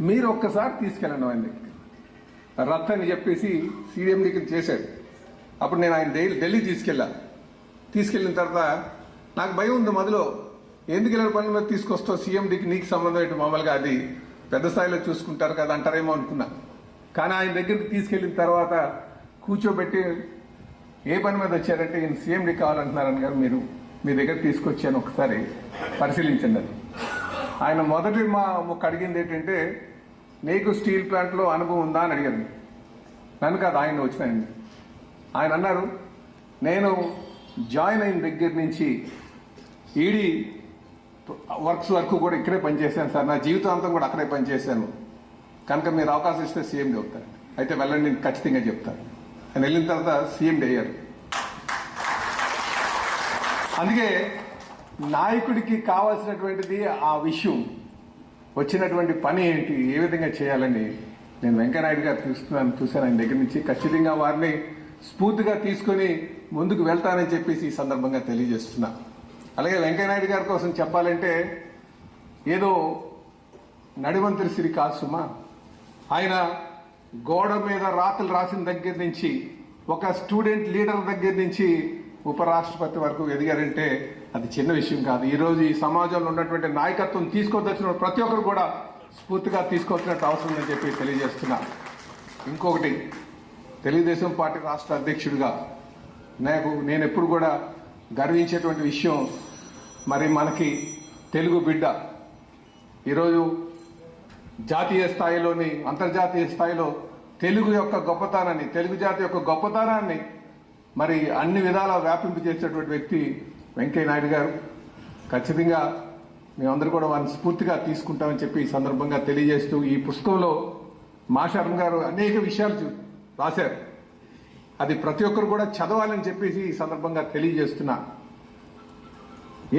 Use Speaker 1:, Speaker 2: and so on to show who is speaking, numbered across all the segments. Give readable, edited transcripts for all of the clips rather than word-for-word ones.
Speaker 1: మీరు ఒక్కసారి తీసుకెళ్ళండి ఆయన్ని. రత్ అని చెప్పేసి సీఎండీకి చేశాడు. అప్పుడు నేను ఆయన ఢిల్లీ తీసుకెళ్ళిన తర్వాత నాకు భయం ఉంది మొదలు, ఎందుకు ఇలా పనుల మీద తీసుకొస్తావు సీఎండీకి, నీకు సంబంధం ఏంటి, మామూలుగా అది పెద్ద స్థాయిలో చూసుకుంటారు కదా అంటారేమో అనుకున్నా. కానీ ఆయన దగ్గరికి తీసుకెళ్లిన తర్వాత కూర్చోబెట్టి ఏ పని మీద వచ్చారంటే ఈయన సీఎండీ కావాలంటున్నారని గారు, మీరు మీ దగ్గర తీసుకొచ్చాను, ఒకసారి పరిశీలించండి అని. ఆయన మొదటి ఒక అడిగింది ఏంటంటే, నీకు స్టీల్ ప్లాంట్లో అనుభవం ఉందా అని అడిగారు. నన్ను కాదు, ఆయన వచ్చినాయండి. ఆయన అన్నారు, నేను జాయిన్ అయిన దగ్గర నుంచి ఈడీ వర్క్స్ వరకు కూడా ఇక్కడే పనిచేశాను సార్, నా జీవితాంతం కూడా అక్కడే పనిచేశాను, కనుక మీరు అవకాశం ఇస్తే సీఎండీ అవుతారు. అయితే వెళ్ళండి, నేను ఖచ్చితంగా చెప్తాను. ఆయన వెళ్ళిన తర్వాత సీఎండీ అయ్యారు. అందుకే నాయకుడికి కావాల్సినటువంటిది ఆ విషయం, వచ్చినటువంటి పని ఏంటి, ఏ విధంగా చేయాలని నేను వెంకయ్యనాయుడు గారు చూశాను ఆయన దగ్గర నుంచి. ఖచ్చితంగా వారిని స్ఫూర్తిగా తీసుకొని ముందుకు వెళ్తానని చెప్పేసి ఈ సందర్భంగా తెలియజేస్తున్నా. అలాగే వెంకయ్యనాయుడు గారి కోసం చెప్పాలంటే ఏదో నడిమంత్రి శ్రీ కాదు సుమా. ఆయన గోడ మీద రాతలు రాసిన దగ్గర నుంచి, ఒక స్టూడెంట్ లీడర్ దగ్గర నుంచి ఉపరాష్ట్రపతి వరకు ఎదిగారంటే అది చిన్న విషయం కాదు. ఈరోజు ఈ సమాజంలో ఉన్నటువంటి నాయకత్వం తీసుకోవచ్చిన ప్రతి ఒక్కరు కూడా స్ఫూర్తిగా తీసుకోవాల్సినట్టు అవసరం ఉందని చెప్పి తెలియజేస్తున్నా. ఇంకొకటి, తెలుగుదేశం పార్టీ రాష్ట్ర అధ్యక్షుడిగా నేను ఎప్పుడు కూడా గర్వించేటువంటి విషయం, మరి మనకి తెలుగు బిడ్డ ఈరోజు జాతీయ స్థాయిలోని అంతర్జాతీయ స్థాయిలో తెలుగు యొక్క గొప్పతనాన్ని, తెలుగు జాతి యొక్క గొప్పతనాన్ని మరి అన్ని విధాలా వ్యాపింపు చేసేటువంటి వ్యక్తి వెంకయ్య నాయుడు గారు. ఖచ్చితంగా మేమందరూ కూడా వారిని స్ఫూర్తిగా తీసుకుంటామని చెప్పి ఈ సందర్భంగా తెలియజేస్తూ, ఈ పుస్తకంలో మాషారం గారు అనేక విషయాలు రాశారు, అది ప్రతి ఒక్కరు కూడా చదవాలని చెప్పేసి ఈ సందర్భంగా తెలియజేస్తున్నా.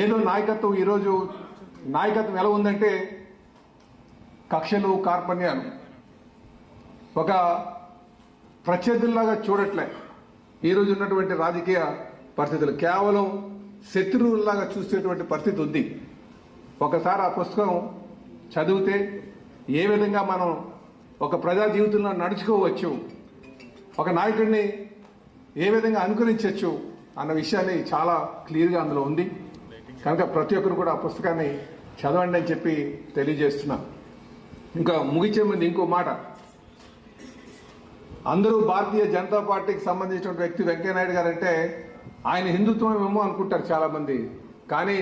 Speaker 1: ఏదో నాయకత్వం, ఈరోజు నాయకత్వం ఎలా ఉందంటే కక్షలు, కార్పణ్యాలు, ఒక ప్రత్యర్థుల్లాగా చూడట్లే. ఈరోజు ఉన్నటువంటి రాజకీయ పరిస్థితులు కేవలం శత్రువుల్లాగా చూసేటువంటి పరిస్థితి ఉంది. ఒకసారి ఆ పుస్తకం చదివితే ఏ విధంగా మనం ఒక ప్రజా జీవితంలో నడుచుకోవచ్చు, ఒక నాయకుడిని ఏ విధంగా అనుకరించవచ్చు అన్న విషయాన్ని చాలా క్లియర్గా అందులో ఉంది. కనుక ప్రతి ఒక్కరు కూడా ఆ పుస్తకాన్ని చదవండి అని చెప్పి తెలియజేస్తున్నా. ఇంకా ముగించే ముందు ఇంకో మాట, అందరూ భారతీయ జనతా పార్టీకి సంబంధించిన వ్యక్తి వెంకయ్యనాయుడు గారు అంటే ఆయన హిందుత్వం ఏమో అనుకుంటారు చాలా మంది. కానీ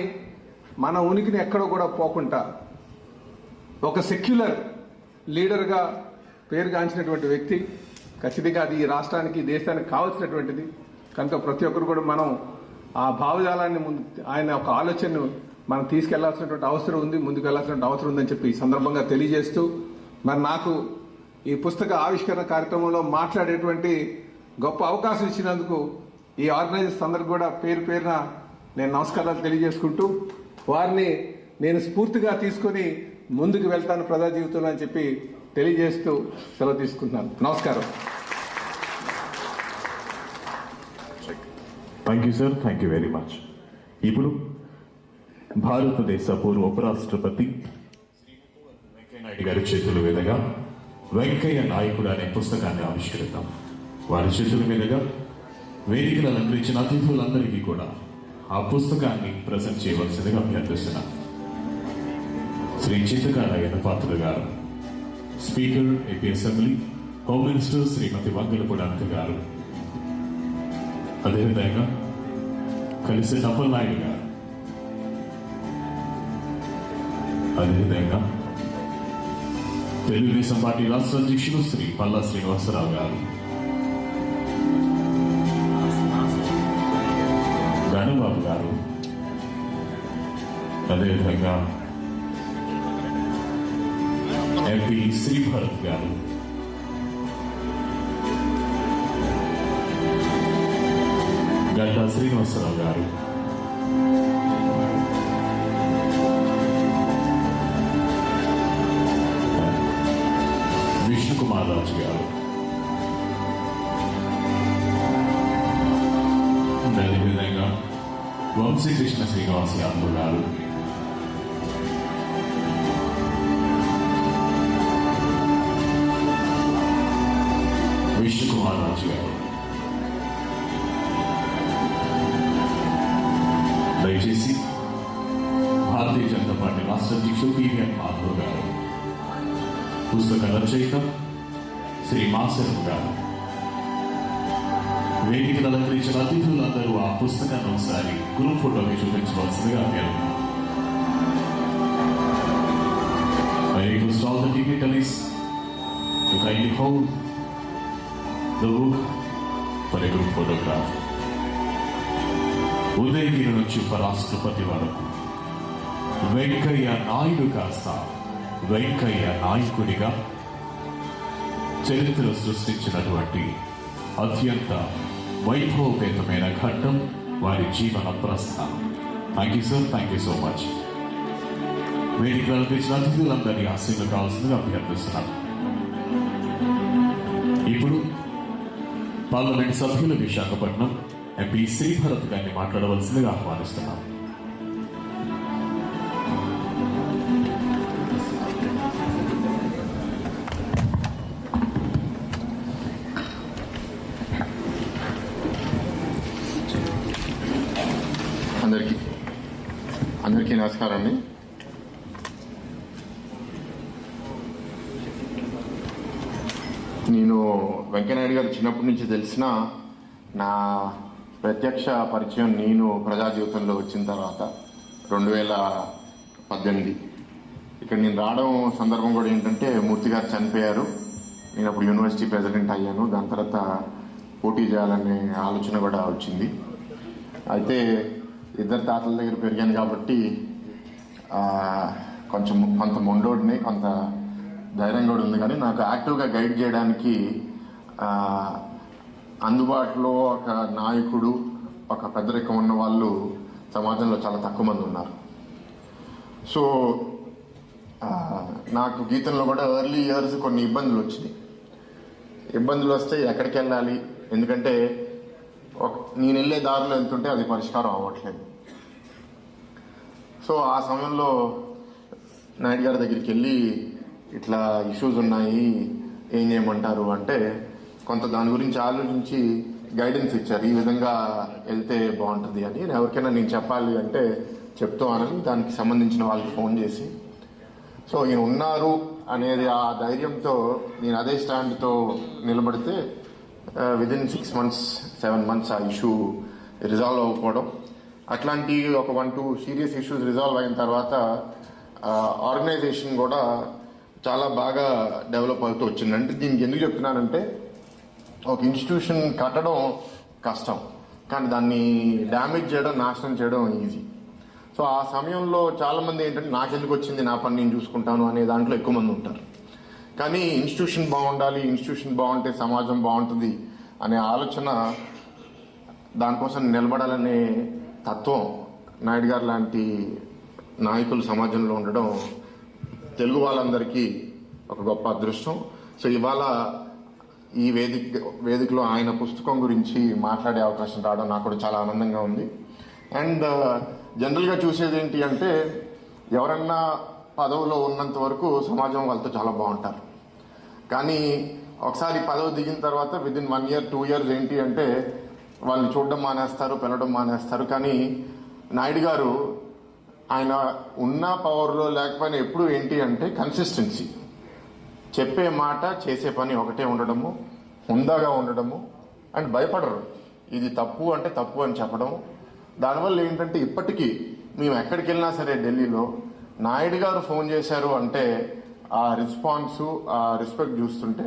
Speaker 1: మన ఉనికిని ఎక్కడో కూడా పోకుండా ఒక సెక్యులర్ లీడర్గా పేరుగాంచినటువంటి వ్యక్తి. ఖచ్చితంగా అది ఈ రాష్ట్రానికి, దేశానికి కావాల్సినటువంటిది. కనుక ప్రతి ఒక్కరు కూడా మనం ఆ భావజాలాన్ని ఆయన ఒక ఆలోచనను మనం తీసుకెళ్లాల్సినటువంటి అవసరం ఉంది, ముందుకు వెళ్లాల్సినటువంటి అవసరం ఉందని చెప్పి ఈ సందర్భంగా తెలియజేస్తూ, మరి నాకు ఈ పుస్తక ఆవిష్కరణ కార్యక్రమంలో మాట్లాడేటువంటి గొప్ప అవకాశం ఇచ్చినందుకు ఈ ఆర్గనైజర్స్ అందరికీ కూడా పేరు పేరున నేను నమస్కారాలు తెలియజేసుకుంటూ, వారిని నేను స్ఫూర్తిగా తీసుకుని ముందుకు వెళ్తాను ప్రజా జీవితంలో అని చెప్పి తెలియజేస్తూ సెలవు తీసుకుంటున్నాను. నమస్కారం.
Speaker 2: Thank you sir, thank you very much. ఇప్పుడు భారతదేశ పూర్వ ఉపరాష్ట్రపతి వెంకయ్య నాయుడు గారి చేతుల మీదుగా వెంకయ్య నాయకుడు అనే పుస్తకాన్ని ఆవిష్కరిద్దాం. వారి చేతుల మీదుగా వేదికలు అలంకరించిన అతిథులందరికీ కూడా ఆ పుస్తకాన్ని ప్రజెంట్ చేయవలసిందిగా అభ్యర్థిస్తున్నాను. Shri Chintakayala Patrudu garu, speaker AP assembly, home minister Shrimati Vangalapudi Anitha garu, అదేవిధంగా కలిసి అప్పలనాయుడు గారు, అదేవిధంగా తెలుగుదేశం పార్టీ రాష్ట్ర అధ్యక్షులు శ్రీ పల్లా శ్రీనివాసరావు గారు, గణబాబు గారు, అదేవిధంగా ఎంపీ శ్రీభరత్ గారు, గడ్డా శ్రీనివాసరావు గారు, విష్ణుకుమార్ రాజు గారు, అదేవిధంగా వంశీకృష్ణ శ్రీనివాస్ యాదవ్ గారు, పుస్తక రచయిత శ్రీ మాసరం గారు. వేదికను అలంకరించిన అతిథులందరూ ఆ పుస్తకాన్ని ఒకసారి గ్రూప్ ఫోటోకి చూపించవలసిందిగా అభ్యర్థన. I request all the dignitaries to kindly hold the book for a group photograph. Udayagiri నుంచి ఉపరాష్ట్రపతి వరకు వెంకయ్య నాయుడు కాస్త వెంకయ్య నాయకుడిగా చరిత్ర సృష్టించినటువంటి అత్యంత వైభవపేతమైన ఘట్టం వారి జీవన ప్రస్థానం. Thank you sir, thank you so much. వేదిక అనిపించిన అతిథులందరినీ ఆశీర్వాదం కావాల్సిందిగా అభ్యర్థిస్తున్నాను. ఇప్పుడు పార్లమెంట్ సభ్యులు విశాఖపట్నం ఎంపీ శ్రీభరత్ గారిని మాట్లాడవలసిందిగా ఆహ్వానిస్తున్నాను.
Speaker 3: అందరికీ నమస్కారం అండి. నేను వెంకయ్యనాయుడు గారు చిన్నప్పటి నుంచి తెలిసిన నా ప్రత్యక్ష పరిచయం నేను ప్రజా జీవితంలో వచ్చిన తర్వాత 2018 ఇక్కడ నేను రావడం సందర్భం కూడా ఏంటంటే మూర్తి గారు చనిపోయారు. నేను అప్పుడు యూనివర్సిటీ ప్రెసిడెంట్ అయ్యాను. దాని తర్వాత పోటీ చేయాలనే ఆలోచన కూడా వచ్చింది. అయితే ఇద్దరు తాతల దగ్గర పెరిగాను కాబట్టి కొంత మొండోడిని, కొంత ధైర్యం కూడా ఉంది. కానీ నాకు యాక్టివ్గా గైడ్ చేయడానికి అందుబాటులో ఒక నాయకుడు, ఒక పెద్దరికం ఉన్న వాళ్ళు సమాజంలో చాలా తక్కువ మంది ఉన్నారు. సో నాకు గీతంలో కూడా ఎర్లీ ఇయర్స్ కొన్ని ఇబ్బందులు వచ్చినాయి. ఇబ్బందులు వస్తే ఎక్కడికి వెళ్ళాలి, ఎందుకంటే నేను వెళ్ళే దారిలో వెళ్తుంటే అది పరిష్కారం అవ్వట్లేదు. సో ఆ సమయంలో నాయుడు గారి దగ్గరికి వెళ్ళి ఇట్లా ఇష్యూస్ ఉన్నాయి, ఏం చేయమంటారు అంటే కొంత దాని గురించి ఆలోచించి గైడెన్స్ ఇచ్చారు. ఈ విధంగా వెళ్తే బాగుంటుంది అని. ఎవరికైనా నేను చెప్పాలి అంటే చెప్తానని దానికి సంబంధించిన వాళ్ళకి ఫోన్ చేసి, సో ఈయన ఉన్నారు అనేది ఆ ధైర్యంతో నేను అదే స్టాండ్తో నిలబడితే విదిన్ 6 months 7 months ఆ ఇష్యూ రిజాల్వ్ అవ్వకపోవడం, అట్లాంటి ఒక 1-2 సీరియస్ ఇష్యూస్ రిజాల్వ్ అయిన తర్వాత ఆర్గనైజేషన్ కూడా చాలా బాగా డెవలప్ అవుతూ వచ్చింది. అంటే దీనికి ఎందుకు చెప్తున్నానంటే ఒక ఇన్స్టిట్యూషన్ కట్టడం కష్టం, కానీ దాన్ని డ్యామేజ్ చేయడం, నాశనం చేయడం ఈజీ. సో ఆ సమయంలో చాలామంది ఏంటంటే నాకెందుకు వచ్చింది, నా పని నేను చూసుకుంటాను అనే దాంట్లో ఎక్కువ మంది ఉంటారు. కానీ ఇన్స్టిట్యూషన్ బాగుండాలి, ఇన్స్టిట్యూషన్ బాగుంటే సమాజం బాగుంటుంది అనే ఆలోచన, దానికోసం నిలబడాలనే తత్వం నాయుడు గారు లాంటి నాయకులు సమాజంలో ఉండడం తెలుగు వాళ్ళందరికీ ఒక గొప్ప అదృష్టం. సో ఇవాళ ఈ వేదికలో ఆయన పుస్తకం గురించి మాట్లాడే అవకాశం రావడం నాకు కూడా చాలా ఆనందంగా ఉంది. అండ్ జనరల్గా చూసేది ఏంటి అంటే ఎవరన్నా పదవిలో ఉన్నంత వరకు సమాజం వాళ్ళతో చాలా బాగుంటారు. కానీ ఒకసారి పదవి దిగిన తర్వాత విదిన్ 1 year 2 years ఏంటి అంటే వాళ్ళని చూడడం మానేస్తారు, పిలవడం మానేస్తారు. కానీ నాయుడు గారు ఆయన ఉన్న పవర్లో లేకపోయినా ఎప్పుడు ఏంటి అంటే కన్సిస్టెన్సీ, చెప్పే మాట చేసే పని ఒకటే ఉండడము, హుందాగా ఉండడము, అండ్ భయపడరు. ఇది తప్పు అంటే తప్పు అని చెప్పడం. దానివల్ల ఏంటంటే ఇప్పటికీ మేము ఎక్కడికి వెళ్ళినా సరే ఢిల్లీలో నాయుడు గారు ఫోన్ చేశారు అంటే ఆ రెస్పాన్సు, ఆ రెస్పెక్ట్ చూస్తుంటే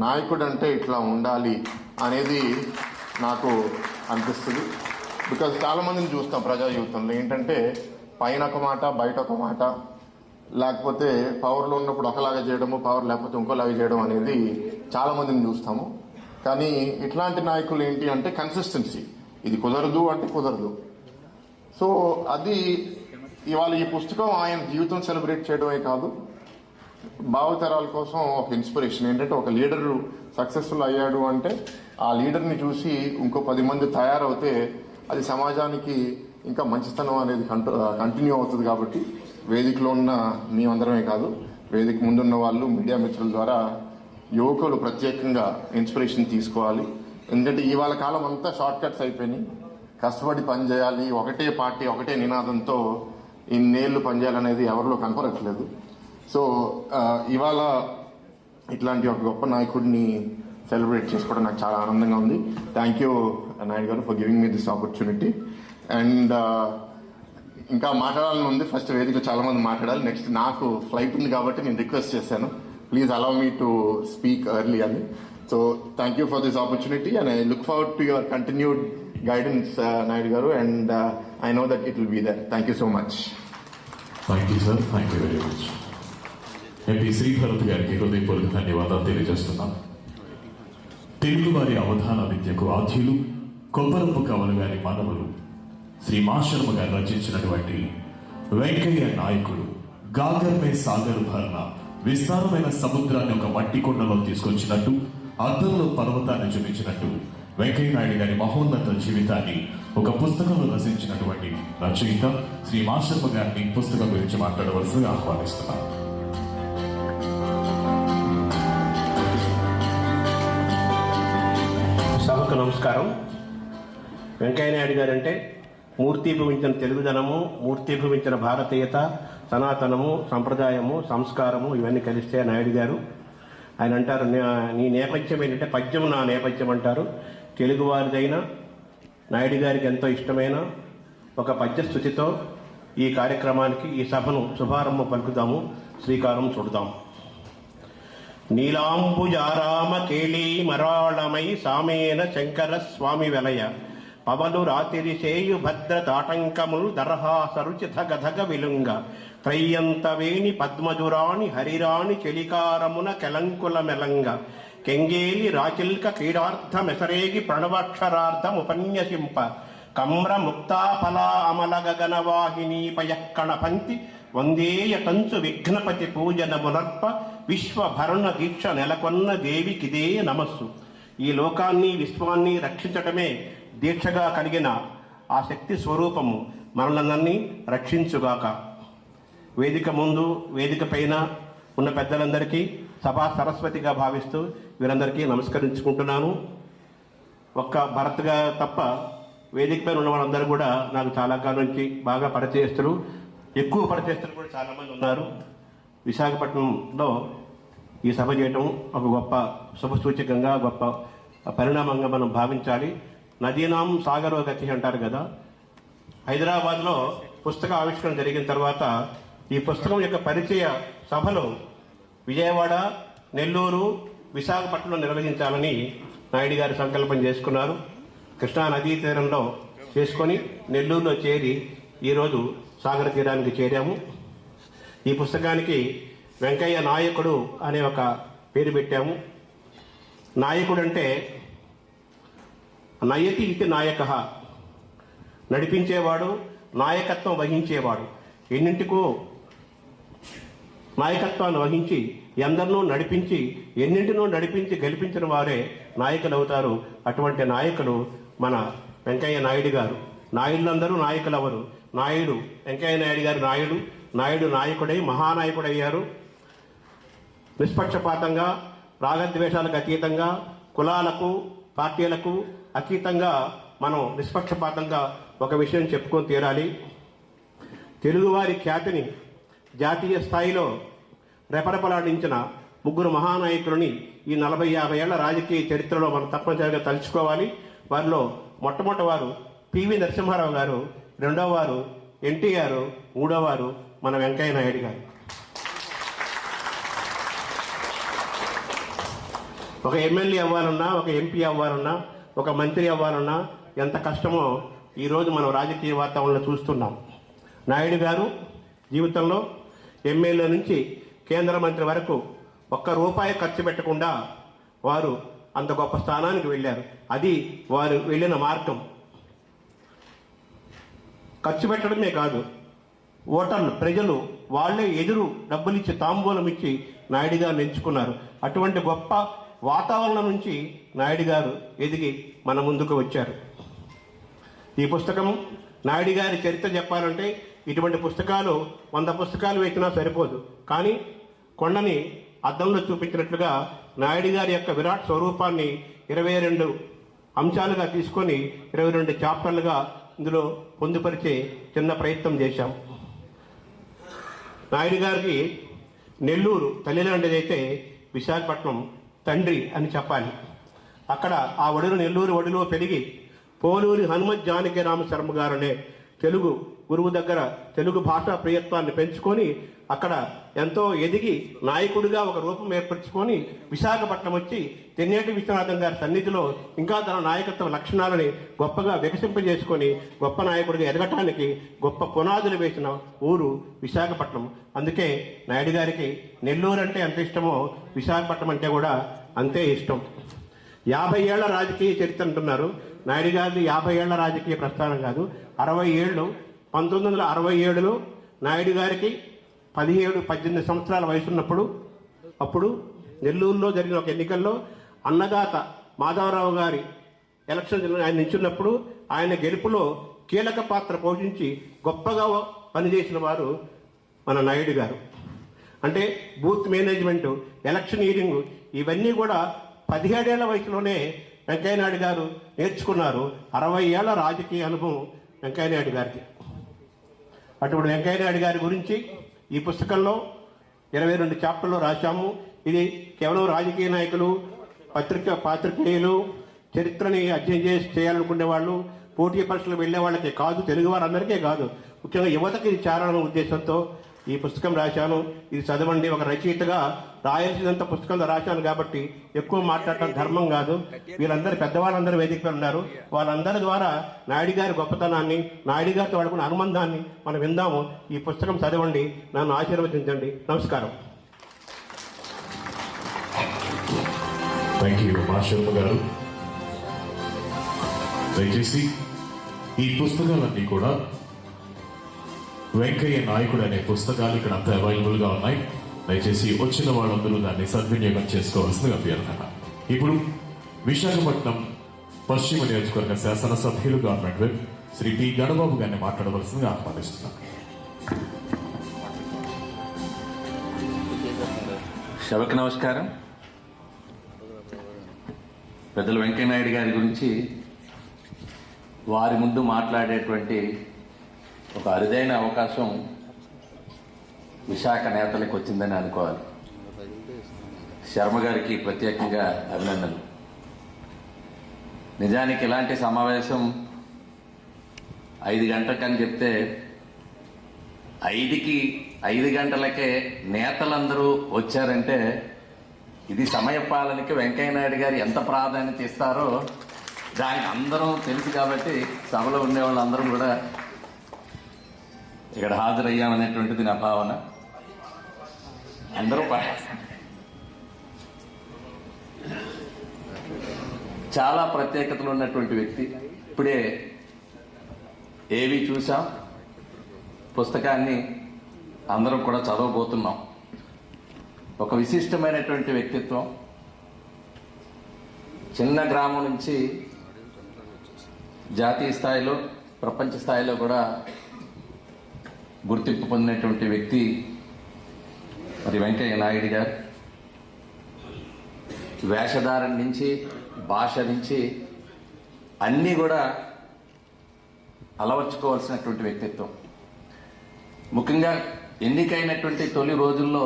Speaker 3: నాయకుడు అంటే ఇట్లా ఉండాలి అనేది నాకు అనిపిస్తుంది. బికాజ్ చాలామందిని చూస్తాం ప్రజా జీవితంలో ఏంటంటే పైన ఒక మాట, బయట ఒక మాట, లేకపోతే పవర్లో ఉన్నప్పుడు ఒకలాగా చేయడము, పవర్ లేకపోతే ఇంకోలాగా చేయడం అనేది చాలామందిని చూస్తాము. కానీ ఇట్లాంటి నాయకులు ఏంటి అంటే కన్సిస్టెన్సీ, ఇది కుదరదు అంటే కుదరదు. సో అది ఇవాళ ఈ పుస్తకం ఆయన జీవితం సెలబ్రేట్ చేయడమే కాదు, భావితరాల కోసం ఒక ఇన్స్పిరేషన్. ఏంటంటే ఒక లీడర్ సక్సెస్ఫుల్ అయ్యాడు అంటే ఆ లీడర్ని చూసి ఇంకో 10 మంది తయారవుతే అది సమాజానికి ఇంకా మంచితనం అనేది కంటిన్యూ అవుతుంది. కాబట్టి వేదికలో ఉన్న మేమందరమే కాదు, వేదిక ముందున్న వాళ్ళు, మీడియా మిత్రుల ద్వారా యువకులు ప్రత్యేకంగా ఇన్స్పిరేషన్ తీసుకోవాలి. ఎందుకంటే ఇవాళ కాలం అంతా షార్ట్ కట్స్ అయిపోయినాయి. కష్టపడి పనిచేయాలి, ఒకటే పార్టీ, ఒకటే నినాదంతో ఇన్నేళ్లు పనిచేయాలనేది ఎవరిలో కనపడట్లేదు. సో ఇవాళ ఇట్లాంటి ఒక గొప్ప నాయకుడిని సెలబ్రేట్ చేసుకోవడం నాకు చాలా ఆనందంగా ఉంది. థ్యాంక్ యూ నాయుడు గారు for giving me this opportunity. And ఇంకా మాట్లాడాలని ఉంది. ఫస్ట్ వేదికలో చాలా మంది మాట్లాడాలి. నెక్స్ట్ నాకు ఫ్లైట్ ఉంది కాబట్టి నేను రిక్వెస్ట్ చేశాను, please allow me to speak early అని. So thank you for this opportunity and I look forward to your continued guidance Naidu garu, and I know that it will be there. Thank you so much.
Speaker 2: Thank you sir, thank you very much. MP Sribharat గారికి హృదయపూర్వక ధన్యవాదాలు తెలియజేస్తున్నాను. తెలుగు వారి అవధాన విద్యకు ఆద్యులు కొబ్బరపు కవలు గారి మానవులు శ్రీ మాశర్మ గారు రచించినటువంటి వెంకయ్య నాయకుడు గాగర్ మే సాగర్ భర్న, విస్తారమైన సముద్రాన్ని ఒక మట్టి కొండలో తీసుకొచ్చినట్టు, అద్దంలో పర్వతాన్ని చూపించినట్టు వెంకయ్య నాయుడు గారి మహోన్నత జీవితాన్ని ఒక పుస్తకంలో రచించినటువంటి రచయిత శ్రీ మాశర్మ గారిని పుస్తకం గురించి మాట్లాడవలసిందిగా ఆహ్వానిస్తున్నాను.
Speaker 4: సభకు నమస్కారం. వెంకయ్య నాయుడు గారు అంటే మూర్తీభవించిన తెలుగుదనము, మూర్తీభవించిన భారతీయత, సనాతనము, సంప్రదాయము, సంస్కారము ఇవన్నీ కలిస్తే నాయుడు గారు. ఆయన అంటారు, నీ నేపథ్యం ఏంటంటే పద్యం నా నేపథ్యం అంటారు. తెలుగువారిదైన నాయుడు గారికి ఎంతో ఇష్టమైన ఒక పద్యస్థుతితో ఈ కార్యక్రమానికి, ఈ సభను శుభారంభం పలుకుదాము, శ్రీకారం చుడదాం. నీలాంబుజారామ కేళీ మరాళమై సామేన శంకర స్వామి వెలయ పవలు రాతిరి సేయు భద్ర తాటంకములు దర్హాసరుచి ధగధగ విలుంగ త్రయ్యంతవేణి పద్మజురాణి హరిరాణి చెలికారమున కెలంకుల మెలంగ కెంగేలి రాచిల్క క్రీడార్థ మెసరేగి ప్రణవాక్షరార్థం ఉపన్యసింప కమ్ర ముక్తాఫలా అమల గగన వాహిని పయక్కణ పంక్తి వందేయ కంచు విఘ్నపతి పూజనమునర్ప విశ్వభరణ దీక్ష నెలకొన్న దేవికిదే నమస్సు. ఈ లోకాన్ని విశ్వాన్ని రక్షించటమే దీక్షగా కలిగిన ఆ శక్తి స్వరూపము మనలందరినీ రక్షించుగాక. వేదిక ముందు, వేదిక పైన ఉన్న పెద్దలందరికీ సభా సరస్వతిగా భావిస్తూ వీరందరికీ నమస్కరించుకుంటున్నాను. ఒక్క భరత్గా తప్ప వేదిక పైన ఉన్న వాళ్ళందరూ కూడా నాకు చాలా కాలం నుంచి బాగా పరిచయస్తులు, ఎక్కువ పరిచయస్తులు కూడా చాలామంది ఉన్నారు. విశాఖపట్నంలో ఈ సభ చేయటం ఒక గొప్ప శుభసూచకంగా, గొప్ప పరిణామంగా మనం భావించాలి. నదీనాం సాగరో గతి అంటారు కదా. హైదరాబాద్లో పుస్తక ఆవిష్కరణ జరిగిన తర్వాత ఈ పుస్తకం యొక్క పరిచయ సభలు విజయవాడ, నెల్లూరు, విశాఖపట్నంలో నిర్వహించాలని నాయుడు గారు సంకల్పం చేసుకున్నారు. కృష్ణా నదీ తీరంలో చేసుకొని నెల్లూరులో చేరి ఈరోజు సాగర తీరానికి చేరాము. ఈ పుస్తకానికి వెంకయ్య నాయకుడు అనే ఒక పేరు పెట్టాము. నాయకుడు అంటే నయతి ఇది నాయక, నడిపించేవాడు, నాయకత్వం వహించేవాడు. ఎన్నింటికో నాయకత్వాన్ని వహించి ఎందరినో నడిపించి, ఎన్నింటినో నడిపించి గెలిపించిన వారే నాయకులు అవుతారు. అటువంటి నాయకుడు మన వెంకయ్య నాయుడు గారు. నాయుడులందరూ నాయకులు అవరు. నాయుడు, వెంకయ్య నాయుడు గారు నాయుడు. నాయుడు నాయకుడై మహానాయకుడయ్యారు. నిష్పక్షపాతంగా, రాగద్వేషాలకు అతీతంగా, కులాలకు, పార్టీలకు అతీతంగా మనం నిష్పక్షపాతంగా ఒక విషయం చెప్పుకొని తీరాలి. తెలుగువారి ఖ్యాతిని జాతీయ స్థాయిలో రెపరెపలాడించిన ముగ్గురు మహానాయకులని ఈ 40-50 ఏళ్ల రాజకీయ చరిత్రలో మనం తప్పనిసరిగా తలుచుకోవాలి. వారిలో మొట్టమొదటి వారు పివి నరసింహారావు గారు, రెండవ వారు ఎన్టీఆర్, మూడవ వారు మన వెంకయ్య నాయుడు గారు. ఒక ఎమ్మెల్యే అవ్వాలన్నా, ఒక ఎంపీ అవ్వాలన్నా, ఒక మంత్రి అవ్వాలన్నా ఎంత కష్టమో ఈరోజు మనం రాజకీయ వాతావరణంలో చూస్తున్నాం. నాయుడు గారు జీవితంలో ఎమ్మెల్యే నుంచి కేంద్ర మంత్రి వరకు ఒక్క రూపాయి ఖర్చు పెట్టకుండా వారు అంత గొప్ప స్థానానికి వెళ్ళారు. అది వారు వెళ్ళిన మార్గం. ఖర్చు పెట్టడమే కాదు, ఓటర్లు, ప్రజలు వాళ్లే ఎదురు డబ్బులిచ్చి, తాంబూలం ఇచ్చి నాయుడు గారు ఎంచుకున్నారు. అటువంటి గొప్ప వాతావరణం నుంచి నాయుడు గారు ఎదిగి మన ముందుకు వచ్చారు. ఈ పుస్తకం నాయుడు గారి చరిత్ర చెప్పాలంటే ఇటువంటి పుస్తకాలు 100 పుస్తకాలు వేసినా సరిపోదు. కానీ కొండని అద్దంలో చూపించినట్లుగా నాయుడు గారి యొక్క విరాట్ స్వరూపాన్ని 22 అంశాలుగా తీసుకొని 22 చాప్టర్లుగా ఇందులో పొందుపరిచే చిన్న ప్రయత్నం చేశాం. నాయుడు గారికి నెల్లూరు తల్లిలాంటిదైతే విశాఖపట్నం తండ్రి అని చెప్పాలి. అక్కడ ఆ ఒడిలో నెల్లూరు ఒడిలో పెరిగి పోలూరి హనుమత్ జానకి రామ శర్మ గారు అనే తెలుగు గురువు దగ్గర తెలుగు భాషా ప్రియత్వాన్ని పెంచుకొని అక్కడ ఎంతో ఎదిగి నాయకుడిగా ఒక రూపం ఏర్పరచుకొని విశాఖపట్నం వచ్చి తెన్నేటి విశ్వనాథం గారి సన్నిధిలో ఇంకా తన నాయకత్వ లక్షణాలని గొప్పగా వికసింపజేసుకొని గొప్ప నాయకుడిగా ఎదగటానికి గొప్ప పునాదులు వేసిన ఊరు విశాఖపట్నం. అందుకే నాయుడు గారికి నెల్లూరు అంటే ఎంత ఇష్టమో విశాఖపట్నం అంటే కూడా అంతే ఇష్టం. 50 ఏళ్ల రాజకీయ చరిత్ర అంటున్నారు. నాయుడు గారిది 50 ఏళ్ల రాజకీయ ప్రస్థానం కాదు, 60 ఏళ్ళు. 1967లో నాయుడు గారికి 17-18 సంవత్సరాల వయసు ఉన్నప్పుడు అప్పుడు నెల్లూరులో జరిగిన ఒక ఎన్నికల్లో అన్నదాత మాధవరావు గారి ఎలక్షన్ ఆయన నిల్చున్నప్పుడు ఆయన గెలుపులో కీలక పాత్ర పోషించి గొప్పగా పనిచేసిన వారు మన నాయుడు గారు. అంటే బూత్ మేనేజ్మెంట్, ఎలక్షనీరింగ్ ఇవన్నీ కూడా 17 ఏళ్ల వయసులోనే వెంకయ్యనాయుడు గారు నేర్చుకున్నారు. 60 ఏళ్ల రాజకీయ అనుభవం వెంకయ్యనాయుడు గారికి. అటువంటి వెంకయ్యనాయుడు గారి గురించి ఈ పుస్తకంలో 22 చాప్టర్లో రాశాము. ఇది కేవలం రాజకీయ నాయకులు, పాత్రికేయులు, చరిత్రని అధ్యయనం చేయాలనుకునే వాళ్ళు, పోటీ పరీక్షలు వెళ్లే వాళ్ళకే కాదు, తెలుగు వారందరికీ కాదు, ముఖ్యంగా యువతకి ఇది చేరాలనే ఉద్దేశంతో ఈ పుస్తకం రాశాను. ఇది చదవండి. ఒక రచయితగా రాయాల్సినంత పుస్తకంలో రాశాను కాబట్టి ఎక్కువ మాట్లాడటం ధర్మం కాదు. వీళ్ళందరూ పెద్దవాళ్ళందరూ వేదికపై ఉన్నారు. వాళ్ళందరి ద్వారా నాయుడు గారి గొప్పతనాన్ని, నాయుడు గారితో వాడుకున్న అనుబంధాన్ని మనం విందాము. ఈ పుస్తకం చదవండి, నన్ను ఆశీర్వదించండి. నమస్కారం.
Speaker 2: థ్యాంక్ యూ మాస్టర్ గారు. దయచేసి ఈ పుస్తకాలన్నీ కూడా వెంకయ్య నాయకుడు అనే పుస్తకాలు ఇక్కడ అంతా అవైలబుల్ గా ఉన్నాయి. దయచేసి వచ్చిన వాళ్ళందరూ దాన్ని సద్వినియోగం చేసుకోవాల్సిందిగా అభ్యర్థన. ఇప్పుడు విశాఖపట్నం పశ్చిమ నియోజకవర్గ శాసనసభ్యులు government whip Shri T Ganababu గారిని మాట్లాడవలసిందిగా ఆహ్వానిస్తున్నాం.
Speaker 5: సభకు నమస్కారం. పెద్దలు వెంకయ్యనాయుడు గారి గురించి వారి ముందు మాట్లాడేటువంటి ఒక అరుదైన అవకాశం విశాఖ నేతలకు వచ్చిందని అనుకోవాలి. శర్మ గారికి ప్రత్యేకంగా అభినందనలు. నిజానికి ఇలాంటి సమావేశం 5 గంటలకని చెప్తే 5 గంటలకే నేతలందరూ వచ్చారంటే ఇది సమయపాలనకి వెంకయ్యనాయుడు గారు ఎంత ప్రాధాన్యత ఇస్తారో దానికి అందరం తెలుసు. కాబట్టి సభలో ఉండే వాళ్ళందరం కూడా ఇక్కడ హాజరయ్యామనేటువంటిది నా భావన. అందరూ చాలా ప్రత్యేకతలు ఉన్నటువంటి వ్యక్తి. ఇప్పుడే ఏవి చూసాం, పుస్తకాన్ని అందరం కూడా చదవబోతున్నాం. ఒక విశిష్టమైనటువంటి వ్యక్తిత్వం. చిన్న గ్రామం నుంచి జాతీయ స్థాయిలో, ప్రపంచ స్థాయిలో కూడా గుర్తింపు పొందినటువంటి వ్యక్తి మరి వెంకయ్య నాయుడు గారు. వేషధారణ నుంచి, భాష నుంచి అన్నీ కూడా అలవర్చుకోవాల్సినటువంటి వ్యక్తిత్వం. ముఖ్యంగా ఎన్నికైనటువంటి తొలి రోజుల్లో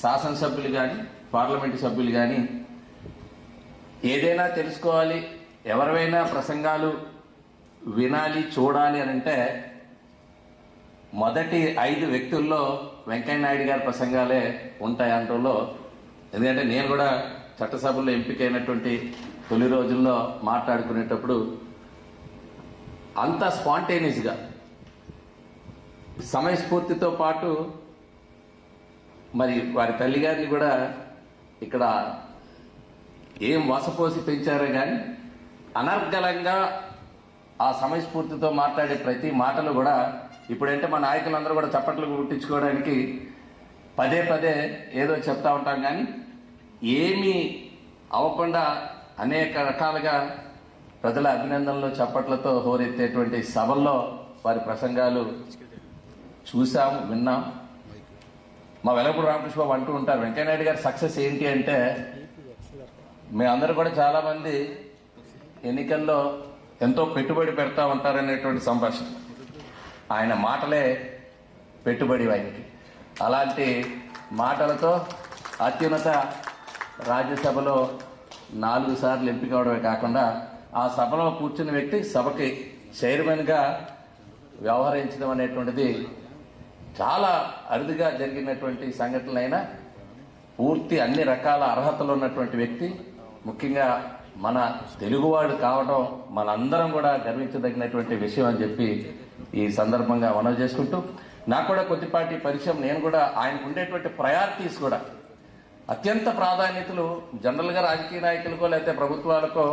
Speaker 5: శాసనసభ్యులు కానీ, పార్లమెంటు సభ్యులు కానీ ఏదైనా తెలుసుకోవాలి, ఎవరివైనా ప్రసంగాలు వినాలి, చూడాలి అని అంటే మొదటి 5 వ్యక్తుల్లో వెంకయ్యనాయుడు గారి ప్రసంగాలే ఉంటాయి అనడంలో. ఎందుకంటే నేను కూడా చట్టసభల్లో ఎంపికైనటువంటి తొలి రోజుల్లో మాట్లాడుకునేటప్పుడు అంత స్పాంటేనియస్గా, సమయస్ఫూర్తితో పాటు మరి వారి తల్లిగారిని కూడా ఇక్కడ ఏం వసపోసి పెంచారో కానీ అనర్గళంగా ఆ సమయస్ఫూర్తితో మాట్లాడే ప్రతి మాటలు కూడా ఇప్పుడంటే మా నాయకులందరూ కూడా చప్పట్లు గుట్టించుకోవడానికి పదే ఏదో చెప్తా ఉంటాం. కానీ ఏమీ అవ్వకుండా అనేక రకాలుగా ప్రజల అభినందనలు, చప్పట్లతో హోరెత్తేటువంటి సభల్లో వారి ప్రసంగాలు చూసాం, విన్నాం. మా వెలగపూడి రామకృష్ణ బాబు అంటూ ఉంటారు, వెంకయ్యనాయుడు గారి సక్సెస్ ఏంటి అంటే మేమందరూ కూడా చాలామంది ఎన్నికల్లో ఎంతో పెట్టుబడి పెడతా ఉంటారనేటువంటి సంభాషణ. ఆయన మాటలే పెట్టుబడి ఆయనకి. అలాంటి మాటలతో అత్యున్నత రాజ్యసభలో 4 సార్లు ఎంపిక అవడమే కాకుండా ఆ సభలో కూర్చున్న వ్యక్తి సభకి చైర్మన్గా వ్యవహరించడం అనేటువంటిది చాలా అరుదుగా జరిగినటువంటి సంఘటనలైనా పూర్తి అన్ని రకాల అర్హతలు ఉన్నటువంటి వ్యక్తి, ముఖ్యంగా మన తెలుగువాడు కావడం మనందరం కూడా గర్వించదగినటువంటి విషయం అని చెప్పి ఈ సందర్భంగా మనవి చేసుకుంటూ, నాకు కూడా కొద్దిపాటి పరిచయం, నేను కూడా ఆయనకు ఉండేటువంటి ప్రయారిటీస్ కూడా అత్యంత ప్రాధాన్యతలు జనరల్గా రాజకీయ నాయకులకో లేకపోతే ప్రభుత్వాలకో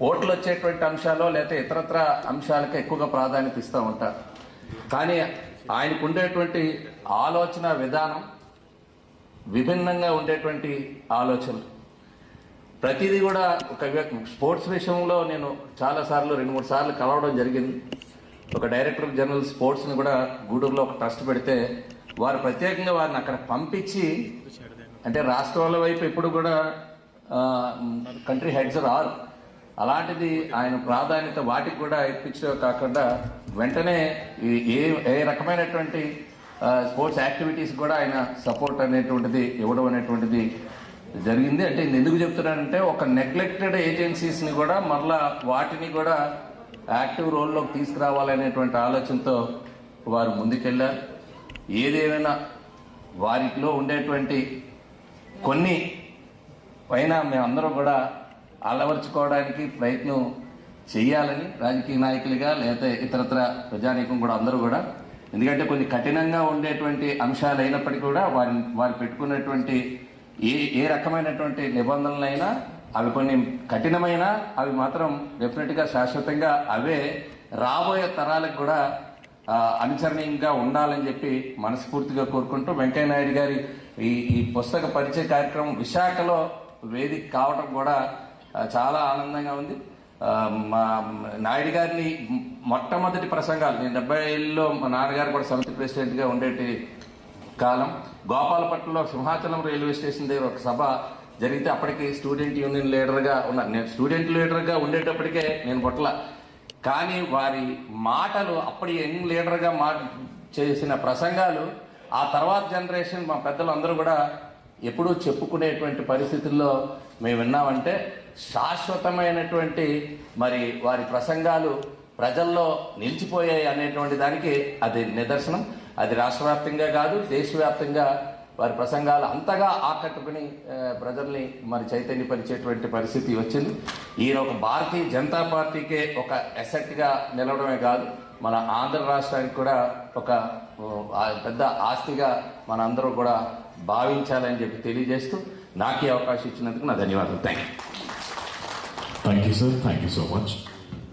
Speaker 5: ఓట్లు వచ్చేటువంటి అంశాలు లేకపోతే ఇతరత్ర అంశాలకు ఎక్కువగా ప్రాధాన్యత ఇస్తూ ఉంటారు. కానీ ఆయనకు ఉండేటువంటి ఆలోచన విధానం విభిన్నంగా ఉండేటువంటి ఆలోచనలు ప్రతిదీ కూడా ఒక స్పోర్ట్స్ విషయంలో నేను చాలాసార్లు 2-3 సార్లు కలవడం జరిగింది. ఒక డైరెక్టర్ జనరల్ స్పోర్ట్స్ని కూడా గూడూరులో ఒక ట్రస్ట్ పెడితే వారు ప్రత్యేకంగా వారిని అక్కడ పంపించి, అంటే రాష్ట్రాల వైపు ఎప్పుడు కూడా కంట్రీ హెడ్స్ రారు, అలాంటిది ఆయన ప్రాధాన్యత వాటికి కూడా ఇప్పించడం కాకుండా వెంటనే ఏ రకమైనటువంటి స్పోర్ట్స్ యాక్టివిటీస్ కూడా ఆయన సపోర్ట్ అనేటువంటిది ఇవ్వడం అనేటువంటిది జరిగింది. అంటే ఇది ఎందుకు చెప్తున్నానంటే, ఒక నెగ్లెక్టెడ్ ఏజెన్సీస్ని కూడా మరలా వాటిని కూడా యాక్టివ్ రోల్లోకి తీసుకురావాలనేటువంటి ఆలోచనతో వారు ముందుకెళ్ళారు. ఏదేమైనా వారిలో ఉండేటువంటి కొన్ని పైన మేమందరం కూడా అలవర్చుకోవడానికి ప్రయత్నం చేయాలని రాజకీయ నాయకులుగా లేకపోతే ఇతరత్ర ప్రజానీకం కూడా అందరూ కూడా, ఎందుకంటే కొన్ని కఠినంగా ఉండేటువంటి అంశాలు అయినప్పటికీ కూడా వారు పెట్టుకున్నటువంటి ఏ రకమైనటువంటి నిబంధనలైనా అవి కొన్ని కఠినమైన అవి మాత్రం డెఫినెట్గా శాశ్వతంగా అవే రాబోయే తరాలకు కూడా అనుసరణీయంగా ఉండాలని చెప్పి మనస్ఫూర్తిగా కోరుకుంటూ, వెంకయ్య నాయుడు గారి ఈ పుస్తక పరిచయ కార్యక్రమం విశాఖలో వేదిక కావడం కూడా చాలా ఆనందంగా ఉంది. మా నాయుడు గారిని మొట్టమొదటి ప్రసంగాలు నేను 70 మా నాన్నగారు కూడా సమితి ప్రెసిడెంట్గా ఉండేటి కాలం గోపాలపట్నంలో సింహాచలం రైల్వే స్టేషన్ దగ్గర ఒక సభ జరిగితే అప్పటికి స్టూడెంట్ యూనియన్ లీడర్గా ఉన్నాను. నేను స్టూడెంట్ లీడర్గా ఉండేటప్పటికే నేను పొట్ల, కానీ వారి మాటలు అప్పటి యంగ్ లీడర్గా చేసిన ప్రసంగాలు ఆ తర్వాత జనరేషన్ మా పెద్దలు అందరూ కూడా ఎప్పుడూ చెప్పుకునేటువంటి పరిస్థితుల్లో మేము విన్నామంటే శాశ్వతమైనటువంటి మరి వారి ప్రసంగాలు ప్రజల్లో నిలిచిపోయాయి అనేటువంటి దానికి అది నిదర్శనం. అది రాష్ట్ర వ్యాప్తంగా కాదు, దేశవ్యాప్తంగా వారి ప్రసంగాలు అంతగా ఆకట్టుకుని ప్రజల్ని మరి చైతన్యపరిచేటువంటి పరిస్థితి వచ్చింది. ఈయన ఒక భారతీయ జనతా పార్టీకే ఒక అసెట్గా నిలవడమే కాదు, మన ఆంధ్ర రాష్ట్రానికి కూడా ఒక పెద్ద ఆస్తిగా మన అందరూ కూడా భావించాలని చెప్పి తెలియజేస్తూ నాకు ఈ అవకాశం ఇచ్చినందుకు నా ధన్యవాదాలు.
Speaker 2: Thank you sir, thank you so much.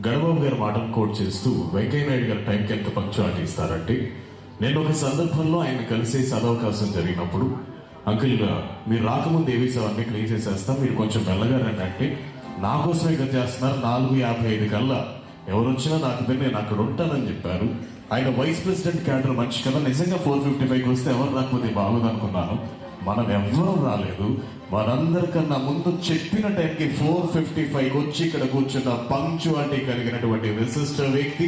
Speaker 2: Ganababu గారు మాటను కోట్ చేస్తూ వెంకయ్య నాయుడు గారు టైంకి ఎంత పంక్చువాలిటీ ఇస్తారంటే, నేను ఒక సందర్భంలో ఆయన కలిసే సదవకాశం జరిగినప్పుడు, అంకుల్ మీరు రాకముందు ఏవి సార్ అన్ని క్లీన్ చేసేస్తాం, మీరు కొంచెం మెల్లగా రండి అంటే, నా కోసం ఇక్కడ చేస్తున్నారు 4:55 కల్లా ఎవరు వచ్చినా నేను అక్కడ ఉంటానని చెప్పారు. ఆయన వైస్ ప్రెసిడెంట్ క్యాడర్ మనిషి కదా, నిజంగా 4:55 వస్తే ఎవరు రాకపోతే బాగుంది అనుకున్నాను. మనం ఎవ్వరూ రాలేదు. మనందరికన్నా ముందు చెప్పిన టైంకి 4:55 వచ్చి ఇక్కడ కూర్చున్న పంక్చువాలిటీ కలిగినటువంటి విశిష్ట వ్యక్తి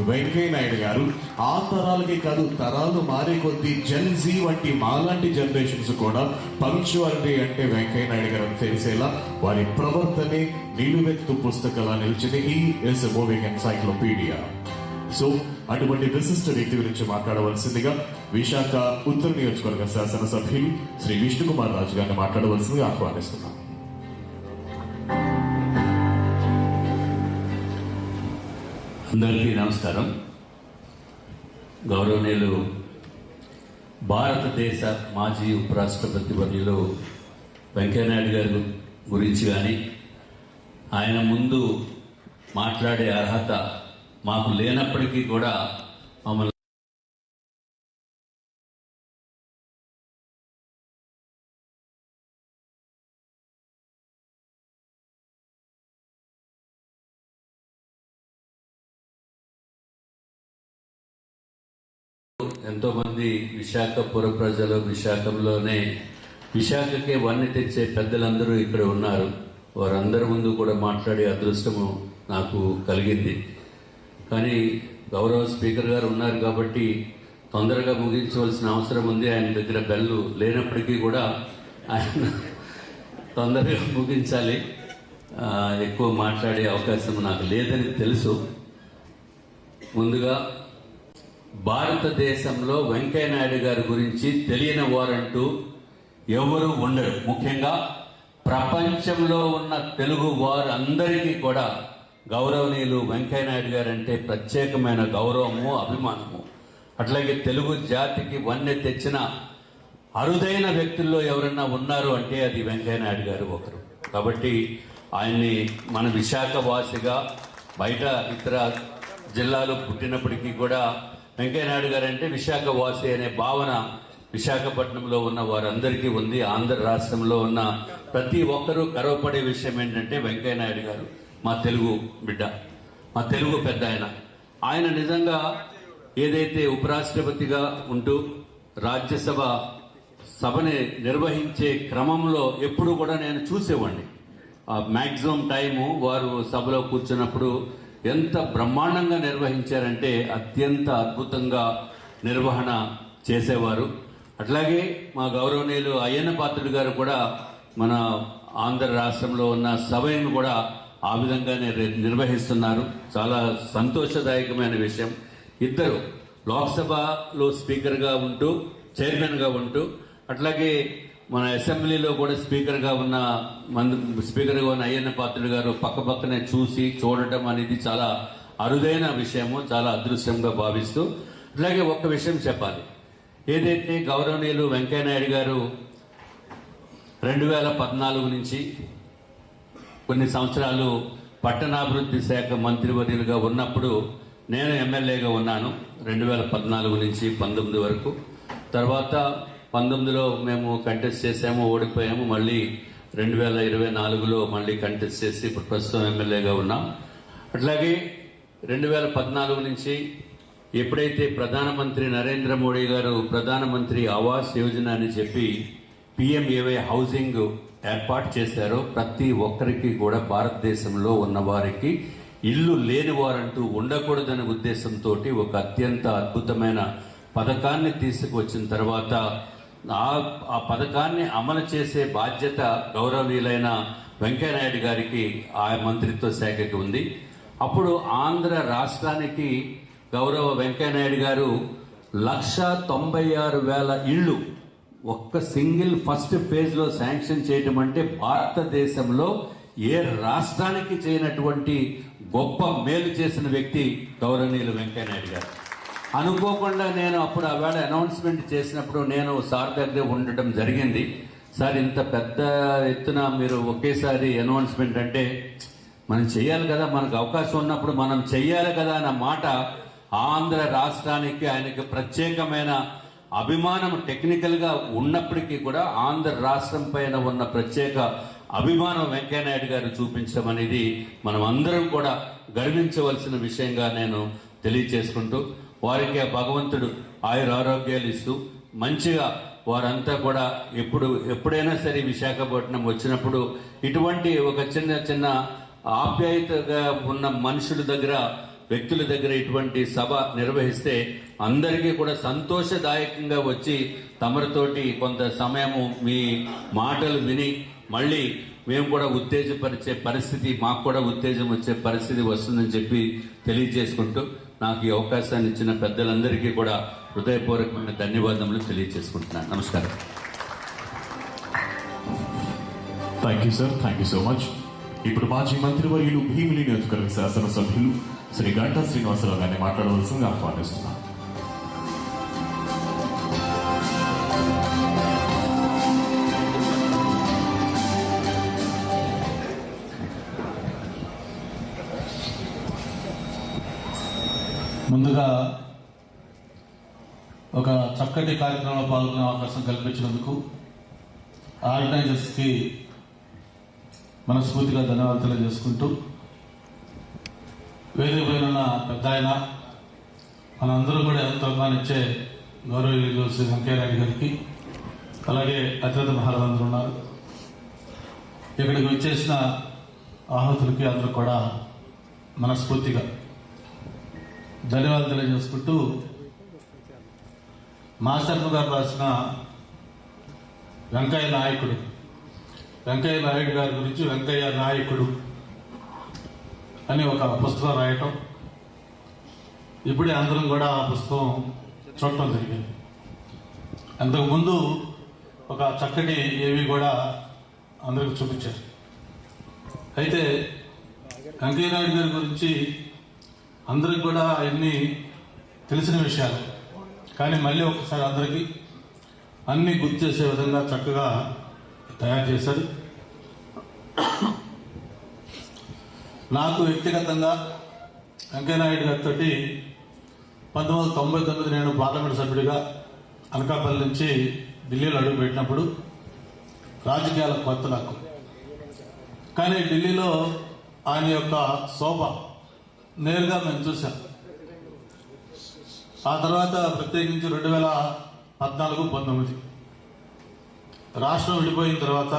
Speaker 2: వెంకయ్య నాయుడు గారు. ఆ తరాలకి కాదు, తరాలు మారే కొద్దీ జెన్జీ వంటి మాలాంటి జనరేషన్స్ కూడా పంక్చువాలిటీ అంటే వెంకయ్య నాయుడు గారు తెలిసేలా వారి ప్రవర్తనే నిలువెత్తు పుస్తకాలా నిలిచింది. ఈ ఇస్ మూవింగ్ ఎన్సైక్లోపీడియా. సో అటువంటి విశిష్ట వ్యక్తి గురించి మాట్లాడవలసిందిగా విశాఖ ఉత్తర నియోజకవర్గ శాసనసభ్యులు శ్రీ విష్ణుకుమార్ రాజు గారిని మాట్లాడవలసిందిగా ఆహ్వానిస్తున్నాం.
Speaker 6: అందరికీ నమస్కారం. గౌరవనీయులు భారతదేశ మాజీ ఉపరాష్ట్రపతి వర్యులు వెంకయ్యనాయుడు గారి గురించి కానీ ఆయన ముందు మాట్లాడే అర్హత మాకు లేనప్పటికీ కూడా మమ్మల్ని ఎంతో మంది విశాఖ పుర ప్రజలు, విశాఖకే వన్నె తెచ్చే పెద్దలందరూ ఇక్కడ ఉన్నారు. వారందరి ముందు కూడా మాట్లాడే అదృష్టము నాకు కలిగింది. కానీ గౌరవ స్పీకర్ గారు ఉన్నారు కాబట్టి తొందరగా ముగించవలసిన అవసరం ఉంది. ఆయన దగ్గర బెల్లు లేనప్పటికీ కూడా ఆయన తొందరగా ముగించాలి. ఎక్కువ మాట్లాడే అవకాశం నాకు లేదని తెలుసు. ముందుగా భారతదేశంలో వెంకయ్య నాయుడు గారి గురించి తెలియని వారంటూ ఎవరు ఉండరు. ముఖ్యంగా ప్రపంచంలో ఉన్న తెలుగు వారు అందరికీ కూడా గౌరవనీయులు వెంకయ్య నాయుడు గారు అంటే ప్రత్యేకమైన గౌరవము, అభిమానము. అట్లాగే తెలుగు జాతికి వన్నె తెచ్చిన అరుదైన వ్యక్తుల్లో ఎవరన్నా ఉన్నారు అంటే అది వెంకయ్య నాయుడు గారు ఒకరు. కాబట్టి ఆయన్ని మన విశాఖ వాసిగా, బయట ఇతర జిల్లాలో పుట్టినప్పటికీ కూడా వెంకయ్య నాయుడు గారు అంటే విశాఖ వాసి అనే భావన విశాఖపట్నంలో ఉన్న వారందరికీ ఉంది. ఆంధ్ర రాష్ట్రంలో ఉన్న ప్రతి ఒక్కరూ గర్వపడే విషయం ఏంటంటే వెంకయ్య నాయుడు గారు మా తెలుగు బిడ్డ, మా తెలుగు పెద్ద ఆయన. ఆయన నిజంగా ఏదైతే ఉపరాష్ట్రపతిగా ఉంటూ రాజ్యసభ సభని నిర్వహించే క్రమంలో ఎప్పుడు కూడా నేను చూసేవాడిని. మ్యాక్సిమం టైము వారు సభలో కూర్చున్నప్పుడు ఎంత బ్రహ్మాండంగా నిర్వహించారంటే అత్యంత అద్భుతంగా నిర్వహణ చేసేవారు. అట్లాగే మా గౌరవనీయులు అయ్యన్న పాత్రుడు గారు కూడా మన ఆంధ్ర రాష్ట్రంలో ఉన్న సభను కూడా ఆ విధంగానే నిర్వహిస్తున్నారు. చాలా సంతోషదాయకమైన విషయం. ఇద్దరు లోక్సభలో స్పీకర్గా ఉంటూ, చైర్మన్గా ఉంటూ, అట్లాగే మన అసెంబ్లీలో కూడా స్పీకర్గా ఉన్న అయ్యన్న పాత్రుడు గారు పక్కనే చూడటం అనేది చాలా అరుదైన విషయము, చాలా అదృష్టంగా భావిస్తూ, అట్లాగే ఒక్క విషయం చెప్పాలి. ఏదైతే గౌరవనీయులు వెంకయ్య నాయుడు గారు 2014 నుంచి కొన్ని సంవత్సరాలు పట్టణాభివృద్ధి శాఖ మంత్రివర్యులుగా ఉన్నప్పుడు నేను ఎమ్మెల్యేగా ఉన్నాను 2014 నుంచి 19 వరకు. తర్వాత 19లో మేము కంటెస్ట్ చేసాము, ఓడిపోయాము. మళ్ళీ 2024లో మళ్ళీ కంటెస్ట్ చేసి ఇప్పుడు ప్రస్తుతం ఎమ్మెల్యేగా ఉన్నాం. అట్లాగే 2014 నుంచి ఎప్పుడైతే ప్రధానమంత్రి నరేంద్ర మోడీ గారు ప్రధానమంత్రి ఆవాస్ యోజన అని చెప్పి పిఎంఏవై హౌసింగ్ ఏర్పాటు చేశారో, ప్రతి ఒక్కరికి కూడా భారతదేశంలో ఉన్న వారికి ఇల్లు లేని వారంటూ ఉండకూడదనే ఉద్దేశంతో ఒక అత్యంత అద్భుతమైన పథకాన్ని తీసుకువచ్చిన తర్వాత ఆ పథకాన్ని అమలు చేసే బాధ్యత గౌరవనీయులైన వెంకయ్య నాయుడు గారికి ఆ మంత్రిత్వ శాఖకి ఉంది. అప్పుడు ఆంధ్ర రాష్ట్రానికి గౌరవ వెంకయ్య నాయుడు గారు 196,000 ఇళ్ళు ఒక్క సింగిల్ ఫస్ట్ ఫేజ్ లో శాంక్షన్ చేయటం అంటే భారతదేశంలో ఏ రాష్ట్రానికి చేయనటువంటి గొప్ప మేలు చేసిన వ్యక్తి గౌరవనీయులు వెంకయ్య నాయుడు గారు. అనుకోకుండా నేను అప్పుడు ఆవేళ అనౌన్స్మెంట్ చేసినప్పుడు నేను సార్ దగ్గర ఉండటం జరిగింది. సార్, ఇంత పెద్ద ఎత్తున మీరు ఒకేసారి అనౌన్స్మెంట్ అంటే మనం చెయ్యాలి కదా, మనకు అవకాశం ఉన్నప్పుడు మనం చెయ్యాలి కదా అన్న మాట ఆంధ్ర రాష్ట్రానికి ఆయనకి ప్రత్యేకమైన అభిమానం టెక్నికల్ గా ఉన్నప్పటికీ కూడా ఆంధ్ర రాష్ట్రం పైన ఉన్న ప్రత్యేక అభిమానం వెంకయ్య నాయుడు గారు చూపించడం అనేది మనం అందరం కూడా గర్వించవలసిన విషయంగా నేను తెలియచేసుకుంటూ, వారికి ఆ భగవంతుడు ఆయురారోగ్యాలు ఇస్తూ మంచిగా వారంతా కూడా ఎప్పుడైనా సరే విశాఖపట్నం వచ్చినప్పుడు ఇటువంటి ఒక చిన్న ఆప్యాయతగా ఉన్న మనుషుల దగ్గర, వ్యక్తుల దగ్గర ఇటువంటి సభ నిర్వహిస్తే అందరికీ కూడా సంతోషదాయకంగా వచ్చి తమరితోటి కొంత సమయము మీ మాటలు విని మళ్ళీ మేము కూడా ఉత్తేజపరిచే పరిస్థితి, మాకు కూడా ఉత్తేజం వచ్చే పరిస్థితి వస్తుందని చెప్పి తెలియజేసుకుంటూ నాకు ఈ అవకాశాన్ని ఇచ్చిన పెద్దలందరికీ కూడా హృదయపూర్వకమైన ధన్యవాదములు తెలియజేసుకుంటున్నాను. నమస్కారం.
Speaker 2: Thank you sir, thank you so much. ఇప్పుడు మాజీ మంత్రివర్యులు భీమిలి నియోజకవర్గ శాసనసభ్యులు శ్రీ గంటా శ్రీనివాసరావు గారిని మాట్లాడవలసిందిగా ఆహ్వానిస్తున్నాను.
Speaker 7: ముందుగా ఒక చక్కటి కార్యక్రమంలో పాల్గొనే అవకాశం కల్పించినందుకు ఆర్గనైజర్స్కి మనస్ఫూర్తిగా ధన్యవాదాలు తెలియజేసుకుంటూ, వేదిక పైన ఉన్న పెద్ద ఆయన, మనందరూ కూడా ఎంతో అభిమానించే గౌరవనీయులు శ్రీ వెంకయ్య నాయుడు గారికి, అలాగే అతిథి మహారాజులందరూ ఉన్నారు. ఇక్కడికి వచ్చేసిన ఆహుతులకి అందరూ కూడా మనస్ఫూర్తిగా ధన్యవాదాలు తెలియజేసుకుంటూ, మాస్టర్ గారు రాసిన వెంకయ్య నాయకుడు, వెంకయ్య నాయుడు గారి గురించి వెంకయ్య నాయకుడు అని ఒక పుస్తకం రాయటం, ఇప్పుడే అందరం కూడా ఆ పుస్తకం చూడటం జరిగింది. అంతకుముందు ఒక చక్కటి ఏవి కూడా అందరికి చూపించారు. అయితే వెంకయ్య నాయుడు గారి గురించి అందరికి కూడా అన్ని తెలిసిన విషయాలు, కానీ మళ్ళీ ఒకసారి అందరికీ అన్ని గుర్తు చేసే విధంగా చక్కగా తయారు చేశారు. నాకు వ్యక్తిగతంగా వెంకయ్యనాయుడు గారితో 1999 నేను పార్లమెంట్ సభ్యుడిగా అనకాపల్లి నుంచి ఢిల్లీలో అడుగుపెట్టినప్పుడు రాజకీయాల కొత్త నాకు. కానీ ఢిల్లీలో ఆయన యొక్క శోభ నేరుగా మేము చూసాం. ఆ తర్వాత ప్రత్యేకించి 2014-19 రాష్ట్రం విడిపోయిన తర్వాత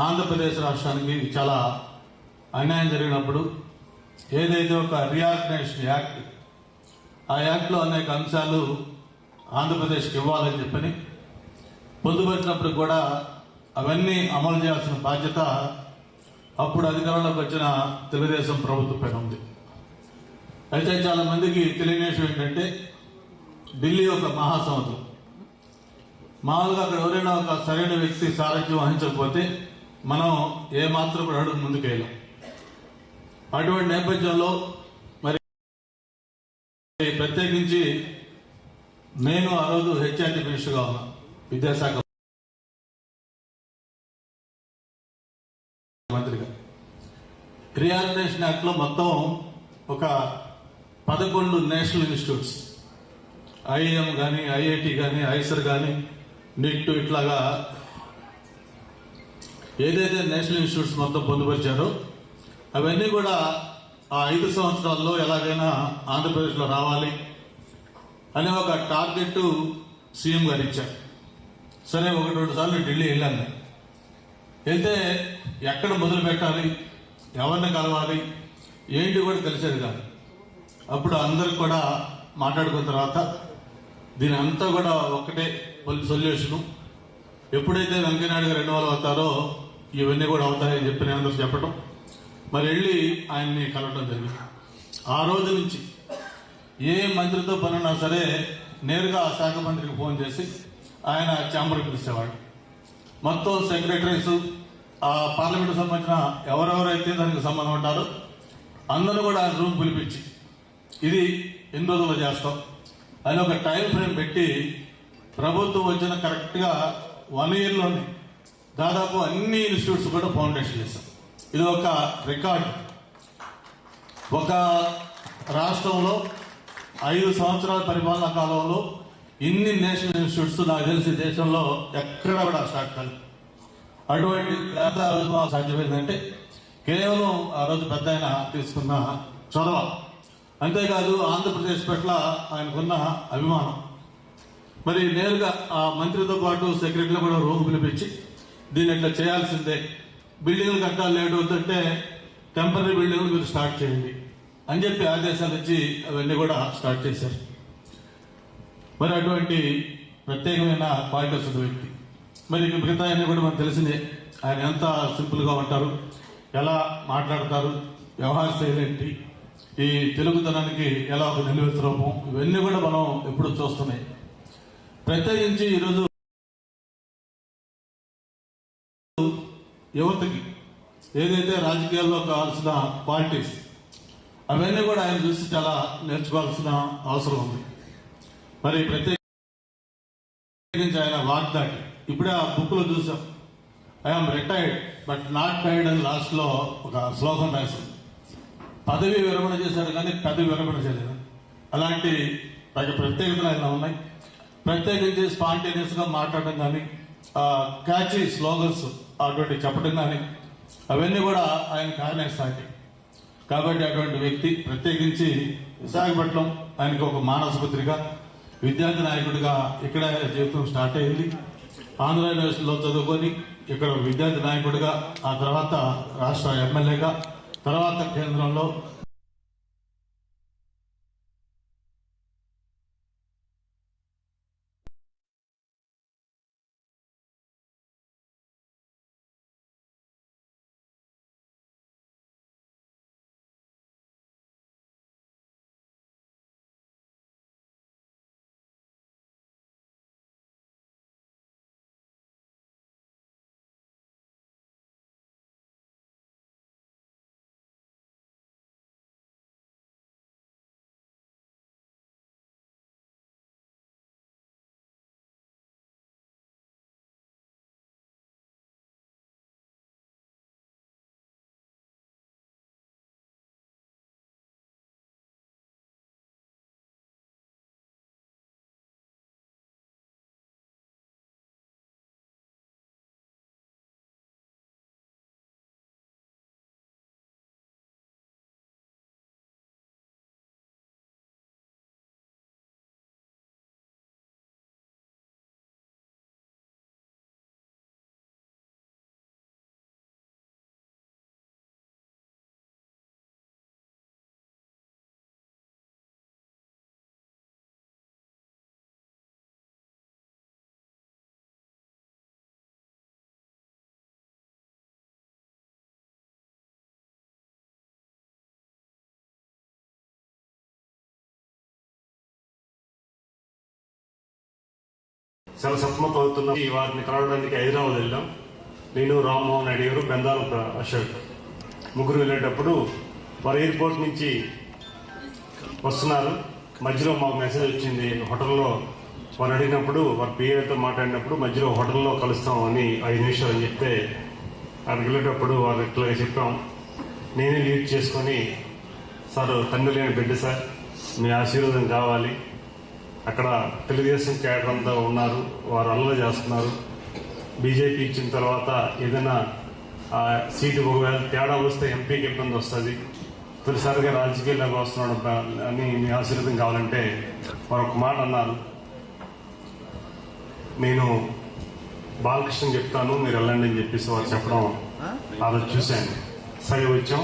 Speaker 7: ఆంధ్రప్రదేశ్ రాష్ట్రానికి చాలా అన్యాయం జరిగినప్పుడు ఏదైతే ఒక రీఆర్గనైజేషన్ యాక్ట్, ఆ యాక్ట్లో అనేక అంశాలు ఆంధ్రప్రదేశ్కి ఇవ్వాలని చెప్పని పొందుపరిచినప్పుడు కూడా అవన్నీ అమలు చేయాల్సిన బాధ్యత అప్పుడు అధికారంలోకి వచ్చిన తెలుగుదేశం ప్రభుత్వం పైన ఉంది. అయితే చాలా మందికి తెలియని విషయం ఏంటంటే ఢిల్లీ ఒక మహాసముద్రం. మామూలుగా అక్కడ ఎవరైనా ఒక సరైన వ్యక్తి సారథ్యం వహించకపోతే మనం ఏమాత్రం కూడా అడుగు ముందుకెళ్ళాం. అటువంటి నేపథ్యంలో మరి ప్రత్యేకించి నేను ఆ రోజు హెచ్ఆర్డి మినిస్టర్గా ఉన్నా, విద్యాశాఖ మంత్రిగా. రీఆర్గనైజేషన్ యాక్ట్ లో మొత్తం ఒక 11 నేషనల్ ఇన్స్టిట్యూట్స్, ఐఐఎం కానీ, ఐఐటి కానీ, ఐసర్ కానీ, నిట్ ఇట్లాగా ఏదైతే నేషనల్ ఇన్స్టిట్యూట్స్ మొత్తం పొందుపరిచారో అవన్నీ కూడా ఆ 5 సంవత్సరాల్లో ఎలాగైనా ఆంధ్రప్రదేశ్లో రావాలి అనే ఒక టార్గెట్ సీఎం గారు ఇచ్చారు. సరే 1-2 సార్లు ఢిల్లీ వెళ్ళాను. వెళ్తే ఎక్కడ మొదలు పెట్టాలి, ఎవరిని కలవాలి, ఏంటి కూడా తెలిసేది కాదు. అప్పుడు అందరు కూడా మాట్లాడుకున్న తర్వాత దీని అంతా కూడా ఒక్కటే సొల్యూషను. ఎప్పుడైతే వెంకయ్యనాయుడు గారు ఇన్వాల్వ్ అవుతారో ఇవన్నీ కూడా అవుతాయని చెప్పి నేను అందరూ చెప్పడం, మరి వెళ్ళి ఆయన్ని కలవడం జరిగింది. ఆ రోజు నుంచి ఏ మంత్రితో పనున్నా సరే నేరుగా ఆ శాఖ మంత్రికి ఫోన్ చేసి ఆయన ఛాంబర్కి పిలిచేవాడు. మొత్తం సెక్రటరీస్, ఆ పార్లమెంట్ సంబంధించిన ఎవరెవరైతే దానికి సంబంధం ఉంటారో అందరూ కూడా ఆయన రూమ్ పిలిపించి ఇది ఎన్ని రోజుల్లో చేస్తాం అని ఒక టైం ఫ్రేమ్ పెట్టి ప్రభుత్వం వచ్చిన కరెక్ట్గా 1 yearలోనే దాదాపు అన్ని ఇన్స్టిట్యూట్స్ కూడా ఫౌండేషన్ చేశాం. ఇది ఒక రికార్డ్. ఒక రాష్ట్రంలో 5 సంవత్సరాల పరిపాలనా కాలంలో ఇన్ని నేషనల్ ఇన్స్టిట్యూట్స్ నాకు తెలిసి దేశంలో ఎక్కడ కూడా స్టార్ట్ కాదు. అటువంటి సాధ్యమైందంటే కేవలం ఆ రోజు పెద్ద ఆయన తీసుకున్న చొరవ, అంతేకాదు ఆంధ్రప్రదేశ్ పట్ల ఆయనకున్న అభిమానం. మరి నేరుగా ఆ మంత్రితో పాటు సెక్రటరీలో కూడా రూమ్ పిలిపించి దీన్ని ఇట్లా చేయాల్సిందే, బిల్డింగ్లు కట్టాలి, లేట్ అవుతుంటే టెంపరీ బిల్డింగ్లు మీరు స్టార్ట్ చేయండి అని చెప్పి ఆదేశాలు ఇచ్చి అవన్నీ కూడా స్టార్ట్ చేశారు. మరి అటువంటి ప్రత్యేకమైన క్వాలిటీస్ ఉన్న వ్యక్తి. మరి మిగతా ఆయన కూడా మనకు తెలిసిందే, ఆయన ఎంత సింపుల్గా ఉంటారు, ఎలా మాట్లాడతారు, వ్యవహార శైలి ఏంటి, ఈ తెలుగుతనానికి ఎలా ఒక నిలువెత్తు రూపం, ఇవన్నీ కూడా మనం ఎప్పుడు చూస్తున్నాయి. ప్రత్యేకించి ఈరోజు యువతకి ఏదైతే రాజకీయాల్లో కావాల్సిన క్వాలిటీస్ అవన్నీ కూడా ఆయన చూసి చాలా నేర్చుకోవాల్సిన అవసరం ఉంది. మరి ప్రత్యేకించి ఆయన వాగ్దాటి, ఇప్పుడే ఆ బుక్ లో చూసాం, I'm retired but not tired అని లాస్ట్ లో ఒక శ్లోకం రాశారు. పదవి విరమణ చేశారు కానీ పదవి విరమణ చేయలేదు. అలాంటి ప్రత్యేకతలు ఆయన ఉన్నాయి. ప్రత్యేకించి స్పాంటేనియస్ గా మాట్లాడడం కానీ, క్యాచీ స్లోగన్స్ అటువంటి చెప్పడం కానీ అవన్నీ కూడా ఆయన కారణే సాటి. కాబట్టి అటువంటి వ్యక్తి ప్రత్యేకించి విశాఖపట్నం ఆయనకి ఒక మానసపుత్రిగా, విద్యార్థి నాయకుడిగా ఇక్కడ జీవితం స్టార్ట్ అయింది. ఆంధ్ర యూనివర్సిటీలో చదువుకొని ఇక్కడ విద్యార్థి నాయకుడిగా, ఆ తర్వాత రాష్ట్ర ఎమ్మెల్యేగా, తర్వాత కేంద్రంలో
Speaker 8: చాలా సతమతం అవుతున్నాం. వారిని కలవడానికి హైదరాబాద్ వెళ్ళాం. నేను, రామ్మోహన్ నాయుడు గారు, బెందాలం అశోక్ ముగ్గురు వెళ్ళేటప్పుడు వారు ఎయిర్పోర్ట్ నుంచి వస్తున్నారు. మధ్యలో మాకు మెసేజ్ వచ్చింది హోటల్లో. వారు అడిగినప్పుడు వారి పిఏతో మాట్లాడినప్పుడు మధ్యలో హోటల్లో కలుస్తాం అని 5 నిమిషాలు అని చెప్తే అక్కడికి వెళ్ళేటప్పుడు వారు ఇట్లా చెప్పాం. నేనే లీడ్ చేసుకొని, సార్ తండ్రి లేని బిడ్డ సార్, మీ ఆశీర్వాదం కావాలి. అక్కడ తెలుగుదేశం క్యాడర్ అంతా ఉన్నారు, వారు అల్లరి చేస్తున్నారు. బీజేపీ ఇచ్చిన తర్వాత ఏదైనా సీటు ఒకవేళ తేడా వస్తే ఎంపీకి ఇబ్బంది వస్తుంది, తొలిసారిగా రాజకీయాల్లోకి వస్తున్నాడు అని మీ ఆశీర్వాదం కావాలంటే వారు ఒక మాట అన్నారు. నేను బాలకృష్ణ చెప్తాను, మీరు వెళ్ళండి అని చెప్పేసి వారు చెప్పడం ఆ రోజు చూశాను. సరే వచ్చాం.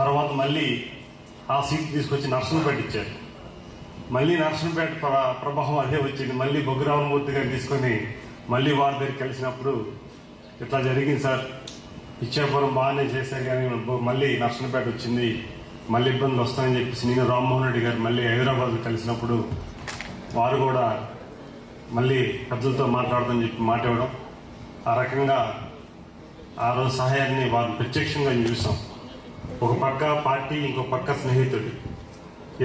Speaker 8: తర్వాత మళ్ళీ ఆ సీట్ తీసుకొచ్చి నర్సంపేట ఇచ్చారు. మళ్ళీ నర్సంపేట ప్రభావం అదే వచ్చింది. మళ్ళీ బొగ్గురామమూర్తి గారు తీసుకొని మళ్ళీ వారి దగ్గర కలిసినప్పుడు ఇట్లా జరిగింది సార్, ఇచ్చాపురం బాగానే చేశారు కానీ మళ్ళీ నర్సంపేట వచ్చింది, మళ్ళీ ఇబ్బందులు వస్తాయని చెప్పేసి నేను, రామ్మోహన్ రెడ్డి గారు మళ్ళీ హైదరాబాద్ కలిసినప్పుడు వారు కూడా మళ్ళీ పెద్దలతో మాట్లాడదని చెప్పి మాట్లాడడం, ఆ రకంగా ఆ రోజు సహాయాన్ని వారు ప్రత్యక్షంగా చూసాం. ఒక పక్క పార్టీ, ఇంకో పక్క స్నేహితుడు,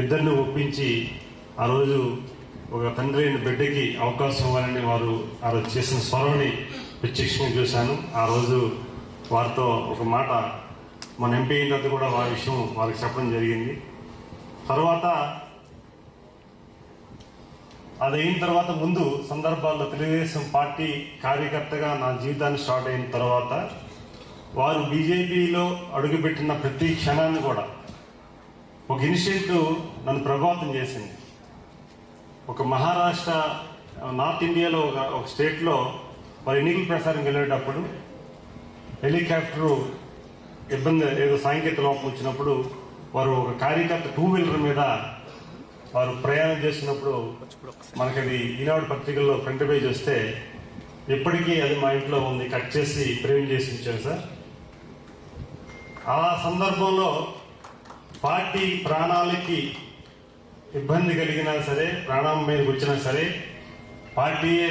Speaker 8: ఇద్దరిని ఒప్పించి ఆ రోజు ఒక తండ్రి అయిన బిడ్డకి అవకాశం ఇవ్వాలని వారు ఆ రోజు చేసిన స్వరంని ప్రత్యక్షంగా చూశాను. ఆ రోజు వారితో ఒక మాట మన ఎంపీ అయిన తర్వాత కూడా వారి విషయం వారికి చెప్పడం జరిగింది. తర్వాత అది అయిన తర్వాత ముందు సందర్భాల్లో తెలుగుదేశం పార్టీ కార్యకర్తగా నా జీవితాన్ని స్టార్ట్ అయిన తర్వాత వారు బీజేపీలో అడుగుపెట్టిన ప్రతి క్షణాన్ని కూడా ఒక ఇనిషియేటివ్ నన్ను ప్రభావితం చేసింది. ఒక మహారాష్ట్ర, నార్త్ ఇండియాలో ఒక స్టేట్లో వారు ఎన్నికల ప్రచారం వెళ్ళేటప్పుడు హెలికాప్టరు ఇబ్బంది, ఏదో సాంకేతిక లోపం వచ్చినప్పుడు వారు ఒక కార్యకర్త 2 వీలర్ మీద వారు ప్రయాణం చేసినప్పుడు మనకది ఈనాడు పత్రికల్లో ఫ్రంట్ పేజ్ వస్తే ఇప్పటికీ అది మా ఇంట్లో ఉంది, కట్ చేసి ప్రేమ్ చేసి ఇచ్చారు సార్. ఆ సందర్భంలో పార్టీ ప్రాణాలకి ఇబ్బంది కలిగినా సరే, ప్రాణం మీదకి వచ్చినా సరే, పార్టీయే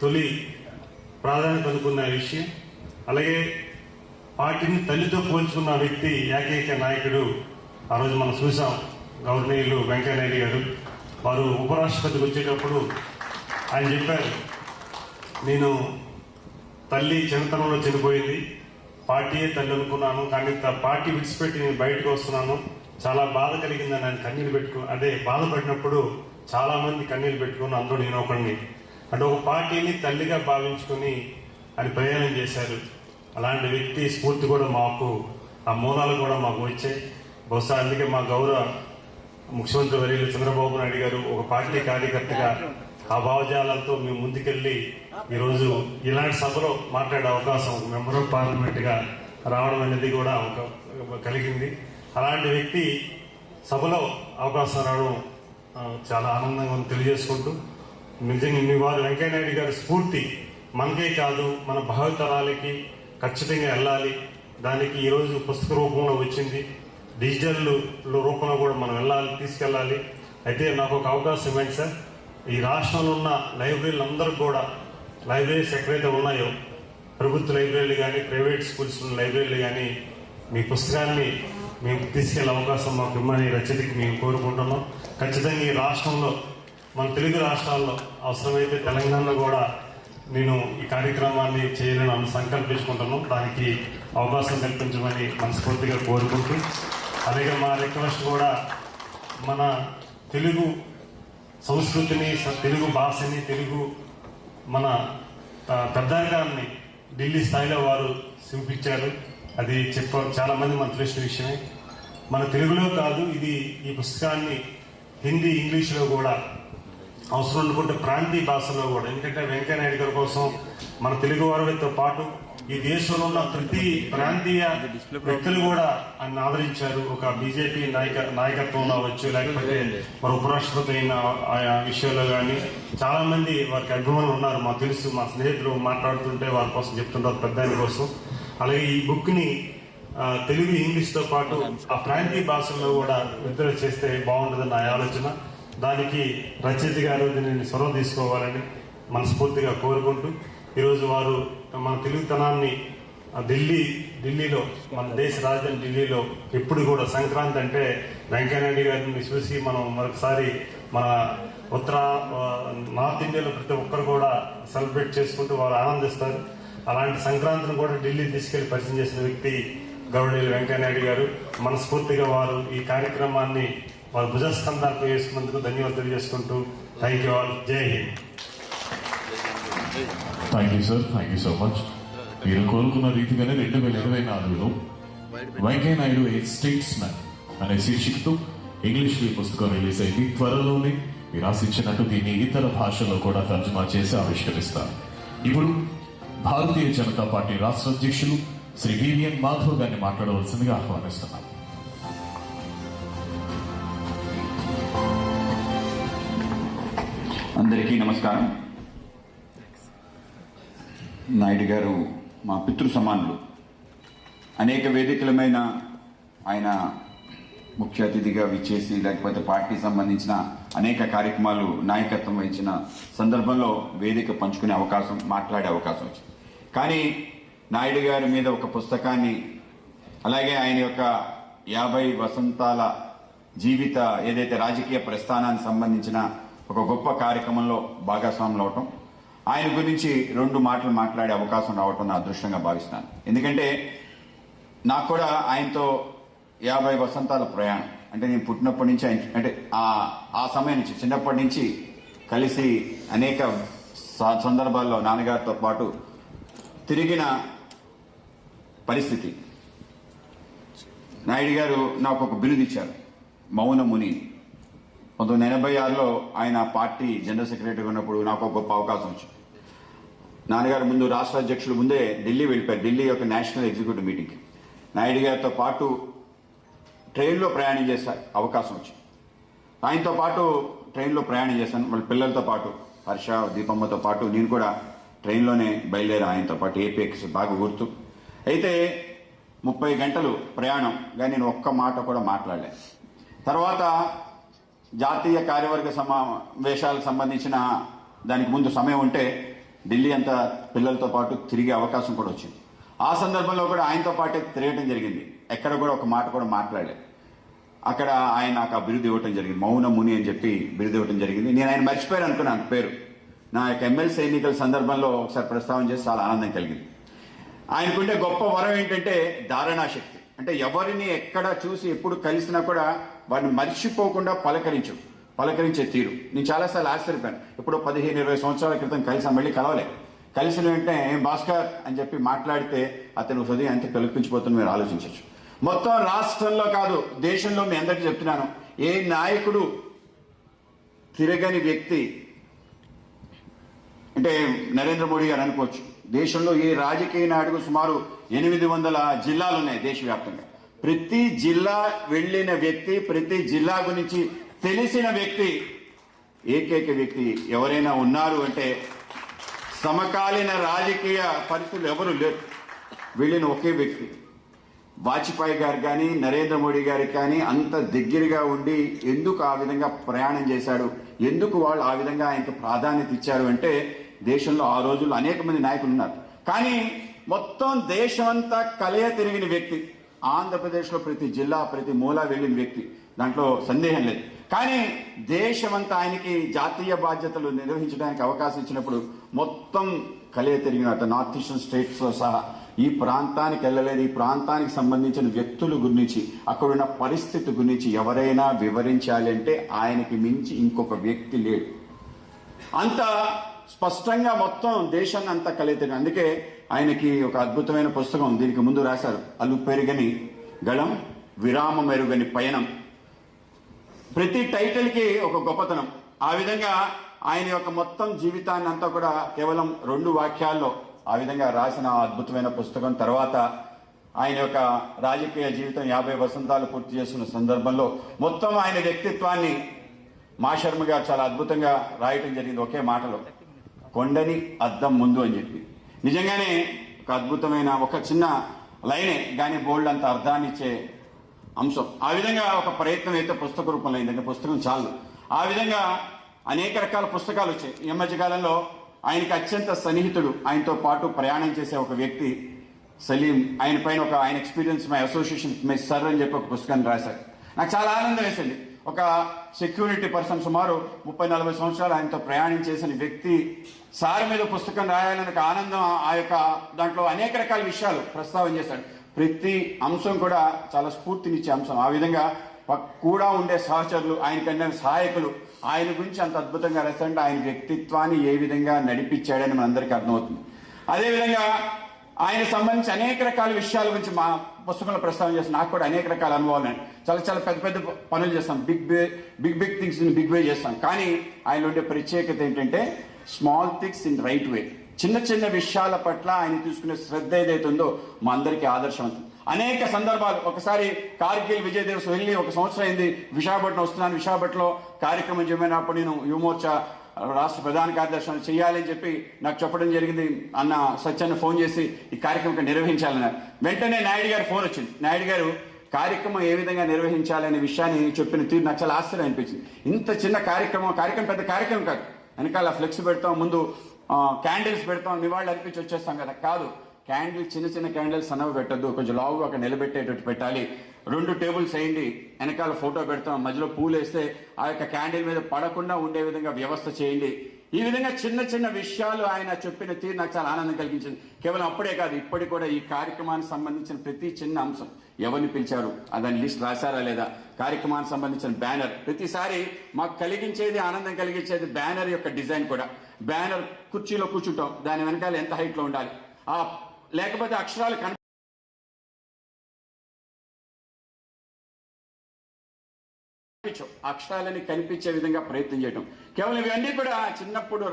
Speaker 8: తొలి ప్రాధాన్యత అనుకున్న విషయం. అలాగే పార్టీని తల్లితో పోల్చుకున్న వ్యక్తి, ఏకైక నాయకుడు ఆ రోజు మనం చూసాం, గవర్నీయులు వెంకయ్యనాయుడు గారు. వారు ఉపరాష్ట్రపతికి వచ్చేటప్పుడు ఆయన చెప్పారు, నేను తల్లి చిన్నతనంలో చనిపోయింది, పార్టీయే తల్లి అనుకున్నాను, కానీ పార్టీ విడిచిపెట్టి నేను బయటకు వస్తున్నాను, చాలా బాధ కలిగిందని ఆయన కన్నీళ్ళు అదే బాధపడినప్పుడు చాలా మంది కన్నీళ్ళు పెట్టుకుని, అందులో నేను ఒకడిని. అంటే ఒక పార్టీని తల్లిగా భావించుకొని ఆయన ప్రయాణం చేశారు. అలాంటి వ్యక్తి స్ఫూర్తి కూడా మాకు, ఆ మూలాలు కూడా మాకు వచ్చాయి. బహుశా అందుకే మా గౌరవ ముఖ్యమంత్రి వర్యులు చంద్రబాబు నాయుడు గారు ఒక పార్టీ కార్యకర్తగా ఆ భావజాలతో మేము ముందుకెళ్లి ఈరోజు ఇలాంటి సభలో మాట్లాడే అవకాశం, మెంబర్ ఆఫ్ పార్లమెంట్ గా రావడం అనేది కూడా కలిగింది. అలాంటి వ్యక్తి సభలో అవకాశం రావడం చాలా ఆనందంగా తెలియజేసుకుంటూ, నిజంగా మీ వారు వెంకయ్యనాయుడు గారి స్ఫూర్తి మనకే కాదు, మన భావితరాలకి ఖచ్చితంగా వెళ్ళాలి. దానికి ఈరోజు పుస్తక రూపంలో వచ్చింది, డిజిటల్ రూపంలో కూడా మనం తీసుకెళ్ళాలి. అయితే నాకు ఒక అవకాశం ఇవ్వండి సార్. ఈ రాష్ట్రంలో ఉన్న లైబ్రరీలు అందరూ కూడా, లైబ్రరీస్ ఎక్కడైతే ఉన్నాయో, ప్రభుత్వ లైబ్రరీలు కానీ, ప్రైవేట్ స్కూల్స్ ఉన్న లైబ్రరీలు కానీ, మీ పుస్తకాన్ని మేము తీసుకెళ్లే అవకాశం మాకు ఇమ్మని రచయితకి మేము కోరుకుంటున్నాం. ఖచ్చితంగా ఈ రాష్ట్రంలో, మన తెలుగు రాష్ట్రాల్లో, అవసరమైతే తెలంగాణలో కూడా నేను ఈ కార్యక్రమాన్ని చేయాలని సంకల్పించుకుంటున్నాం. దానికి అవకాశం కల్పించమని మనస్ఫూర్తిగా కోరుకుంటూ, అలాగే మా రిక్వెస్ట్ కూడా, మన తెలుగు సంస్కృతిని, తెలుగు భాషని, తెలుగు మన పెద్దరికాన్ని ఢిల్లీ స్థాయిలో వారు చూపించారు. అది చాలా మంది మనకు తెలిసిన విషయమే. మన తెలుగులో కాదు, ఈ పుస్తకాన్ని హిందీ, ఇంగ్లీష్లో కూడా అవసరం అనుకుంటే ప్రాంతీయ భాషలో కూడా, ఎందుకంటే వెంకయ్యనాయుడు గారి కోసం మన తెలుగు వారితో పాటు ఈ దేశంలో ఉన్న ప్రతి ప్రాంతీయ వ్యక్తులు కూడా ఆయన ఆదరించారు. ఒక బీజేపీ నాయకత్వంలో అవ్వచ్చు, లేకపోతే వారు ఉపరాష్ట్రపతి అయిన ఆయా విషయాల్లో కానీ చాలా మంది వారికి అభిమానులు ఉన్నారు. మాకు తెలుసు, మా స్నేహితులు మాట్లాడుతుంటే వారి కోసం చెప్తుంటారు, పెద్ద ఆయన కోసం. అలాగే ఈ బుక్ ని తెలుగు, ఇంగ్లీష్ తో పాటు ఆ ప్రాంతీయ భాషల్లో కూడా విడుదల చేస్తే బాగుంటుందని నా ఆలోచన. దానికి రచయిత గారు దీనిని చొరవ తీసుకోవాలని, మనస్ఫూర్తిగా కోరుకుంటూ ఈరోజు వారు మన తెలుగుతనాన్ని ఢిల్లీలో మన దేశ రాజధాని ఢిల్లీలో ఎప్పుడు కూడా సంక్రాంతి అంటే వెంకయ్యనాయుడు గారిని చూసి మనం మరొకసారి మన నార్త్ ఇండియాలో ప్రతి ఒక్కరు కూడా సెలబ్రేట్ చేసుకుంటూ వారు ఆనందిస్తారు. అలాంటి సంక్రాంతిని కూడా ఢిల్లీ తీసుకెళ్లి పరిచయం చేసిన వ్యక్తి గౌరవనీయులు వెంకయ్యనాయుడు గారు. మనస్ఫూర్తిగా వారు ఈ కార్యక్రమాన్ని వారు భుజస్కంధాలపై వేసుకున్నందుకు ధన్యవాదాలు తెలియజేసుకుంటూ thank you all. Jai Hind.
Speaker 2: Thank you sir, thank you so much. మీరు కోరుకున్న రీతిగానే 2024లో వెంకయ్యనాయుడు ఏ స్టేట్స్మెన్ అనే శీర్షికతో ఇంగ్లీష్ పుస్తకం రిలీజ్ అయింది. త్వరలోనే మీరు ఆశించినట్టు దీన్ని ఇతర భాషల్లో కూడా తర్జుమా చేసి ఆవిష్కరిస్తారు. ఇప్పుడు భారతీయ జనతా పార్టీ రాష్ట్ర అధ్యక్షులు శ్రీ వివిఎన్ మాధవ్ గారిని మాట్లాడవలసిందిగా ఆహ్వానిస్తున్నాం.
Speaker 9: అందరికీ నమస్కారం. నాయుడు గారు మా పితృ సమానులు. అనేక వేదికలమైన ఆయన ముఖ్య అతిథిగా విచ్చేసి లేకపోతే పార్టీ సంబంధించిన అనేక కార్యక్రమాలు నాయకత్వం వహించిన సందర్భంలో వేదిక పంచుకునే అవకాశం, మాట్లాడే అవకాశం వచ్చింది. కానీ నాయుడు గారి మీద ఒక పుస్తకాన్ని, అలాగే ఆయన యొక్క 50 వసంతాల జీవిత ఏదైతే రాజకీయ ప్రస్థానానికి సంబంధించిన ఒక గొప్ప కార్యక్రమంలో భాగస్వాములు అవటం, ఆయన గురించి 2 మాటలు మాట్లాడే అవకాశం రావటం నా అదృష్టంగా భావిస్తాను. ఎందుకంటే నాకు కూడా ఆయనతో 50 వసంతాల ప్రయాణం, అంటే నేను పుట్టినప్పటి నుంచి ఆయన, అంటే ఆ సమయం నుంచి చిన్నప్పటి నుంచి కలిసి అనేక సందర్భాల్లో నాన్నగారితో పాటు తిరిగిన పరిస్థితి. నాయుడు గారు నాకు ఒక బిరుదు ఇచ్చారు, మౌన ముని. 1986లో ఆయన పార్టీ జనరల్ సెక్రటరీగా ఉన్నప్పుడు నాకు ఒక గొప్ప అవకాశం వచ్చింది. నాన్నగారు ముందు రాష్ట్ర అధ్యక్షులు ముందే ఢిల్లీ వెళ్ళిపోయారు. ఢిల్లీ యొక్క నేషనల్ ఎగ్జిక్యూటివ్ మీటింగ్కి నాయుడు గారితో పాటు ట్రైన్లో ప్రయాణం చేసే అవకాశం వచ్చింది. ఆయనతో పాటు ట్రైన్లో ప్రయాణం చేశాను. వాళ్ళ పిల్లలతో పాటు హర్ష, దీపమ్మతో పాటు నేను కూడా ట్రైన్లోనే బయలుదేరి ఆయనతో పాటు ఏపీఎక్స్ బాగా గుర్తు. అయితే 30 గంటలు ప్రయాణం, కానీ నేను ఒక్క మాట కూడా మాట్లాడలేదు. తర్వాత జాతీయ కార్యవర్గ సమావేశాలకు సంబంధించిన దానికి ముందు సమయం ఉంటే ఢిల్లీ అంతా పిల్లలతో పాటు తిరిగే అవకాశం కూడా వచ్చింది. ఆ సందర్భంలో కూడా ఆయనతో పాటే తిరగటం జరిగింది. ఎక్కడ కూడా ఒక మాట కూడా మాట్లాడలేదు. అక్కడ ఆయన నాకు ఆ బిరుదు ఇవ్వటం జరిగింది, మౌన ముని అని చెప్పి బిరుదు ఇవ్వటం జరిగింది. నేను ఆయన మర్చిపోయాను అనుకున్నాను పేరు. నా యొక్క ఎమ్మెల్సీ ఎన్నికల సందర్భంలో ఒకసారి ప్రస్తావన చేసి చాలా ఆనందం కలిగింది. ఆయనకుండే గొప్ప వరం ఏంటంటే ధారణాశక్తి. అంటే ఎవరిని ఎక్కడ చూసి ఎప్పుడు కలిసినా కూడా వారిని మర్చిపోకుండా పలకరించే తీరు. నేను చాలాసార్లు ఆశ్చర్యపోయాను. ఎప్పుడో 15-20 సంవత్సరాల క్రితం కలిసి మళ్ళీ కలవలే. కలిసిన వెంటనే భాస్కర్ అని చెప్పి మాట్లాడితే అతను హృదయం ఎంత కల్పించిపోతుందో మీరు ఆలోచించవచ్చు. మొత్తం రాష్ట్రంలో కాదు, దేశంలో మీ అందరికీ చెప్తున్నాను, ఏ నాయకుడు తిరగని వ్యక్తి అంటే నరేంద్ర మోడీ గారు అనుకోవచ్చు. దేశంలో ఏ రాజకీయ నాయకుడు, సుమారు 800 జిల్లాలు ఉన్నాయి దేశవ్యాప్తంగా. ప్రతి జిల్లా వెళ్ళిన వ్యక్తి, ప్రతి జిల్లా గురించి తెలిసిన వ్యక్తి, ఏకైక వ్యక్తి ఎవరైనా ఉన్నారు అంటే సమకాలీన రాజకీయ పరిస్థితులు ఎవరు లేరు, వెళ్ళిన ఒకే వ్యక్తి. వాజ్పేయి గారు కానీ నరేంద్ర మోడీ గారికి కానీ అంత దగ్గరగా ఉండి ఎందుకు ఆ విధంగా ప్రయాణం చేశాడు, ఎందుకు వాళ్ళు ఆ విధంగా ఆయనకు ప్రాధాన్యత ఇచ్చారు అంటే దేశంలో ఆ రోజుల్లో అనేక మంది నాయకులు ఉన్నారు. కానీ మొత్తం దేశమంతా కలయ తిరిగిన వ్యక్తి, ఆంధ్రప్రదేశ్లో ప్రతి జిల్లా ప్రతి మూల వెళ్ళిన వ్యక్తి, దాంట్లో సందేహం లేదు. కానీ దేశమంతా ఆయనకి జాతీయ బాధ్యతలు నిర్వహించడానికి అవకాశం ఇచ్చినప్పుడు మొత్తం కలయ తిరిగిన నార్త్ ఈస్టర్న్ స్టేట్స్ సహా ఈ ప్రాంతానికి వెళ్ళలేదు. ఈ ప్రాంతానికి సంబంధించిన వ్యక్తుల గురించి, అక్కడున్న పరిస్థితి గురించి ఎవరైనా వివరించాలి అంటే ఆయనకి మించి ఇంకొక వ్యక్తి లేడు. అంత స్పష్టంగా మొత్తం దేశాన్ని అంతా కలిగితే. అందుకే ఆయనకి ఒక అద్భుతమైన పుస్తకం దీనికి ముందు రాశారు, అల్లు పెరుగని గళం విరామం ఎరుగని పయనం. ప్రతి టైటిల్ కి ఒక గొప్పతనం. ఆ విధంగా ఆయన యొక్క మొత్తం జీవితాన్ని అంతా కూడా కేవలం 2 వాక్యాల్లో ఆ విధంగా రాసిన అద్భుతమైన పుస్తకం. తర్వాత ఆయన యొక్క రాజకీయ జీవితం 50 వసంతాలు పూర్తి చేస్తున్న సందర్భంలో మొత్తం ఆయన వ్యక్తిత్వాన్ని మాశర్మ గారు చాలా అద్భుతంగా రాయటం జరిగింది ఒకే మాటలో, కొండని అద్దం ముందు అని చెప్పి. నిజంగానే ఒక అద్భుతమైన ఒక చిన్న లైనే కానీ బోల్డ్ అంత అర్థాన్ని ఇచ్చే అంశం. ఆ విధంగా ఒక ప్రయత్నం అయితే పుస్తక రూపంలో అయిందంటే పుస్తకం చాలు. ఆ విధంగా అనేక రకాల పుస్తకాలు వచ్చాయి. ఈ మధ్యకాలంలో ఆయనకి అత్యంత సన్నిహితుడు, ఆయనతో పాటు ప్రయాణం చేసే ఒక వ్యక్తి సలీం, ఆయన పైన ఆయన experience my association my sir అని చెప్పి ఒక పుస్తకాన్ని రాశారు. నాకు చాలా ఆనందం వేసింది. ఒక సెక్యూరిటీ పర్సన్ సుమారు 30-40 సంవత్సరాలు ఆయనతో ప్రయాణం చేసిన వ్యక్తి సార్ మీద పుస్తకం రాయాలని ఒక ఆనందం, ఆ యొక్క దాంట్లో అనేక రకాల విషయాలు ప్రస్తావన చేశాడు. ప్రతి అంశం కూడా చాలా స్ఫూర్తినిచ్చే అంశం. ఆ విధంగా కూడా ఉండే సహచరులు, ఆయనకన్నా సహాయకులు ఆయన గురించి అంత అద్భుతంగా రాశారంటే ఆయన వ్యక్తిత్వాన్ని ఏ విధంగా నడిపించాడని మనందరికీ అర్థమవుతుంది. అదేవిధంగా ఆయన సంబంధించి అనేక రకాల విషయాల గురించి మా పుస్తకంలో ప్రస్తావన చేస్తాం. నాకు కూడా అనేక రకాల అనుభవాలు ఉన్నాయి. చాలా చాలా పెద్ద పెద్ద పనులు చేస్తాం, బిగ్ థింగ్స్ బిగ్ వే చేస్తాం. కానీ ఆయన ఉండే ప్రత్యేకత ఏంటంటే small things in right way. చిన్న చిన్న విషయాల పట్ల ఆయన తీసుకునే శ్రద్ధ ఏదైతే ఉందో మా అందరికీ ఆదర్శవంతం. అనేక సందర్భాలు, ఒకసారి కార్గిల్ విజయ్ దివస్ వెళ్ళి 1 సంవత్సరం అయింది, విశాఖపట్నం వస్తున్నాను. విశాఖపట్నంలో కార్యక్రమం చేయమైనప్పుడు నేను యువమోర్చా రాష్ట్ర ప్రధాన కార్యదర్శి చేయాలని చెప్పి నాకు చెప్పడం జరిగింది. అన్న సత్యాన్ని ఫోన్ చేసి ఈ కార్యక్రమం నిర్వహించాలన్నారు. వెంటనే నాయుడు గారు ఫోన్ వచ్చింది. నాయుడు గారు కార్యక్రమం ఏ విధంగా నిర్వహించాలనే విషయాన్ని చెప్పిన తీరు నాకు చాలా ఆశ్చర్యం అనిపించింది. ఇంత చిన్న కార్యక్రమం పెద్ద కార్యక్రమం కాదు. వెనకాల ఫ్లెక్స్ పెడతాం, ముందు క్యాండిల్స్ పెడతాం, నివాళులు అర్పించి వచ్చేస్తాం కదా. కాదు, క్యాండిల్ చిన్న చిన్న క్యాండిల్స్ అన్నవి పెట్టద్దు, కొంచెం లావుగా అక్కడ నిలబెట్టేటట్టు పెట్టాలి. 2 టేబుల్స్ వేయండి, వెనకాల ఫోటో పెడతాం, మధ్యలో పూలు వేస్తే ఆ యొక్క క్యాండిల్ మీద పడకుండా ఉండే విధంగా వ్యవస్థ చేయండి. ఈ విధంగా చిన్న చిన్న విషయాలు ఆయన చెప్పిన తీరు నాకు చాలా ఆనందం కలిగించింది. కేవలం అప్పుడే కాదు, ఇప్పటికి కూడా ఈ కార్యక్రమానికి సంబంధించిన ప్రతి చిన్న అంశం, ఎవరిని పిలిచారు, దాని లిస్ట్ రాశారా లేదా, కార్యక్రమానికి సంబంధించిన బ్యానర్, ప్రతిసారి మాకు కలిగించేది, ఆనందం కలిగించేది బ్యానర్ యొక్క డిజైన్ కూడా. బ్యానర్ కుర్చీలో కూర్చుంటాం, దాని వెనకాల ఎంత హైట్లో ఉండాలి, లేకపోతే అక్షరాలు అక్షరాలని కనిపించే విధంగా ప్రయత్నం చేయటం. కేవలం ఇవన్నీ కూడా చిన్నప్పుడు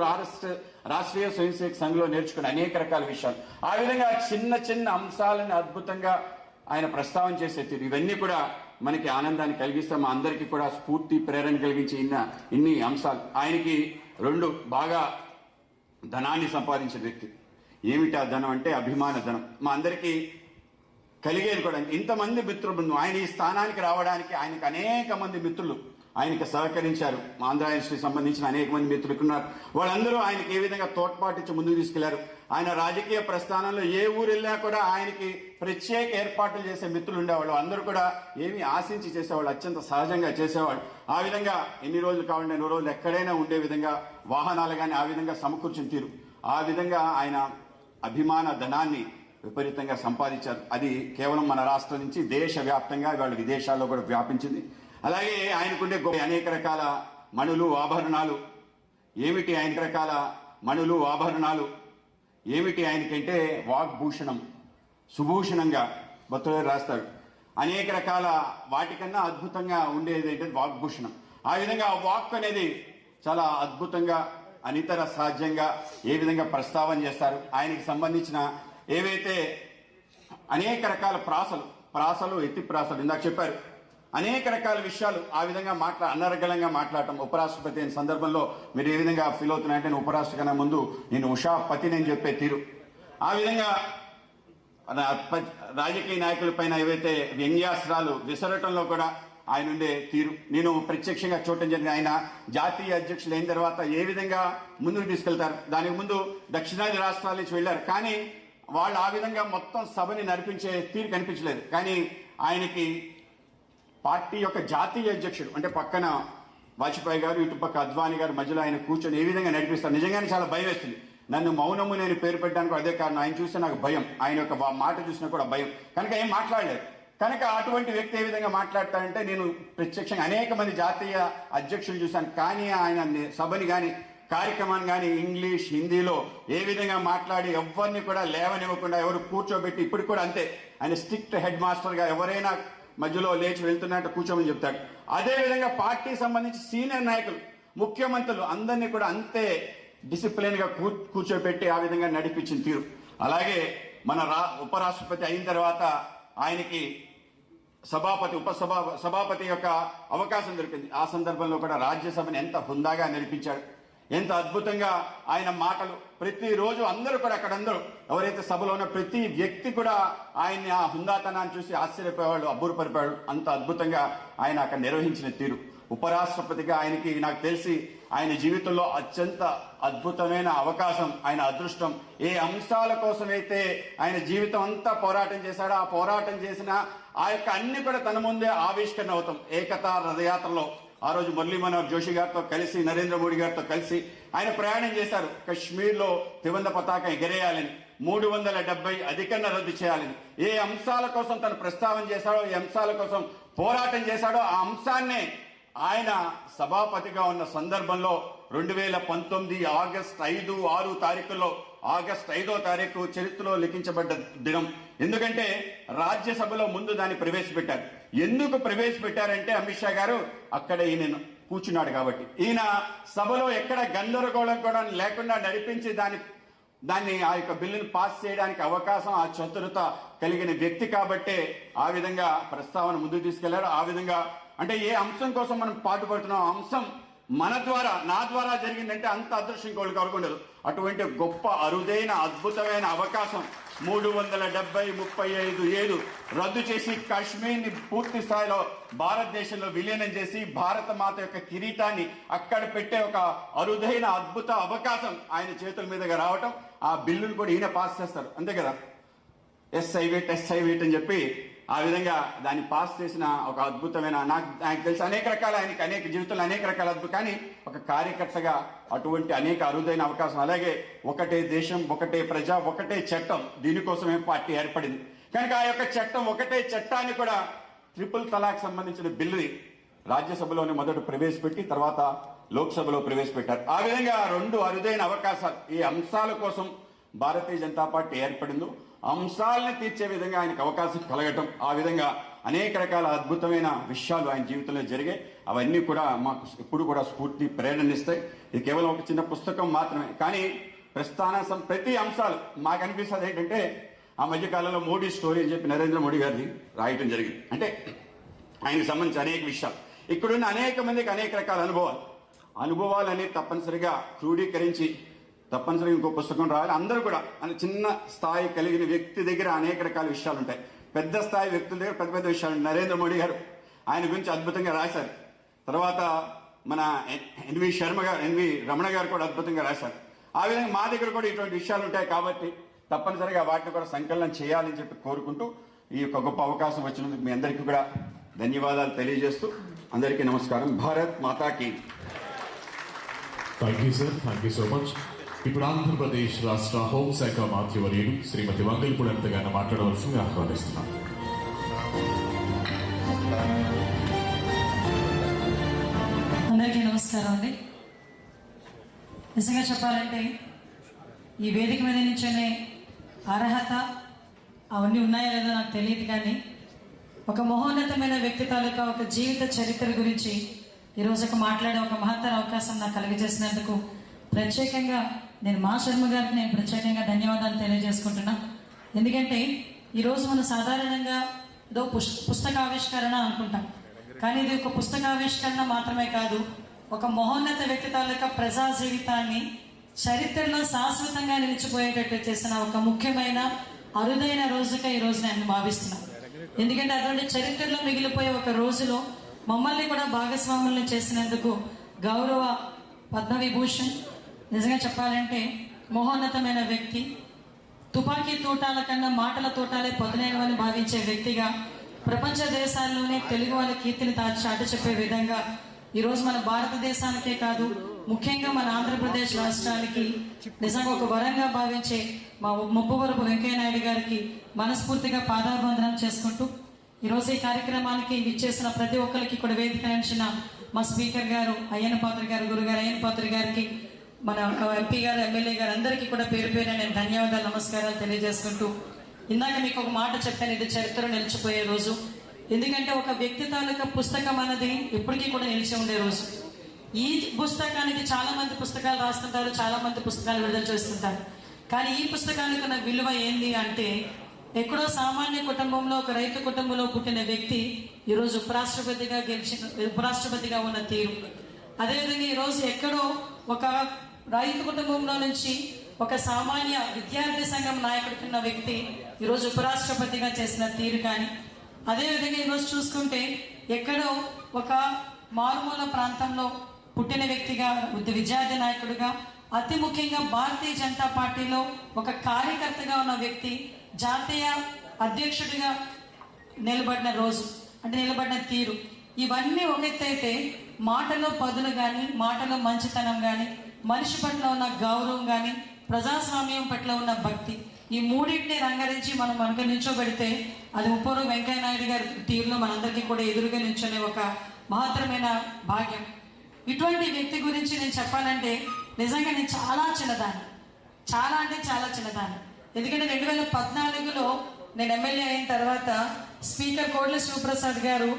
Speaker 9: రాష్ట్రీయ స్వయం సేవక సంఘంలో నేర్చుకున్న అనేక రకాల విషయాలు. ఆ విధంగా చిన్న చిన్న అంశాలను అద్భుతంగా ఆయన ప్రస్తావన చేసే తీరు, ఇవన్నీ కూడా మనకి ఆనందాన్ని కలిగిస్తే మా అందరికీ కూడా స్ఫూర్తి, ప్రేరణ కలిగించి ఇన్ని అంశాలు. ఆయనకి 2 బాగా ధనాన్ని సంపాదించిన వ్యక్తి. ఏమిటి ఆ ధనం అంటే అభిమాన ధనం. మా అందరికీ కలిగేది కూడా. ఇంతమంది మిత్ర బృందం, ఆయన ఈ స్థానానికి రావడానికి ఆయనకు అనేక మంది మిత్రులు ఆయనకి సహకరించారు. ఆంధ్ర యూనివర్సిటీకి సంబంధించిన అనేక మంది మిత్రులు ఉన్నారు. వాళ్ళందరూ ఆయనకి ఏ విధంగా తోడ్పాటు ఇచ్చి ముందుకు తీసుకెళ్లారు. ఆయన రాజకీయ ప్రస్థానంలో ఏ ఊరు వెళ్ళినా కూడా ఆయనకి ప్రత్యేక ఏర్పాట్లు చేసే మిత్రులు ఉండేవాళ్ళు. అందరూ కూడా ఏమీ ఆశించి చేసేవాళ్ళు, అత్యంత సహజంగా చేసేవాళ్ళు. ఆ విధంగా ఎన్ని రోజులు కావాలంటే 100 రోజులు ఎక్కడైనా ఉండే విధంగా వాహనాలు కానీ ఆ విధంగా సమకూర్చిన తీరు, ఆ విధంగా ఆయన అభిమాన ధనాన్ని విపరీతంగా సంపాదించారు. అది కేవలం మన రాష్ట్రం నుంచి దేశవ్యాప్తంగా వాళ్ళ విదేశాల్లో కూడా వ్యాపించింది. అలాగే ఆయనకుండే అనేక రకాల మణులు, ఆభరణాలు. ఏమిటి ఆయన రకాల మణులు, ఆభరణాలు ఏమిటి ఆయనకంటే వాగ్భూషణం, సుభూషణంగా భక్తులు రాస్తాడు. అనేక రకాల వాటికన్నా అద్భుతంగా ఉండేది ఏంటంటే వాగ్భూషణం. ఆ విధంగా ఆ వాక్ అనేది చాలా అద్భుతంగా, అనితర సాధ్యంగా ఏ విధంగా ప్రస్తావన చేస్తారు. ఆయనకి సంబంధించిన ఏవైతే అనేక రకాల ప్రాసలు, ఎత్తి ప్రాసలు ఇందాక చెప్పారు, అనేక రకాల విషయాలు ఆ విధంగా అనర్గళంగా మాట్లాడటం. ఉపరాష్ట్రపతి అయిన సందర్భంలో మీరు ఏ విధంగా ఫీల్ అవుతున్నాయంటే, నేను ఉపరాష్ట్ర కన్నా ముందు నేను ఉషాపతిని అని చెప్పే తీరు. ఆ విధంగా రాజకీయ నాయకుల పైన ఏవైతే వ్యంగ్యాస్త్రాలు విసరటంలో కూడా ఆయన ఉండే తీరు నేను ప్రత్యక్షంగా చూడటం జరిగింది. ఆయన జాతీయ అధ్యక్షులు అయిన తర్వాత ఏ విధంగా ముందుకు తీసుకెళ్తారు. దానికి ముందు దక్షిణాది రాష్ట్రాల నుంచి వెళ్లారు, కానీ వాళ్ళు ఆ విధంగా మొత్తం సభని నడిపించే తీరు కనిపించలేదు. కానీ ఆయనకి పార్టీ యొక్క జాతీయ అధ్యక్షుడు అంటే పక్కన వాజ్పేయి గారు, ఇటుపక్క అద్వానీ గారు, మధ్యలో ఆయన కూర్చొని ఏ విధంగా నడిపిస్తారు. నిజంగానే చాలా భయం వేస్తుంది. నన్ను మౌనము నేను పేరు పెట్టడానికి అదే కారణం. ఆయన చూస్తే నాకు భయం, ఆయన యొక్క మాట చూసినా కూడా భయం, కనుక ఏం మాట్లాడలేదు. కనుక అటువంటి వ్యక్తి ఏ విధంగా మాట్లాడతారంటే, నేను ప్రత్యక్షంగా అనేక మంది జాతీయ అధ్యక్షులు చూశాను, కానీ ఆయన సభని కానీ కార్యక్రమాన్ని కానీ ఇంగ్లీష్, హిందీలో ఏ విధంగా మాట్లాడి ఎవరిని కూడా లేవనివ్వకుండా ఎవరు కూర్చోబెట్టి, ఇప్పటికి కూడా అంతే, ఆయన స్ట్రిక్ట్ హెడ్ మాస్టర్గా ఎవరైనా మధ్యలో లేచి వెళ్తున్నట్టు కూర్చోమని చెప్తాడు. అదేవిధంగా పార్టీకి సంబంధించి సీనియర్ నాయకులు, ముఖ్యమంత్రులు అందరినీ కూడా అంతే డిసిప్లిన్ గా కూర్చోబెట్టి ఆ విధంగా నడిపించిన తీరు. అలాగే మన ఉపరాష్ట్రపతి అయిన తర్వాత ఆయనకి సభాపతి యొక్క అవకాశం దొరికింది. ఆ సందర్భంలో కూడా రాజ్యసభను ఎంత హుందాగా నడిపించాడు, ఎంత అద్భుతంగా ఆయన మాటలు. ప్రతిరోజు అందరూ కూడా అక్కడందరూ ఎవరైతే సభలో ఉన్న ప్రతి వ్యక్తి కూడా ఆయన్ని ఆ హుందాతనాన్ని చూసి ఆశ్చర్యపోయేవాళ్ళు, అబ్బురపడిపోయాడు. అంత అద్భుతంగా ఆయన అక్కడ నిర్వహించిన తీరు. ఉపరాష్ట్రపతిగా ఆయనకి నాకు తెలిసి ఆయన జీవితంలో అత్యంత అద్భుతమైన అవకాశం, ఆయన అదృష్టం. ఏ అంశాల కోసమైతే ఆయన జీవితం అంతా పోరాటం చేశాడో ఆ పోరాటం చేసిన ఆ యొక్క అన్ని కూడా తన ముందే ఆవిష్కరణ అవుతాం. ఏకతా రథయాత్రలో ఆ రోజు మురళీ మనోహర్ జోషి గారితో కలిసి, నరేంద్ర మోడీ గారితో కలిసి ఆయన ప్రయాణం చేశారు. కశ్మీర్లో త్రివర్ణ పతాకం ఎగరేయాలని, 370 అధికరణ రద్దు చేయాలని, ఏ అంశాల కోసం తను ప్రస్తావన చేశాడో, ఏ అంశాల కోసం పోరాటం చేశాడో ఆ అంశాన్నే ఆయన సభాపతిగా ఉన్న సందర్భంలో 2019 ఆగస్టు 5, 6 తారీఖుల్లో, ఆగస్టు 5వ తారీఖు చరిత్రలో లిఖించబడ్డ దినం. ఎందుకంటే రాజ్యసభలో ముందు దాన్ని ప్రవేశపెట్టారు. ఎందుకు ప్రవేశపెట్టారంటే అమిత్ షా గారు అక్కడ ఈయన కూర్చున్నాడు కాబట్టి, ఈయన సభలో ఎక్కడ గందరగోళం కూడా లేకుండా నడిపించి దాన్ని ఆ యొక్క బిల్లును పాస్ చేయడానికి అవకాశం, ఆ చతురత కలిగిన వ్యక్తి కాబట్టే ఆ విధంగా ప్రస్తావన ముందుకు తీసుకెళ్లారు. ఆ విధంగా అంటే ఏ అంశం కోసం మనం పాటుపడుతున్నాం, అంశం మన ద్వారా, నా ద్వారా జరిగిందంటే అంత అదృష్టం ఇంకోళ్ళకి ఉండదు. అటువంటి గొప్ప అరుదైన అద్భుతమైన అవకాశం 370 35 ఏళ్ళు రద్దు చేసి కాశ్మీర్ని పూర్తి స్థాయిలో భారతదేశంలో విలీనం చేసి భారత మాత యొక్క కిరీటాన్ని అక్కడ పెట్టే ఒక అరుదైన అద్భుత అవకాశం ఆయన చేతుల మీదుగా రావటం, ఆ బిల్లును కూడా ఈయన పాస్ చేస్తారు, అంతే కదా. ఎస్ఐ వెయిట్ అని చెప్పి ఆ విధంగా దాన్ని పాస్ చేసిన ఒక అద్భుతమైన, నాకు తెలిసి అనేక రకాల, ఆయనకి అనేక జీవితంలో అనేక రకాల అద్భుతం, కానీ ఒక కార్యకర్తగా అటువంటి అనేక అరుదైన అవకాశం. అలాగే ఒకటే దేశం, ఒకటే ప్రజ, ఒకటే చట్టం, దీనికోసమే పార్టీ ఏర్పడింది కనుక ఆ యొక్క చట్టం, ఒకటే చట్టాన్ని కూడా ట్రిపుల్ తలాక్ సంబంధించిన బిల్లుని రాజ్యసభలోనే మొదట ప్రవేశపెట్టి తర్వాత లోక్సభలో ప్రవేశపెట్టారు. ఆ విధంగా 2 అరుదైన అవకాశాలు ఈ అంశాల కోసం భారతీయ జనతా పార్టీ ఏర్పడిందో అంశాలను తీర్చే విధంగా ఆయనకు అవకాశం కలగటం, ఆ విధంగా అనేక రకాల అద్భుతమైన విషయాలు ఆయన జీవితంలో జరిగాయి. అవన్నీ కూడా మాకు ఎప్పుడు కూడా స్ఫూర్తి, ప్రేరణనిస్తాయి. ఇది కేవలం ఒక చిన్న పుస్తకం మాత్రమే, కానీ ప్రతి అంశాలు మాకు అనిపిస్తుంది ఏంటంటే, ఆ మధ్యకాలంలో మోడీ స్టోరీ అని చెప్పి నరేంద్ర మోడీ గారిని రాయటం జరిగింది. అంటే ఆయనకు సంబంధించి అనేక విషయాలు, ఇక్కడున్న అనేక మందికి అనేక రకాల అనుభవాలని తప్పనిసరిగా క్రోడీకరించి తప్పనిసరిగా ఇంకో పుస్తకం రాయాలి. అందరూ కూడా చిన్న స్థాయి కలిగిన వ్యక్తి దగ్గర అనేక రకాల విషయాలు ఉంటాయి, పెద్ద స్థాయి వ్యక్తుల దగ్గర పెద్ద పెద్ద విషయాలు. నరేంద్ర మోడీ గారు ఆయన గురించి అద్భుతంగా రాశారు. తర్వాత మన ఎన్వి రమణ గారు కూడా అద్భుతంగా రాశారు. ఆ విధంగా మా దగ్గర కూడా ఇటువంటి విషయాలు ఉంటాయి కాబట్టి తప్పనిసరిగా వాటిని కూడా సంకలనం చేయాలని చెప్పి కోరుకుంటూ ఈ యొక్క గొప్ప అవకాశం వచ్చినందుకు మీ అందరికీ కూడా ధన్యవాదాలు తెలియజేస్తూ అందరికీ నమస్కారం. భారత్ మాతాకి.
Speaker 2: Thank you sir, thank you so much. ఇప్పుడు ఆంధ్రప్రదేశ్ రాష్ట్ర హోంశాఖ మంత్రివర్యులు శ్రీమతి వంగల్పూడి అనిత గారిని మాట్లాడవలసింది ఆహ్వానిస్తున్నాను.
Speaker 10: అందరికీ నమస్కారం అండి. నిజంగా చెప్పాలంటే ఈ వేదిక మీద నుంచే అర్హత అవన్నీ ఉన్నాయో లేదో నాకు తెలియదు, కానీ ఒక మహోన్నతమైన వ్యక్తి తాలూకా ఒక జీవిత చరిత్ర గురించి ఈరోజు మాట్లాడే ఒక మహత్తర అవకాశం నాకు కలిగజేసినందుకు ప్రత్యేకంగా నేను మా శర్మ గారికి నేను ప్రత్యేకంగా ధన్యవాదాలు తెలియజేసుకుంటున్నా. ఎందుకంటే ఈరోజు మనం సాధారణంగా ఏదో పుస్తకావిష్కరణ అనుకుంటాం, కానీ ఇది ఒక పుస్తకావిష్కరణ మాత్రమే కాదు, ఒక మహోన్నత వ్యక్తి తాలూకా ప్రజా జీవితాన్ని చరిత్రలో శాశ్వతంగా నిలిచిపోయేటట్టు చేసిన ఒక ముఖ్యమైన అరుదైన రోజుగా ఈ రోజు నేను భావిస్తున్నాను. ఎందుకంటే అటువంటి చరిత్రలో మిగిలిపోయే ఒక రోజులో మమ్మల్ని కూడా భాగస్వాములను చేసినందుకు గౌరవ పద్మవిభూషణ్, నిజంగా చెప్పాలంటే మహోన్నతమైన వ్యక్తి, తుపాకీ తోటాల కన్నా మాటల తోటాలే పదునైనవని భావించే వ్యక్తిగా ప్రపంచ దేశాల్లోనే తెలుగు వాళ్ళ కీర్తిని చాటి చెప్పే విధంగా ఈరోజు మన భారతదేశానికే కాదు, ముఖ్యంగా మన ఆంధ్రప్రదేశ్ రాష్ట్రానికి నిజంగా ఒక వరంగా భావించే మా ముప్పవరపు వెంకయ్య నాయుడు గారికి మనస్ఫూర్తిగా పాదాభివందనం చేసుకుంటూ ఈరోజు ఈ కార్యక్రమానికి విచ్చేసిన ప్రతి ఒక్కరికి కూడా వేదిక నుంచిన మా స్పీకర్ గారు అయ్యన్న పాత్ర గారు, గురుగారు అయ్యన్న పాత్ర గారికి, మన ఎంపీ గారు, ఎమ్మెల్యే గారు అందరికీ కూడా పేరు పేరు నేను ధన్యవాదాలు, నమస్కారాలు తెలియజేసుకుంటూ, ఇందాక మీకు ఒక మాట చెప్పాను, ఇది చరిత్రలో నిలిచిపోయే రోజు. ఎందుకంటే ఒక వ్యక్తి తాలూకా పుస్తకం అన్నది ఇప్పటికీ కూడా నిలిచి ఉండే రోజు. ఈ పుస్తకానికి చాలా మంది పుస్తకాలు రాస్తుంటారు, చాలా మంది పుస్తకాలు విడుదల చేస్తుంటారు, కానీ ఈ పుస్తకానికి ఉన్న విలువ ఏంది అంటే, ఎక్కడో సామాన్య కుటుంబంలో ఒక రైతు కుటుంబంలో పుట్టిన వ్యక్తి ఈరోజు ఉపరాష్ట్రపతిగా ఉన్న తీరు, అదేవిధంగా ఈరోజు ఎక్కడో ఒక రైతు కుటుంబంలో నుంచి ఒక సామాన్య విద్యార్థి సంఘం నాయకుడికి ఉన్న వ్యక్తి ఈరోజు ఉపరాష్ట్రపతిగా చేసిన తీరు, కానీ అదేవిధంగా ఈరోజు చూసుకుంటే ఎక్కడో ఒక మారుమూల ప్రాంతంలో పుట్టిన వ్యక్తిగా, విద్యార్థి నాయకుడిగా, అతి ముఖ్యంగా భారతీయ జనతా పార్టీలో ఒక కార్యకర్తగా ఉన్న వ్యక్తి జాతీయ అధ్యక్షుడిగా నిలబడిన రోజు, అంటే నిలబడిన తీరు, ఇవన్నీ ఒక ఎత్తు అయితే మాటలో పదులు కానీ, మాటలో మంచితనం కానీ, మనిషి పట్ల ఉన్న గౌరవం కానీ, ప్రజాస్వామ్యం పట్ల ఉన్న భక్తి, ఈ మూడింటిని రంగరించి మనం మనకు నిల్చోబెడితే అది ముప్పవరపు వెంకయ్య నాయుడు గారి తీరులో మనందరికీ కూడా ఎదురుగా నిల్చునే ఒక మహత్తరమైన భాగ్యం. ఇటువంటి వ్యక్తి గురించి నేను చెప్పాలంటే నిజంగా నేను చాలా చిన్నదాన్ని, చాలా అంటే చాలా చిన్నదాన్ని. ఎందుకంటే 2014లో నేను ఎమ్మెల్యే అయిన తర్వాత స్పీకర్ కోట్ల శివప్రసాద్ గారు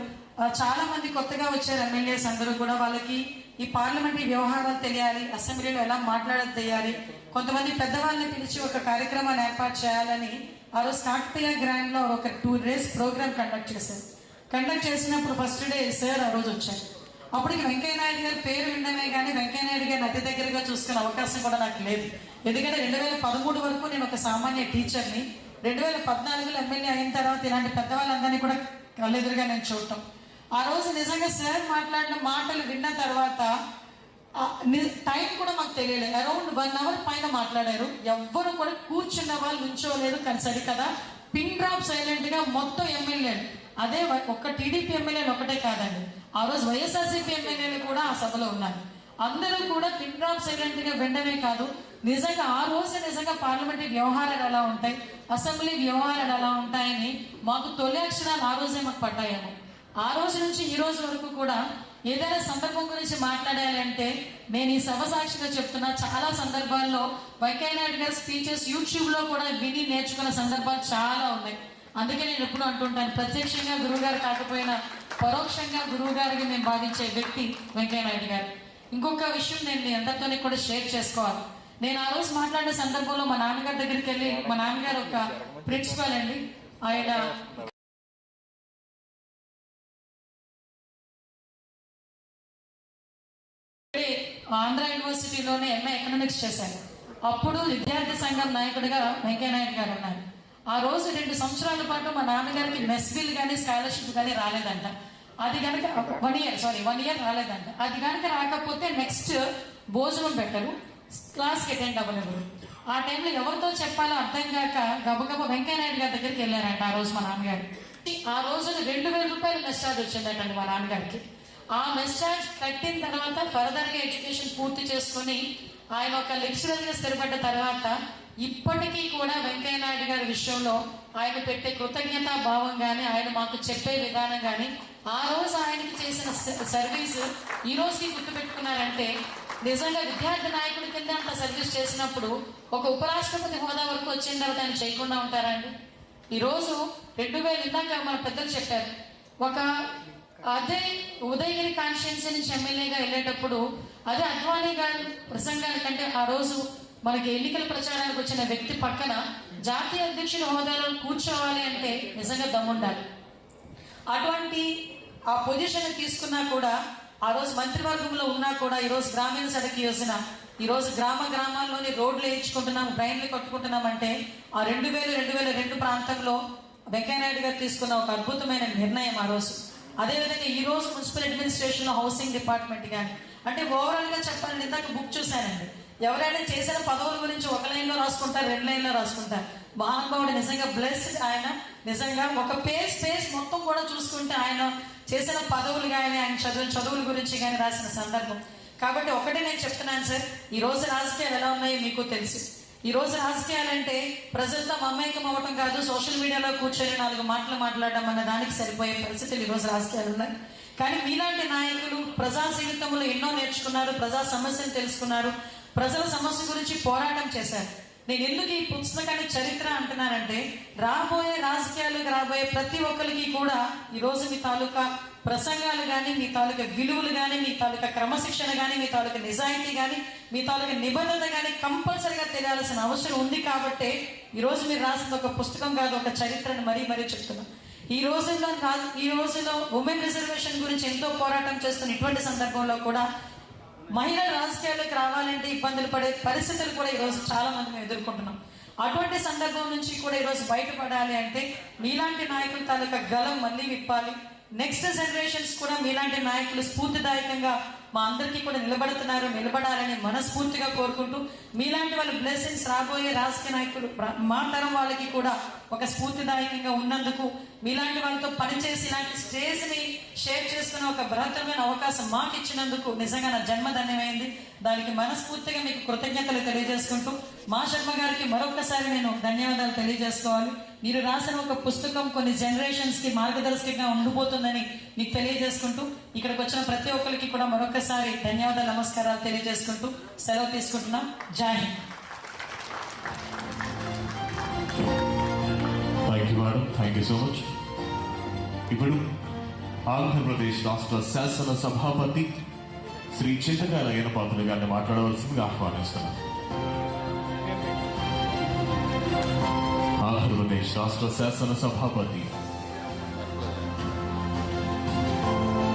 Speaker 10: చాలా మంది కొత్తగా వచ్చారు ఎమ్మెల్యేస్ అందరూ కూడా, వాళ్ళకి ఈ పార్లమెంటరీ వ్యవహారాలు తెలియాలి, అసెంబ్లీలో ఎలా మాట్లాడాలి తెలియాలి, కొంతమంది పెద్దవాళ్ళని పిలిచి ఒక కార్యక్రమాన్ని ఏర్పాటు చేయాలని ఆ రోజు కాకతీయ గ్రాండ్ లో ఒక 2 days ప్రోగ్రామ్ కండక్ట్ చేశారు. కండక్ట్ చేసినప్పుడు ఫస్ట్ డే సార్ ఆ రోజు వచ్చారు. అప్పటికి వెంకయ్య నాయుడు గారి పేరు వినడమే కానీ వెంకయ్య నాయుడు గారిని అతి దగ్గరగా చూసుకునే అవకాశం కూడా నాకు లేదు. ఎందుకంటే 2013 వరకు నేను ఒక సామాన్య టీచర్ని, 2014లో ఎమ్మెల్యే అయిన తర్వాత ఇలాంటి పెద్దవాళ్ళందరినీ కూడా కళ్ళెదురుగా నేను చూడటం. ఆ రోజు నిజంగా సార్ మాట్లాడిన మాటలు విన్న తర్వాత టైం కూడా మాకు తెలియలేదు. అరౌండ్ 1 hour పైన మాట్లాడారు. ఎవ్వరు కూడా కూర్చున్న వాళ్ళు నుంచోలేదు. కానీ సరికదా పిన్ డ్రాప్ సైలెంట్ గా మొత్తం ఎమ్మెల్యేలు, అదే ఒక్క టీడీపీ ఎమ్మెల్యేలు ఒకటే కాదండి, ఆ రోజు వైఎస్ఆర్సీపీ ఎమ్మెల్యేలు కూడా ఆ సభలో ఉన్నారు. అందరూ కూడా పిన్ డ్రాప్ సైలెంట్ గా వినడమే కాదు, నిజంగా ఆ రోజు నిజంగా పార్లమెంటరీ వ్యవహారాలు ఎలా ఉంటాయి, అసెంబ్లీ వ్యవహారాలు ఎలా ఉంటాయని మాకు తొలి అక్షరాలు ఆ రోజే మాకు పడ్డాయేమో. ఆ రోజు నుంచి ఈ రోజు వరకు కూడా ఏదైనా సందర్భం గురించి మాట్లాడాలి అంటే నేను ఈ సభ సాక్షిగా చెప్తున్నా, చాలా సందర్భాల్లో వెంకయ్య నాయుడు గారి స్పీచెస్ యూట్యూబ్ లో కూడా విని నేర్చుకున్న సందర్భాలు చాలా ఉన్నాయి. అందుకే నేను ఎప్పుడు అంటుంటాను, ప్రత్యక్షంగా గురువు గారు కాకపోయినా పరోక్షంగా గురువు గారికి మేము భావించే వ్యక్తి వెంకయ్య నాయుడు గారు. ఇంకొక విషయం నేను మీ అందరితోనే కూడా షేర్ చేసుకోవాలి. నేను ఆ రోజు మాట్లాడిన సందర్భంలో మా నాన్నగారి దగ్గరికి వెళ్ళి, మా నాన్నగారు ఒక ప్రిన్సిపల్ అండి, ఆయన ఆంధ్ర యూనివర్సిటీలోనే ఎంఏ ఎకనామిక్స్ చేశారు. అప్పుడు విద్యార్థి సంఘం నాయకుడిగా వెంకయ్య నాయుడు గారు ఉన్నారు. ఆ రోజు 2 సంవత్సరాల పాటు మా నాన్నగారికి మెస్ బిల్ కానీ స్కాలర్షిప్ కానీ రాలేదంట. అది కనుక 1 year రాలేదంట. అది కనుక రాకపోతే నెక్స్ట్ భోజనం పెట్టరు, క్లాస్కి అటెండ్ అవ్వలేరు. ఆ టైంలో ఎవరితో చెప్పాలో అర్థం కాక గబగబా వెంకయ్య నాయుడు గారి దగ్గరికి వెళ్ళారంట. ఆ రోజు మా నాన్నగారు ఆ రోజు 2000 రూపాయలు మెస్ ఛార్జ్ వచ్చిందటండి మా నాన్నగారికి. ఆ మెస్ ఛార్జ్ కట్టిన తర్వాత ఫర్దర్ గా ఎడ్యుకేషన్ పూర్తి చేసుకుని ఆయన ఒక లెక్చరర్ గా స్థిరపడ్డ తర్వాత ఇప్పటికీ కూడా వెంకయ్య నాయుడు గారి విషయంలో ఆయన పెట్టే కృతజ్ఞతా భావం కానీ, ఆయన మాకు చెప్పే విధానం కానీ, ఆ రోజు ఆయనకి చేసిన సర్వీస్ ఈ రోజుకి గుర్తుపెట్టుకున్నారంటే నిజంగా విద్యార్థి నాయకుడి కింద అంత సర్వీస్ చేసినప్పుడు ఒక ఉపరాష్ట్రపతి హోదా వరకు వచ్చిన తర్వాత ఆయన చేయకుండా ఉంటారండి. ఈ రోజు 2000 ఇందాక మన పెద్దలు చెప్పారు, ఒక అదే ఉదయగిరి కాన్స్టిట్యున్సీ నుంచి ఎమ్మెల్యేగా వెళ్ళేటప్పుడు అదే అద్వానీ గారి ప్రసంగానికంటే ఆ రోజు మనకి ఎన్నికల ప్రచారానికి వచ్చిన వ్యక్తి పక్కన జాతీయ అధ్యక్షుల హోదాలో కూర్చోవాలి అంటే నిజంగా దమ్ముండాలి. అటువంటి ఆ పొజిషన్ తీసుకున్నా కూడా, ఆ రోజు మంత్రివర్గంలో ఉన్నా కూడా, ఈ రోజు గ్రామీణ సడక్ యోజన, ఈ రోజు గ్రామాల్లోని రోడ్లు వేయించుకుంటున్నాం, డ్రైన్లు కట్టుకుంటున్నాం అంటే ఆ 2000-2002 ప్రాంతంలో వెంకయ్య నాయుడు గారు తీసుకున్న ఒక అద్భుతమైన నిర్ణయం ఆ రోజు. అదేవిధంగా ఈ రోజు మున్సిపల్ అడ్మినిస్ట్రేషన్ లో హౌసింగ్ డిపార్ట్మెంట్ కానీ, అంటే ఓవరాల్ గా చెప్పాలని ఇందాక బుక్ చూశానండి, ఎవరైనా చేసిన పదవుల గురించి 1 లైన్ లో రాసుకుంటారు, 2 లైన్లో రాసుకుంటారు. మహానుభావుడు నిజంగా బ్లెస్డ్. ఆయన నిజంగా ఒక పేజ్ మొత్తం కూడా చూసుకుంటే ఆయన చేసిన పదవులు కానీ, ఆయన చదువుల గురించి కానీ రాసిన సందర్భం. కాబట్టి ఒకటే నేను చెప్తున్నాను సార్, ఈ రోజు రాజకీయాలు ఎలా ఉన్నాయో మీకు తెలుసు. ఈ రోజు రాజకీయాలంటే ప్రజలతో మమేకం అవ్వటం కాదు, సోషల్ మీడియాలో కూర్చొని 4 మాటలు మాట్లాడడం అన్న దానికి సరిపోయే పరిస్థితులు ఈ రోజు రాజకీయాలు ఉన్నాయి. కానీ మీలాంటి నాయకులు ప్రజా జీవితంలో ఎన్నో నేర్చుకున్నారు, ప్రజా సమస్యలు తెలుసుకున్నారు, ప్రజల సమస్య గురించి పోరాటం చేశారు. నేను ఎందుకు ఈ పుస్తకాన్ని చరిత్ర అంటున్నానంటే, రాజకీయాలకు రాబోయే ప్రతి ఒక్కరికి కూడా ఈరోజు మీ తాలూకా ప్రసంగాలు కానీ, మీ తాలూకా విలువలు కానీ, మీ తాలూకా క్రమశిక్షణ కానీ, మీ తాలూకా నిజాయితీ కానీ, మీ తాలూకా నిబద్ధత కానీ కంపల్సరిగా తెలియాల్సిన అవసరం ఉంది. కాబట్టి ఈరోజు మీరు రాసిన ఒక పుస్తకం కాదు, ఒక చరిత్రను మరీ చెప్తున్నాం. ఈ రోజులో ఉమెన్ రిజర్వేషన్ గురించి ఎంతో పోరాటం చేస్తున్న ఇటువంటి సందర్భంలో కూడా మహిళలు రాజకీయాల్లోకి రావాలంటే ఇబ్బందులు పడే పరిస్థితులు కూడా ఈరోజు చాలా మంది మేము ఎదుర్కొంటున్నాం. అటువంటి సందర్భం నుంచి కూడా ఈరోజు బయటపడాలి అంటే మీలాంటి నాయకుల తాలూకా గలం మళ్ళీ విప్పాలి. నెక్స్ట్ జనరేషన్స్ కూడా మీలాంటి నాయకులు స్ఫూర్తిదాయకంగా మా అందరికీ కూడా నిలబడాలని మనస్ఫూర్తిగా కోరుకుంటూ, మీలాంటి వాళ్ళ బ్లెస్సింగ్స్ రాబోయే రాజకీయ నాయకులు మా తరం వాళ్ళకి కూడా ఒక స్ఫూర్తిదాయకంగా ఉన్నందుకు, మీలాంటి వాళ్ళతో పనిచేసి ఇలాంటి స్టేజ్ని షేర్ చేసుకునే ఒక బృహత్తరమైన అవకాశం మాకు ఇచ్చినందుకు నిజంగా నా జన్మధన్యమైంది. దానికి మనస్ఫూర్తిగా మీకు కృతజ్ఞతలు తెలియజేసుకుంటూ, మా శర్మ గారికి మరొకసారి నేను ధన్యవాదాలు తెలియజేసుకోవాలి. మీరు రాసిన ఒక పుస్తకం కొన్ని జనరేషన్స్ కి మార్గదర్శకంగా ఉండిపోతుందని మీకు తెలియజేసుకుంటూ, ఇక్కడికి వచ్చిన ప్రతి ఒక్కరికి కూడా మరొకసారి ధన్యవాదాలు, నమస్కారాలు తెలియజేసుకుంటూ సెలవు తీసుకుంటున్నాం. జై Hind.
Speaker 2: Thank you madam, thank you so much. ఇప్పుడు ఆంధ్రప్రదేశ్ రాష్ట్ర శాసన సభాపతి శ్రీ చింతకాయల అయ్యనపాత్రులు గారిని మాట్లాడవలసిందిగా ఆహ్వానిస్తున్నాను. ఆంధ్రప్రదేశ్ రాష్ట్ర శాసన సభాపతి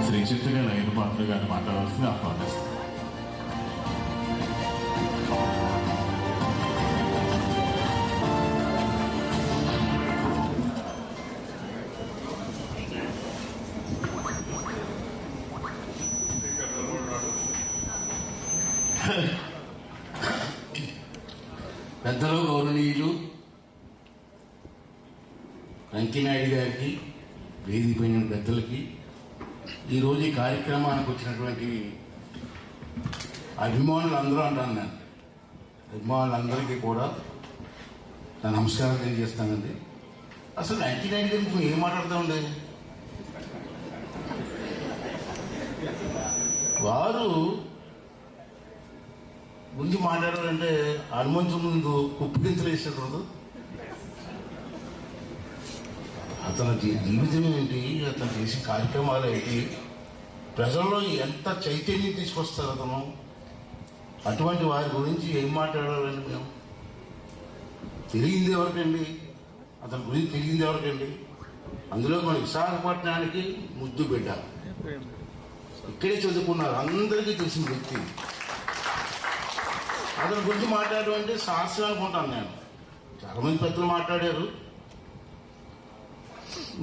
Speaker 2: శ్రీ చింతకాయల అయ్యనపాత్రులు గారిని మాట్లాడవలసిందిగా ఆహ్వానిస్తున్నాను.
Speaker 6: పెద్దలు గౌరవనీయులు వెంకయ్యనాయుడు గారికి, వేదిక పైన పెద్దలకి, ఈరోజు ఈ కార్యక్రమానికి వచ్చినటువంటి అభిమానులు అందరూ అంటాను నేను, అభిమానులందరికీ కూడా నా నమస్కారం తెలియజేస్తానండి. అసలు వెంకయ్యనాయుడు గారికి మేము ఏం మాట్లాడుతామండి? వారు ముందు మాట్లాడాలంటే హనుమంతు ముందు కుప్పు గింతలు వేసేటప్పుడు అతని జీవితం ఏంటి, అతను చేసే కార్యక్రమాలు ఏంటి, ప్రజల్లో ఎంత చైతన్యం తీసుకొస్తారు అతను, అటువంటి వారి గురించి ఏం మాట్లాడాలండి? మేము తెలియంది ఎవరికండి? అతని గురించి తెలియంది ఎవరికండి? అందులో మన విశాఖపట్నానికి ముద్దు బిడ్డ, ఇక్కడే చదువుకున్నారు, అందరికీ తెలిసిన వ్యక్తి. అతని గురించి మాట్లాడడం అంటే శాస్త్రం అనుకుంటాను నేను. చాలా మంది పెద్దలు మాట్లాడారు,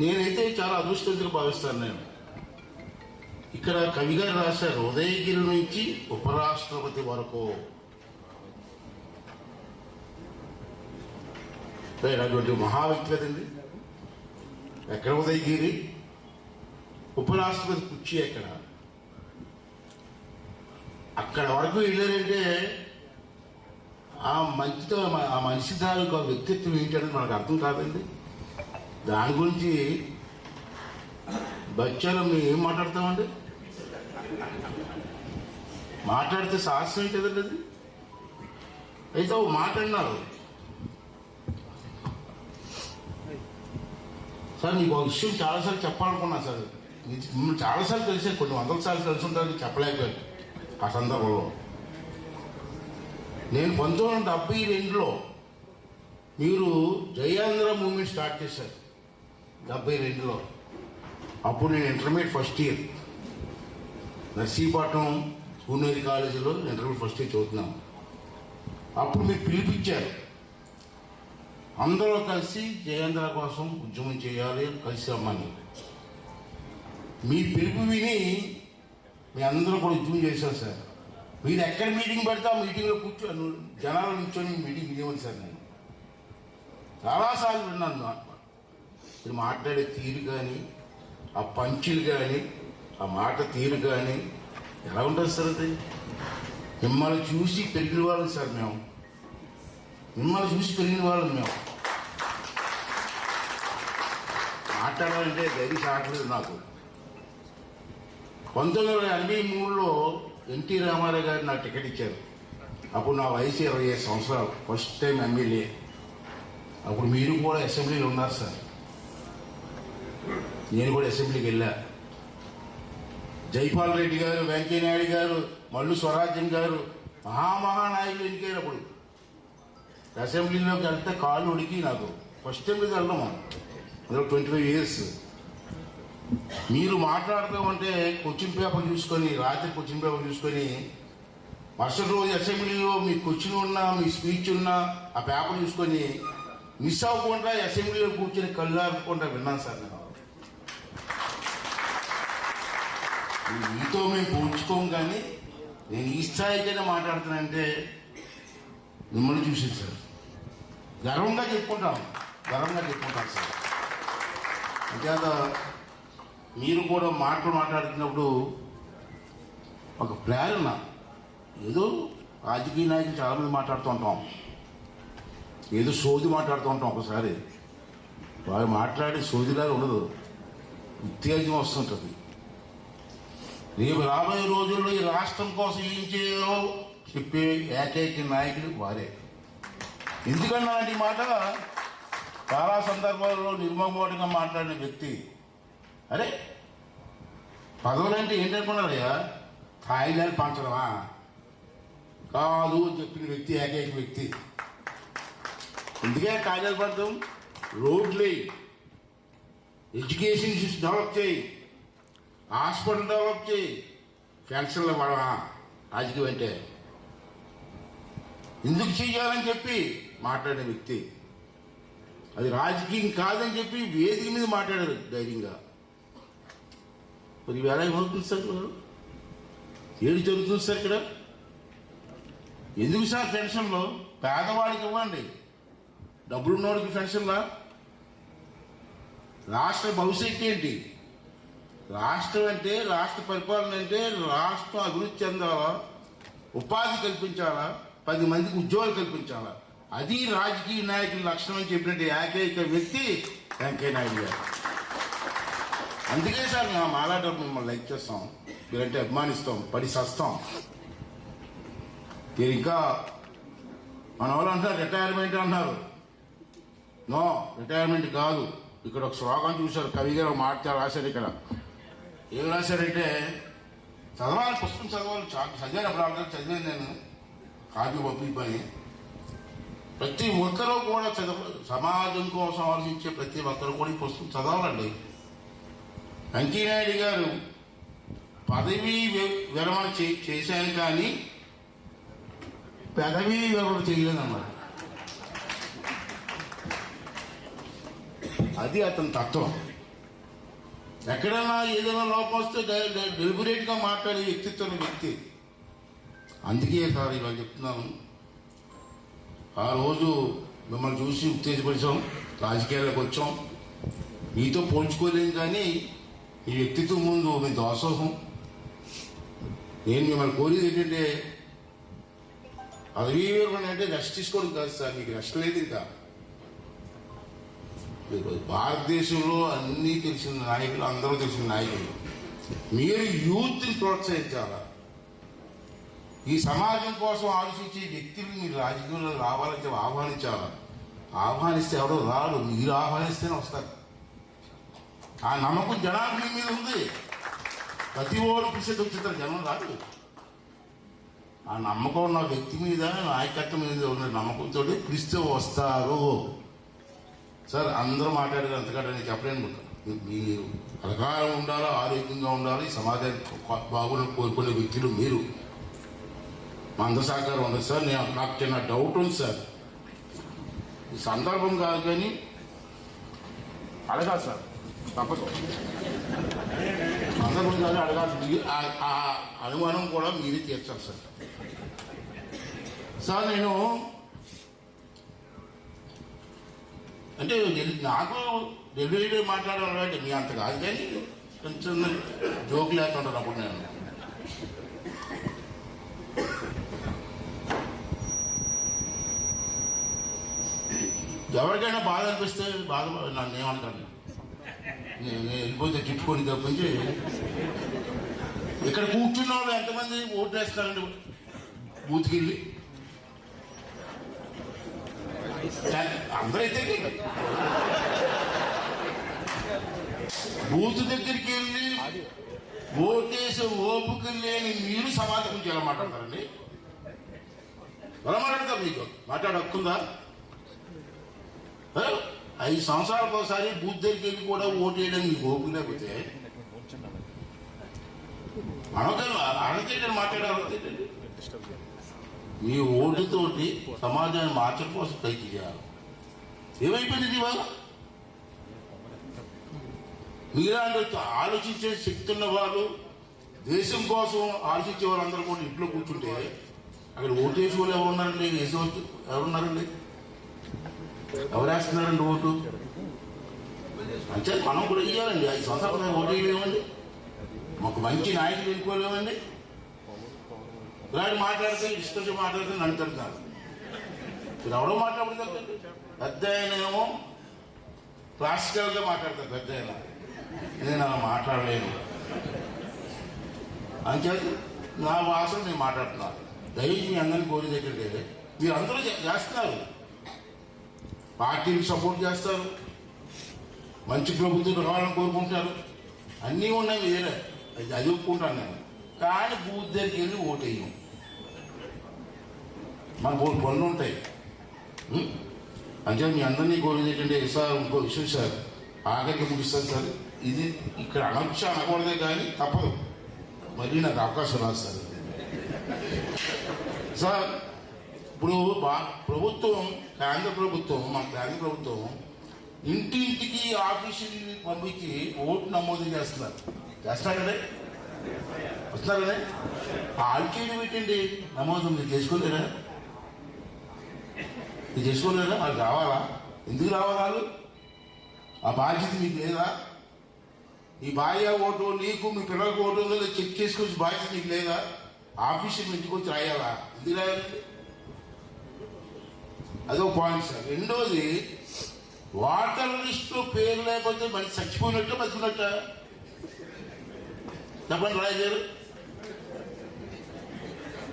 Speaker 6: నేనైతే చాలా అదృష్టంగా భావిస్తాను. నేను ఇక్కడ కవి గారు రాశారు, ఉదయగిరి నుంచి ఉపరాష్ట్రపతి వరకు అటువంటి మహా వ్యక్తి కదండి. ఎక్కడ ఉదయగిరి, ఉపరాష్ట్రపతి కుర్చీ ఎక్కడ, అక్కడ వరకు వెళ్ళారంటే ఆ మంచితో ఆ మనిషి తాలూకు వ్యక్తిత్వం ఏంటనేది మనకు అర్థం కాదండి. దాని గురించి బచ్చాలో మేము ఏం మాట్లాడతామండి? మాట్లాడితే సాహసం ఏంటండి అది? అయితే ఓ మాట్లాడినారు సార్, మీకు ఒక విషయం చాలాసార్లు చెప్పాలనుకున్నా సార్, మిమ్మల్ని చాలాసార్లు కలిసాను, కొన్ని వందల సార్లు కలిసి ఉంటారని చెప్పలేకపోయాను. ఆ సందర్భంలో నేను 1972లో మీరు జయాంధ్ర మూవ్మెంట్ స్టార్ట్ చేశారు 72లో. అప్పుడు నేను ఇంటర్మీడియట్ ఫస్ట్ ఇయర్ నర్సీపట్నం పూర్ణేరి కాలేజీలో ఇంటర్మీడియట్ ఫస్ట్ ఇయర్ చదువుతున్నాను. అప్పుడు మీరు పిలిపించారు, అందరూ కలిసి జయాంధ్ర కోసం ఉద్యమం చేయాలి, కలిసి రమ్మని. మీ పిలుపు విని మీ అందరూ కూడా ఉద్యమం చేశారు సార్. మీరు ఎక్కడ మీటింగ్ పెడితే ఆ మీటింగ్లో కూర్చొని జనాలు కూర్చొని మీటింగ్ వినేవాడు సార్. నేను చాలాసార్లు విన్నాను. మీరు మాట్లాడే తీరు కానీ, ఆ పంచులు కానీ, ఆ మాట తీరు కానీ ఎలా ఉంటుంది సార్? అది మిమ్మల్ని చూసి పెరిగిన వాళ్ళం సార్ మేము, మిమ్మల్ని చూసి పెరిగిన వాళ్ళం మేము. మాట్లాడాలంటే ధైర్యం సాగలేదు నాకు. 1983లో ఎన్టీ రామారావు గారు నాకు టికెట్ ఇచ్చారు. అప్పుడు నా వయసు 25 సంవత్సరాలు, ఫస్ట్ టైం ఎమ్మెల్యే. అప్పుడు మీరు కూడా అసెంబ్లీలో ఉన్నారు సార్, నేను కూడా అసెంబ్లీకి వెళ్ళా. జైపాల్ రెడ్డి గారు, వెంకయ్యనాయుడు గారు, మల్లు స్వరాజ్యం గారు మహానాయకులు ఎన్నికైనప్పుడు అసెంబ్లీలోకి వెళ్తే కాళ్ళు ఉడికి నాకు ఫస్ట్ టైం మీద వెళ్ళాము. అందులో 25 years. మీరు మాట్లాడతామంటే క్వశ్చన్ పేపర్ చూసుకొని, రాత్రి క్వశ్చన్ పేపర్ చూసుకొని, మరుసటి రోజు అసెంబ్లీలో మీ క్వశ్చన్ ఉన్నా, మీ స్పీచ్ ఉన్నా ఆ పేపర్ చూసుకొని మిస్ అవ్వకుండా అసెంబ్లీలో కూర్చొని కళ్ళు ఆడుకుంటా విన్నాను సార్ నేను.
Speaker 11: మీతో మేము పోల్చుకోం, కానీ నేను ఈ స్థాయికైనా మాట్లాడుతానంటే మిమ్మల్ని చూసి సార్ గర్వంగా చెప్పుకుంటాను సార్. అంతేత మీరు కూడా మాట్లాడుతున్నప్పుడు ఒక ప్రేరణ. ఏదో రాజకీయ నాయకులు చాలామంది మాట్లాడుతూ ఉంటాం, ఏదో సోది మాట్లాడుతూ ఉంటాం. ఒకసారి వారు మాట్లాడే సోదిలాగా ఉండదు, ఉత్తేజం వస్తుంటుంది. రేపు రాబోయే రోజుల్లో ఈ రాష్ట్రం కోసం ఏం చేయాలో చెప్పే ఏకైక నాయకులు వారే. ఎందుకన్నా ఈ మాట చాలా సందర్భాల్లో నిర్మమోటంగా మాట్లాడిన వ్యక్తి. అరే పదవులంటే ఏంటనుకున్నారయ్యా, థాయిలాండ్ పంచడమా కాదు చెప్పిన వ్యక్తి, ఏకైక వ్యక్తి. ఎందుకే కాయిదాలు పంచడం? రోడ్లు, ఎడ్యుకేషన్ సిస్టమ్ డెవలప్ చేయి, హాస్పిటల్ డెవలప్ చేయి, పెన్షన్లు పడవా రాజకీయం అంటే ఎందుకు చెయ్యాలని చెప్పి మాట్లాడే వ్యక్తి. అది రాజకీయం కాదని చెప్పి వేదిక మీద మాట్లాడారు ధైర్యంగా. మరి వేళ ఏమవుతుంది సార్, ఏడు జరుగుతుంది సార్ ఇక్కడ? ఎందుకు సార్ పెన్షన్లో పేదవాడికి ఇవ్వండి, డబ్బులున్నవాడికి పెన్షన్లా? రాష్ట్ర భవిష్యత్తు ఏంటి? రాష్ట్రం అంటే, రాష్ట్ర పరిపాలన అంటే రాష్ట్రం అభివృద్ధి చెందాలా, ఉపాధి కల్పించాలా, 10 మందికి ఉద్యోగాలు కల్పించాలా. అది రాజకీయ నాయకుల లక్షణం అని చెప్పినట్టు ఏకైక వ్యక్తి వెంకయ్య నాయుడు గారు. అందుకే సార్ మేము మాట్లాడటం మిమ్మల్ని లైక్ చేస్తాం, మీరంటే అభిమానిస్తాం, పడి సస్తాం. మీరు ఇంకా మన వాళ్ళు అంటారు రిటైర్మెంట్ అన్నారు. నో, రిటైర్మెంట్ కాదు. ఇక్కడ ఒక శ్లోకం చూశారు, కవి గారు ఒక మాట రాశారు. ఇక్కడ ఏం రాశారంటే, చదవాలి, పుస్తకం చదవాలి, చదివాను అప్పుడు చదివాను నేను, కాపీ పంపి పని. ప్రతి ఒక్కరూ కూడా సమాజం కోసం ఆలోచించే ప్రతి ఒక్కరు కూడా ఈ పుస్తకం చదవాలండి. వెంకయ్యనాయుడు గారు పదవీ విరమణ చేశాను కానీ పదవీ విరమణ చేయలేదన్నమాట. అది అతని తత్వం. ఎక్కడైనా ఏదైనా లోపం వస్తే డెలిబరేట్గా మాట్లాడే వ్యక్తిత్వం వ్యక్తి. అందుకే సార్ ఇవాళ చెప్తున్నాను, ఆ రోజు మిమ్మల్ని చూసి ఉత్తేజపరిచాం, రాజకీయాల్లోకి వచ్చాం. మీతో పోల్చుకోలేం, కానీ ఈ వ్యక్తిత్వం ముందు మీ దాసోహం. నేను మిమ్మల్ని కోరేది ఏంటంటే, పదవీ విరమణ అంటే రెస్ట్ తీసుకోవడం కాదు సార్, మీకు రెస్ట్ లేదు. ఇంకా భారతదేశంలో అన్నీ తెలిసిన నాయకులు, అందరూ తెలిసిన నాయకులు, మీరు యూత్ని ప్రోత్సహించాలా. ఈ సమాజం కోసం ఆలోచించే వ్యక్తులు మీరు రాజకీయంలో రావాలంటే ఆహ్వానించాలా. ఆహ్వానిస్తే ఎవడో రాడు, మీరు ఆహ్వానిస్తేనే వస్తారు. ఆ నమ్మకం జనాలు మీ మీద ఉంది. ప్రతి ఓడు పిలిచేది వచ్చేస్తారు, జనం రాదు. ఆ నమ్మకం ఉన్న వ్యక్తి మీద, నాయకత్వం మీద ఉన్న నమ్మకంతో పిలిస్తే వస్తారు. సార్ అందరూ మాట్లాడారు, అంతకంటే నేను చెప్పలేను. మీరు అధికారం ఉండాలా, ఆరోగ్యంగా ఉండాలి, సమాజానికి బాగుండాలని కోరుకునే వ్యక్తులు మీరు. మా అందరి సహకారం ఉండదు సార్. నాకు చిన్న డౌట్ ఉంది సార్, ఈ సందర్భం కాదు కానీ అడగాలి సార్, తప్పదు. సందర్భం కాదు, అడగాలి. ఆ అనుమానం కూడా మీరే తీర్చాలి సార్. సార్ నేను అంటే నాకు డెలివరీ మాట్లాడాలంటే మీ అంత కాదు, కానీ కొంచెం జోక్ లేకుంటాను అప్పుడు నేను. ఎవరికైనా బాధ అనిపిస్తే బాధ నన్ను ఏమంటాను, నేను వెళ్ళిపోతే తిట్టుకొని తప్పించి. ఇక్కడ కూర్చున్న వాళ్ళు ఎంతమంది ఓటు వేస్తారండి బూత్కి వెళ్ళి? అందరైతే బూత్ దగ్గరికి వెళ్ళి ఓటేసే ఓపిక లేని మీరు సమాధానం చేయాలి మాట్లాడతారండి? ఎలా మాట్లాడతారు? మీకు మాట్లాడే హక్కుందా? 5 సంవత్సరాలకు ఒకసారి బూత్ దగ్గరికి వెళ్ళి కూడా ఓటు వేయడానికి మీకు ఓపిక లేకపోతే అడగేటని మాట్లాడాలి. మీ ఓటుతోటి సమాజాన్ని మార్చడం కోసం పైకి చేయాలి. ఏమైపోయింది ఇవాళ? మీలాంటి ఆలోచించే శక్తి ఉన్న వాళ్ళు దేశం కోసం ఆలోచించే వాళ్ళందరూ కూడా ఇంట్లో కూర్చుంటే అక్కడ ఓటేసి వాళ్ళు ఎవరున్నారండి? వేసేవాళ్ళు ఎవరున్నారండి? ఎవరు వేస్తున్నారండి ఓటు? అంటే మనం కూడా వేయాలండి. 5 సంవత్సరాలు మేము ఓటు వేయలేమండి. మాకు మంచి నాయకులు ఎన్నుకోలేమండి. ఇలాంటి మాట్లాడితే ఇష్టం మాట్లాడితే నన్ను తిడతారు. మీరు ఎవరో మాట్లాడుతారు. పెద్ద ఆయనేమో క్లాసికల్గా మాట్లాడతారు. పెద్ద ఆయన నేను అలా మాట్లాడలేను అంచేత నా భాషను నేను మాట్లాడుతున్నాను. దయచేసి మీ అందరినీ కోరేది ఏంటంటే మీరు అందరూ చేస్తున్నారు, పార్టీని సపోర్ట్ చేస్తారు, మంచి ప్రభుత్వం రావాలని కోరుకుంటారు, అన్నీ ఉన్నాయి వేరే, అది ఒప్పుకుంటాను నేను. కానీ బూత్ దగ్గరికి వెళ్ళి ఓటేయం. మన పనులు ఉంటాయి. అంటే మీ అందరినీ కోరేది ఏంటంటే సార్ ఇంకో విషయం సార్, ఆఖరికి ముగిస్తాను సార్. ఇది ఇక్కడ అనకూడదే కానీ తప్పదు, మళ్ళీ నాకు అవకాశం రాదు సార్. సార్ ఇప్పుడు ప్రభుత్వం, కేంద్ర ప్రభుత్వం, మన కేంద్ర ప్రభుత్వం ఇంటింటికి ఆఫీసుని పంపించి ఓటు నమోదు చేస్తున్నారండి. వస్తున్నారనే ఆల్కేడి పెట్టండి నమోదు. మీరు చేసుకోలేరా? మీరు చేసుకోలేరా? వాళ్ళు రావాలా? ఎందుకు రావాలి వాళ్ళు? ఆ బాధ్యత మీకు లేదా? ఈ భార్య ఓటు నీకు, మీ పిల్లలకు ఓటు ఉందో చెక్ చేసుకొచ్చి బాధ్యత నీకు లేదా? ఆఫీసు ఇంటికి వచ్చి రాయాలా? ఎందుకు రాయాలండి? అదో పాయింట్ సార్. రెండోది, వాటర్ లిస్టులో పేరు లేకపోతే మనిషి చచ్చిపోయినట్టు బతుకున్నట్ట? చెప్పండి రాయ గారు.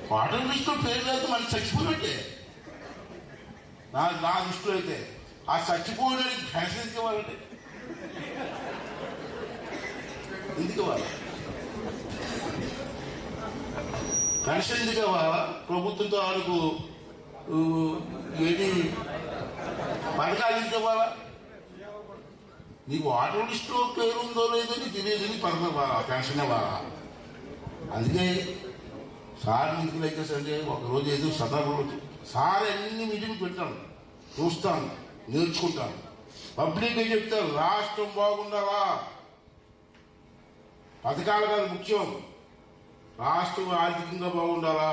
Speaker 11: వాటర్ లిస్టులో పేరు లేకపోతే మనిషి చచ్చిపోయినట్టే నా దృష్టిలో అయితే. ఆ చచ్చిపోయినకి ఫ్యాసిలిటీ ఇవ్వాలంటే ఎందుకు ఇవ్వాలి? పెన్షన్ ఎందుకు ఇవ్వాలా? ప్రభుత్వంతో వాళ్ళకు ఏంటి పథకాలు ఎందుకు ఇవ్వాలా? నీకు వాటర్ లిస్టులో పేరు ఉందో లేదో నీకు తెలియదు, నీ పథకం ఇవ్వాలా, పెన్షన్ ఇవ్వాలా? అందుకే సార్ మీటింగ్లు అయితే అంటే ఒకరోజు ఏదో సందర్భంలో సార్ అన్ని మీటింగ్లు పెట్టాను, చూస్తాను, నేర్చుకుంటాను. పబ్లిక్గా చెప్తారు రాష్ట్రం బాగుండాలా, పథకాలు కాదు ముఖ్యం, రాష్ట్రం ఆర్థికంగా బాగుండాలా,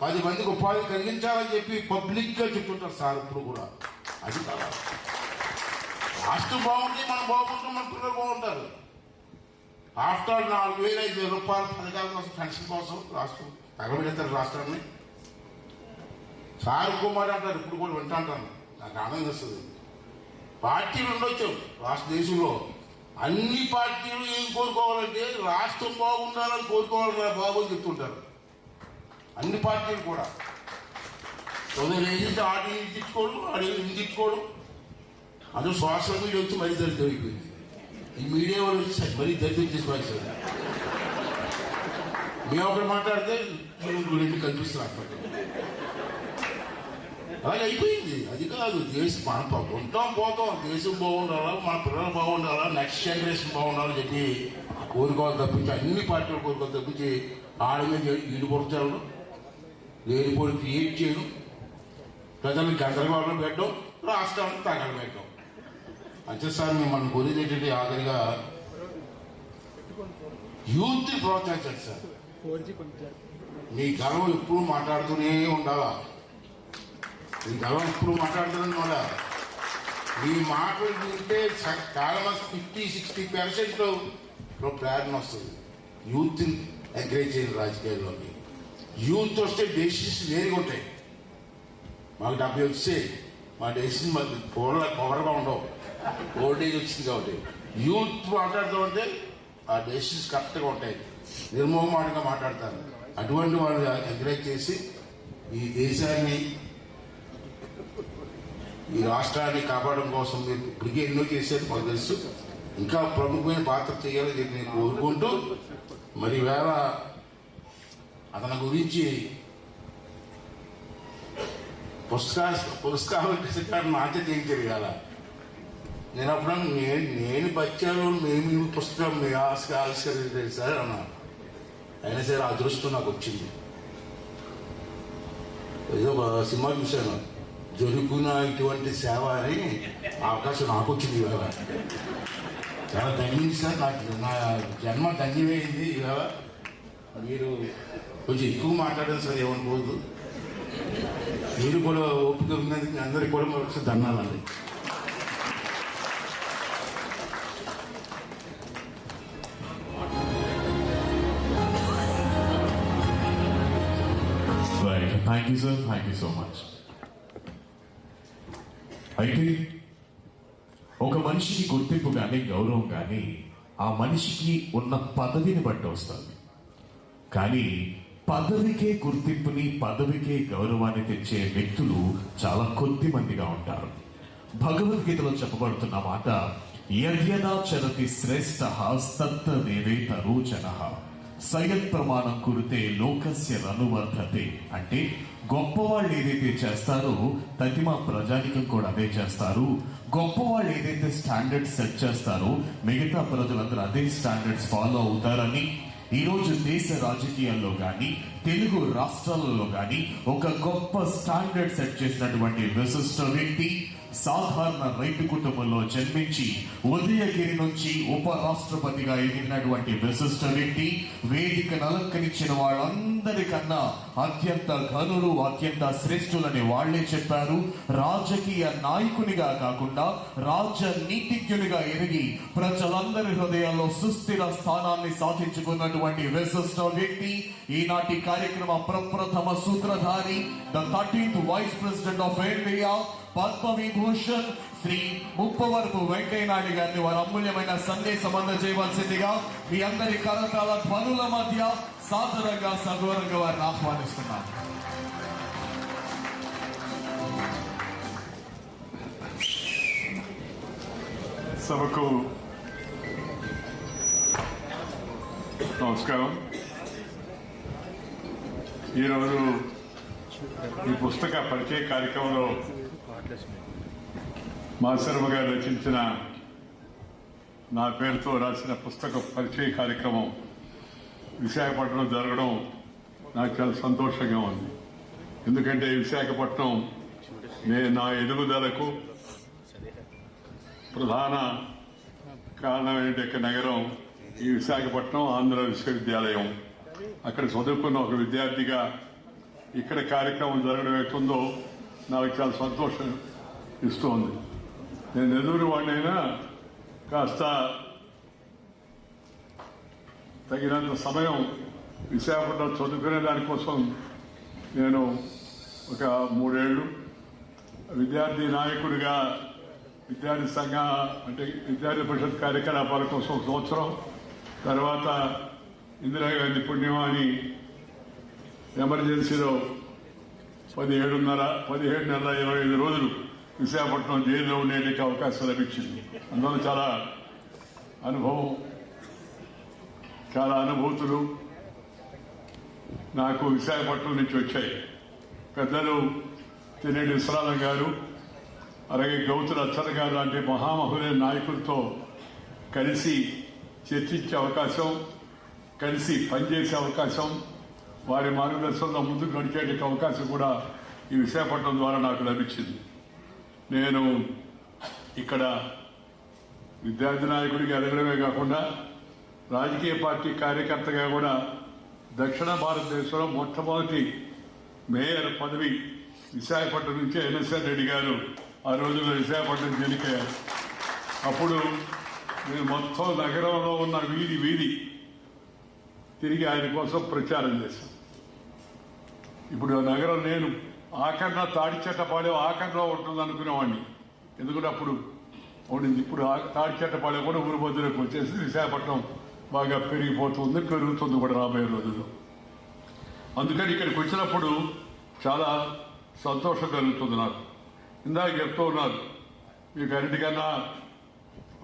Speaker 11: 10 మందికి ఉపాధి కలిగించాలని చెప్పి పబ్లిక్గా చెప్తుంటారు సార్. ఇప్పుడు కూడా అది కావాలి. రాష్ట్రం బాగుంటే మనం బాగుంటాం, మన పిల్లలు బాగుంటారు. ఆఫ్టర్ 4,000-5,000 రూపాయల పథకాల కోసం, పెన్షన్ కోసం రాష్ట్రం తగబెడతారు రాష్ట్రాన్ని. సార్ ఇంకో మాట అంటారు, ఇప్పుడు కూడా వింటా అంటాను, నాకు ఆనందం వస్తుంది. పార్టీలు ఉండొచ్చు రాష్ట్ర దేశంలో, అన్ని పార్టీలు ఏం కోరుకోవాలంటే రాష్ట్రం బాగుండాలని కోరుకోవాలరా బాబు అని చెప్తుంటారు. అన్ని పార్టీలు కూడా ఏదైతే ఆడి తిట్టుకోవడం, ఆడి తిట్టుకోవడం, అది సోషల్ మీడియా వచ్చి మరీ దరిద్రం అయిపోయింది. ఈ మీడియా వాళ్ళు వచ్చి మరీ దరిద్రం చేసుకోవాలి. మేము ఒకటి మాట్లాడితే రెండు కనిపిస్తున్నారు. అలాగే అయిపోయింది. అది కాదు దేశం, మనం ఉంటాం పోతాం, దేశం బాగుండాలా, మన పిల్లలు బాగుండాలా, నెక్స్ట్ జనరేషన్ బాగుండాలని చెప్పి కోరుకోవాలి తప్పించి, అన్ని పార్టీలు కోరుకోవాలి తప్పించి ఆడ మీద ఈడుపడతారు, లేనిపోయి క్రియేట్ చేయడం, ప్రజలకు గందరగోళం పెట్టడం, రాష్ట్రానికి తగలు పెట్టడం. అంతే సార్ మిమ్మల్ని కోరేది ఏంటంటే ఆఖరిగా యూత్ ప్రోత్సహించండి సార్. మీ గర్వం ఎప్పుడు మాట్లాడుతూనే ఉండాలా, మీ గర్వం ఎప్పుడు మాట్లాడుతూనే ఉండాలా. మీ మాటలు వింటే చాలా 50-60% ప్రేరణ వస్తుంది. యూత్ని ఎంకరేజ్ చేయండి రాజకీయాల్లోకి. యూత్ వస్తే డెసిషన్స్ వేరుగా ఉంటాయి. మాకు 70 వస్తే మా డెసిషన్ మాకు పొగరగా ఉండవు, ఓల్డేజ్ వచ్చింది కాబట్టి. యూత్ మాట్లాడుతూ ఆ డెసిషన్స్ కరెక్ట్గా ఉంటాయి, నిర్మోహమాటంగా మాట్లాడతారు. అటువంటి వాళ్ళు ఎంకరేజ్ చేసి ఈ దేశాన్ని, ఈ రాష్ట్రాన్ని కాపాడడం కోసం మీరు ఇప్పటికే ఎన్నో చేసేది మాకు తెలుసు, ఇంకా ప్రముఖమైన పాత్ర చేయాలని చెప్పి నేను కోరుకుంటూ, మరి వేళ అతని గురించి పురస్కారం నాకే చేయించారు కదా. నేను అప్పుడు నేను బచ్చాను, మేము పుస్తకం ఆవిష్కరించారు సార్ అన్నాను. అయినా సరే అదృష్టం నాకు వచ్చింది. ఏదో సినిమా చూశాను, జరుగున ఇటువంటి సేవ అని అవకాశం నాకు వచ్చింది. ఇవాళ చాలా ధన్యుంది సార్, నాకు నా జన్మ ధన్యమైంది. ఇవాళ మీరు కొంచెం ఎక్కువ మాట్లాడారు సార్, ఏమనుకోవద్దు. మీరు కూడా ఓపిక ఉన్నది, మీ అందరికీ కూడా ఒకసారి ధన్యవాదాలు.
Speaker 2: Thank you sir, thank you so much. అయితే ఒక మనిషికి గుర్తింపు కానీ గౌరవం కానీ ఆ మనిషికి ఉన్న పదవిని బట్టి వస్తుంది. కానీ పదవికే గుర్తింపుని, పదవికే గౌరవాన్ని తెచ్చే వ్యక్తులు చాలా కొద్ది మందిగా ఉంటారు. భగవద్గీతలో చెప్పబడుతున్న మాట, యద్యదాచరతి శ్రేష్ఠ తత్త దేవేత రోచన సయత్ ప్రమాణం కురితే లోకస్య రనువర్ధతే. అంటే గొప్పవాళ్ళు ఏదైతే చేస్తారో తతిమా ప్రజానికం కూడా అదే చేస్తారు. గొప్పవాళ్ళు ఏదైతే స్టాండర్డ్స్ సెట్ చేస్తారో మిగతా ప్రజలందరూ అదే స్టాండర్డ్స్ ఫాలో అవుతారని ఈరోజు దేశ రాజకీయాల్లో కానీ తెలుగు రాష్ట్రాలలో కానీ ఒక గొప్ప స్టాండర్డ్ సెట్ చేసినటువంటి విశిష్ట వ్యక్తి, సాధారణ రైతు కుటుంబంలో జన్మించి ఉదయగిరి నుంచి ఉపరాష్ట్రపతిగా ఎదిగినటువంటి విశిష్ట వ్యక్తి, వేదికను అలంకరించిన వాళ్ళందరికన్నా అత్యంత ఘనులు, అత్యంత శ్రేష్ఠులని వాళ్లే చెప్పారు. రాజకీయ నాయకునిగా కాకుండా రాజనీతిజ్ఞునిగా ఎదిగి ప్రజలందరి హృదయాల్లో సుస్థిర స్థానాన్ని సాధించుకున్నటువంటి విశిష్ట వ్యక్తి, ఈనాటి కార్యక్రమ ప్రప్రథమ సూత్రధారి, the 13th vice president of India, Padma Vibhushan Shri Muppavarapu Venkaiah Naidu గారిని వారి అమూల్యమైన సందేశం అందజేయవలసిందిగా మీ అందరి కరతాళ ధ్వనుల మధ్య సాదరంగా సగౌరవంగా వారిని ఆహ్వానిస్తున్నాను.
Speaker 12: సభకు నమస్కారం. ఈరోజు ఈ పుస్తక పరిచయ కార్యక్రమంలో మాసర్మ గారు రచించిన నా పేరుతో రాసిన పుస్తక పరిచయ కార్యక్రమం విశాఖపట్నం జరగడం నాకు చాలా సంతోషంగా ఉంది. ఎందుకంటే విశాఖపట్నం నా ఎదుగుదలకు ప్రధాన కారణమైన నగరం ఈ విశాఖపట్నం ఆంధ్ర విశ్వవిద్యాలయం. అక్కడ చదువుకున్న ఒక విద్యార్థిగా ఇక్కడ కార్యక్రమం జరగడం అవుతుందో నాకు చాలా సంతోషం ఇస్తోంది. నేను ఎదురు వాడినైనా కాస్త తగినంత సమయం విశాఖపట్నం చదువుకునే దానికోసం నేను ఒక 3 ఏళ్ళు విద్యార్థి నాయకుడిగా విద్యార్థి సంఘ అంటే విద్యార్థి పరిషత్ కార్యకలాపాల కోసం 1 సంవత్సరం, తర్వాత ఇందిరాగాంధీ పుణ్యమాని ఎమర్జెన్సీలో 17 నెలల 25 రోజులు విశాఖపట్నం జైల్లో ఉండేందుకు అవకాశం లభించింది. అందువల్ల చాలా అనుభవం, చాలా అనుభూతులు నాకు విశాఖపట్నం నుంచి వచ్చాయి. పెద్దలు తినేటి విశ్రాలం గారు, అలాగే గౌతుల అచ్చర గారు లాంటి మహామహులైన నాయకులతో కలిసి చర్చించే అవకాశం, కలిసి పనిచేసే అవకాశం, వారి మార్గదర్శనంలో ముందుకు నడిచేట అవకాశం కూడా ఈ విశాఖపట్నం ద్వారా నాకు లభించింది. నేను ఇక్కడ విద్యార్థి నాయకుడిగా ఎదగడమే కాకుండా రాజకీయ పార్టీ కార్యకర్తగా కూడా దక్షిణ భారతదేశంలో మొట్టమొదటి మేయర్ పదవి విశాఖపట్నం నుంచి ఎన్ఎస్ఆర్ రెడ్డి గారు ఆ రోజుల్లో విశాఖపట్నం ఎన్నికయ్యారు. అప్పుడు నేను మొత్తం నగరంలో ఉన్న వీధి తిరిగి ఆయన కోసం ప్రచారం చేశాను. ఇప్పుడు నగరం నేను ఆఖరణ తాడిచెట్టపాలెం ఆఖరణలో ఉంటుంది అనుకునేవాడిని, ఎందుకంటే అప్పుడు ఉండింది. ఇప్పుడు తాడిచెట్టపాలెం కూడా ఊరు మధ్యలోకి వచ్చేసి విశాఖపట్నం బాగా పెరుగుతుంది కూడా రాబోయే రోజుల్లో. అందుకని ఇక్కడికి వచ్చినప్పుడు చాలా సంతోషం కలుగుతుంది నాకు. ఇందాక చెప్తూ ఉన్నారు, మీకు అన్నిటికన్నా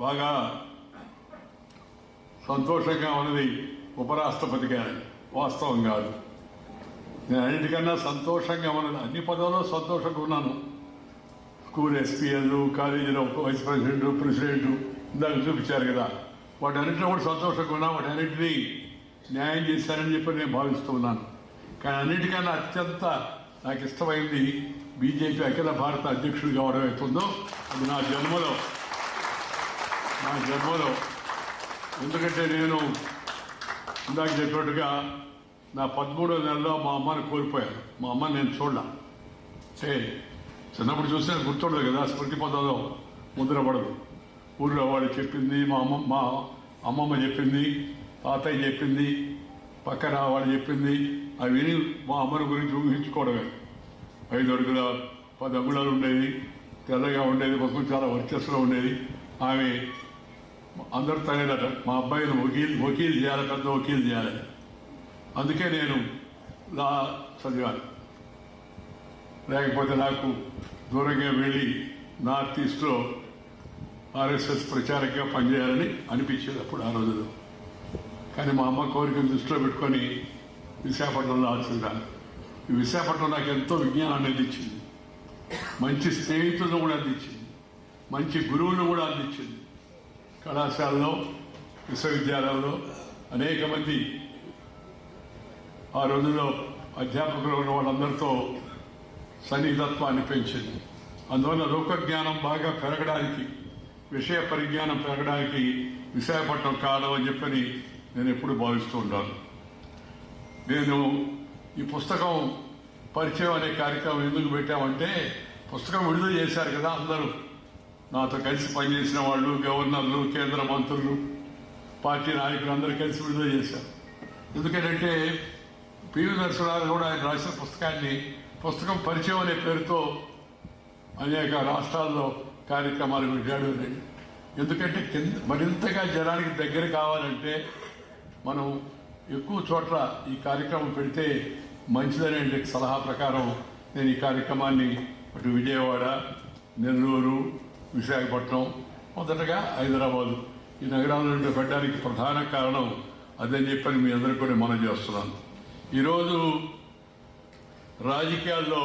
Speaker 12: బాగా సంతోషంగా ఉన్నది ఉపరాష్ట్రపతి గారి. వాస్తవం కాదు, నేను అన్నిటికన్నా సంతోషంగా ఉన్నది అన్ని పదవుల్లో సంతోషంగా ఉన్నాను. స్కూల్ ఎస్పీఎల్, కాలేజీలో వైస్ ప్రెసిడెంట్ ఇందాక చూపించారు కదా, వాటన్నింటిలో కూడా సంతోషంగా ఉన్నా. వాటన్నింటినీ న్యాయం చేశారని చెప్పి నేను భావిస్తూ ఉన్నాను. కానీ అన్నిటికన్నా అత్యంత నాకు ఇష్టమైంది బీజేపీ అఖిల భారత అధ్యక్షుడు కావడం అవుతుందో అది నా జన్మలో. ఎందుకంటే నేను ఇందాక చెప్పినట్టుగా నా 13వ నెలలో మా అమ్మని కోల్పోయాను. మా అమ్మని నేను చూడలా. చిన్నప్పుడు చూస్తే గుర్తుండదు కదా, స్మృతి పదంలో ముద్రపడదు. ఊళ్ళో వాళ్ళు చెప్పింది, మా అమ్మమ్మ చెప్పింది, తాతయ్య చెప్పింది, పక్కన వాళ్ళు చెప్పింది, అవి విని మా అమ్మని గురించి ఊహించుకోవడమే. 5 అడుగుల 10 అంగుళాలు ఉండేది, తెల్లగా ఉండేది, మొత్తం చాలా వర్చస్సులో ఉండేది. ఆమె అందరూ తనేదట, మా అబ్బాయిని వకీలు చేయాలి, పెద్ద వకీలు చేయాలని. అందుకే నేను లా చదివాను. లేకపోతే నాకు దూరంగా వెళ్ళి నార్త్ ఈస్ట్లో ఆర్ఎస్ఎస్ ప్రచారంగా పనిచేయాలని అనిపించేది అప్పుడు ఆ రోజుల్లో. కానీ మా అమ్మ కోరికను దృష్టిలో పెట్టుకొని విశాఖపట్నంలో ఆలోచించాను. ఈ విశాఖపట్నం నాకు ఎంతో విజ్ఞానాన్ని అందించింది, మంచి స్నేహితులను కూడా అందించింది, మంచి గురువులను కూడా అందించింది. కళాశాలలో, విశ్వవిద్యాలయంలో అనేక మంది ఆ రోజుల్లో అధ్యాపకులు ఉన్న వాళ్ళందరితో సన్నిహితత్వాన్ని పెంచింది. అందువల్ల లోకజ్ఞానం బాగా పెరగడానికి, విషయ పరిజ్ఞానం పెరగడానికి విశాఖపట్నం కాలం అని చెప్పని నేను ఎప్పుడు భావిస్తూ ఉంటాను. నేను ఈ పుస్తకం పరిచయం అనే కార్యక్రమం ఎందుకు పెట్టామంటే, పుస్తకం విడుదల చేశారు కదా అందరూ, నాతో కలిసి పనిచేసిన వాళ్ళు, గవర్నర్లు, కేంద్ర మంత్రులు, పార్టీ నాయకులు అందరూ కలిసి విడుదల చేశారు. ఎందుకంటే పివి నరసింహారావు కూడా ఆయన రాసిన పుస్తకం పరిచయం అనే పేరుతో అనేక రాష్ట్రాల్లో కార్యక్రమాలు పెట్టాడు. ఎందుకంటే మరింతగా జనానికి దగ్గర కావాలంటే మనం ఎక్కువ చోట్ల ఈ కార్యక్రమం పెడితే మంచిదనే సలహా ప్రకారం నేను ఈ కార్యక్రమాన్ని అటు విజయవాడ, నెల్లూరు, విశాఖపట్నం, మొదటగా హైదరాబాదు ఈ నగరాలను పెట్టడానికి ప్రధాన కారణం అదని చెప్పని మీ అందరికీ కూడా మనం చేస్తున్నాను. ఈరోజు రాజకీయాల్లో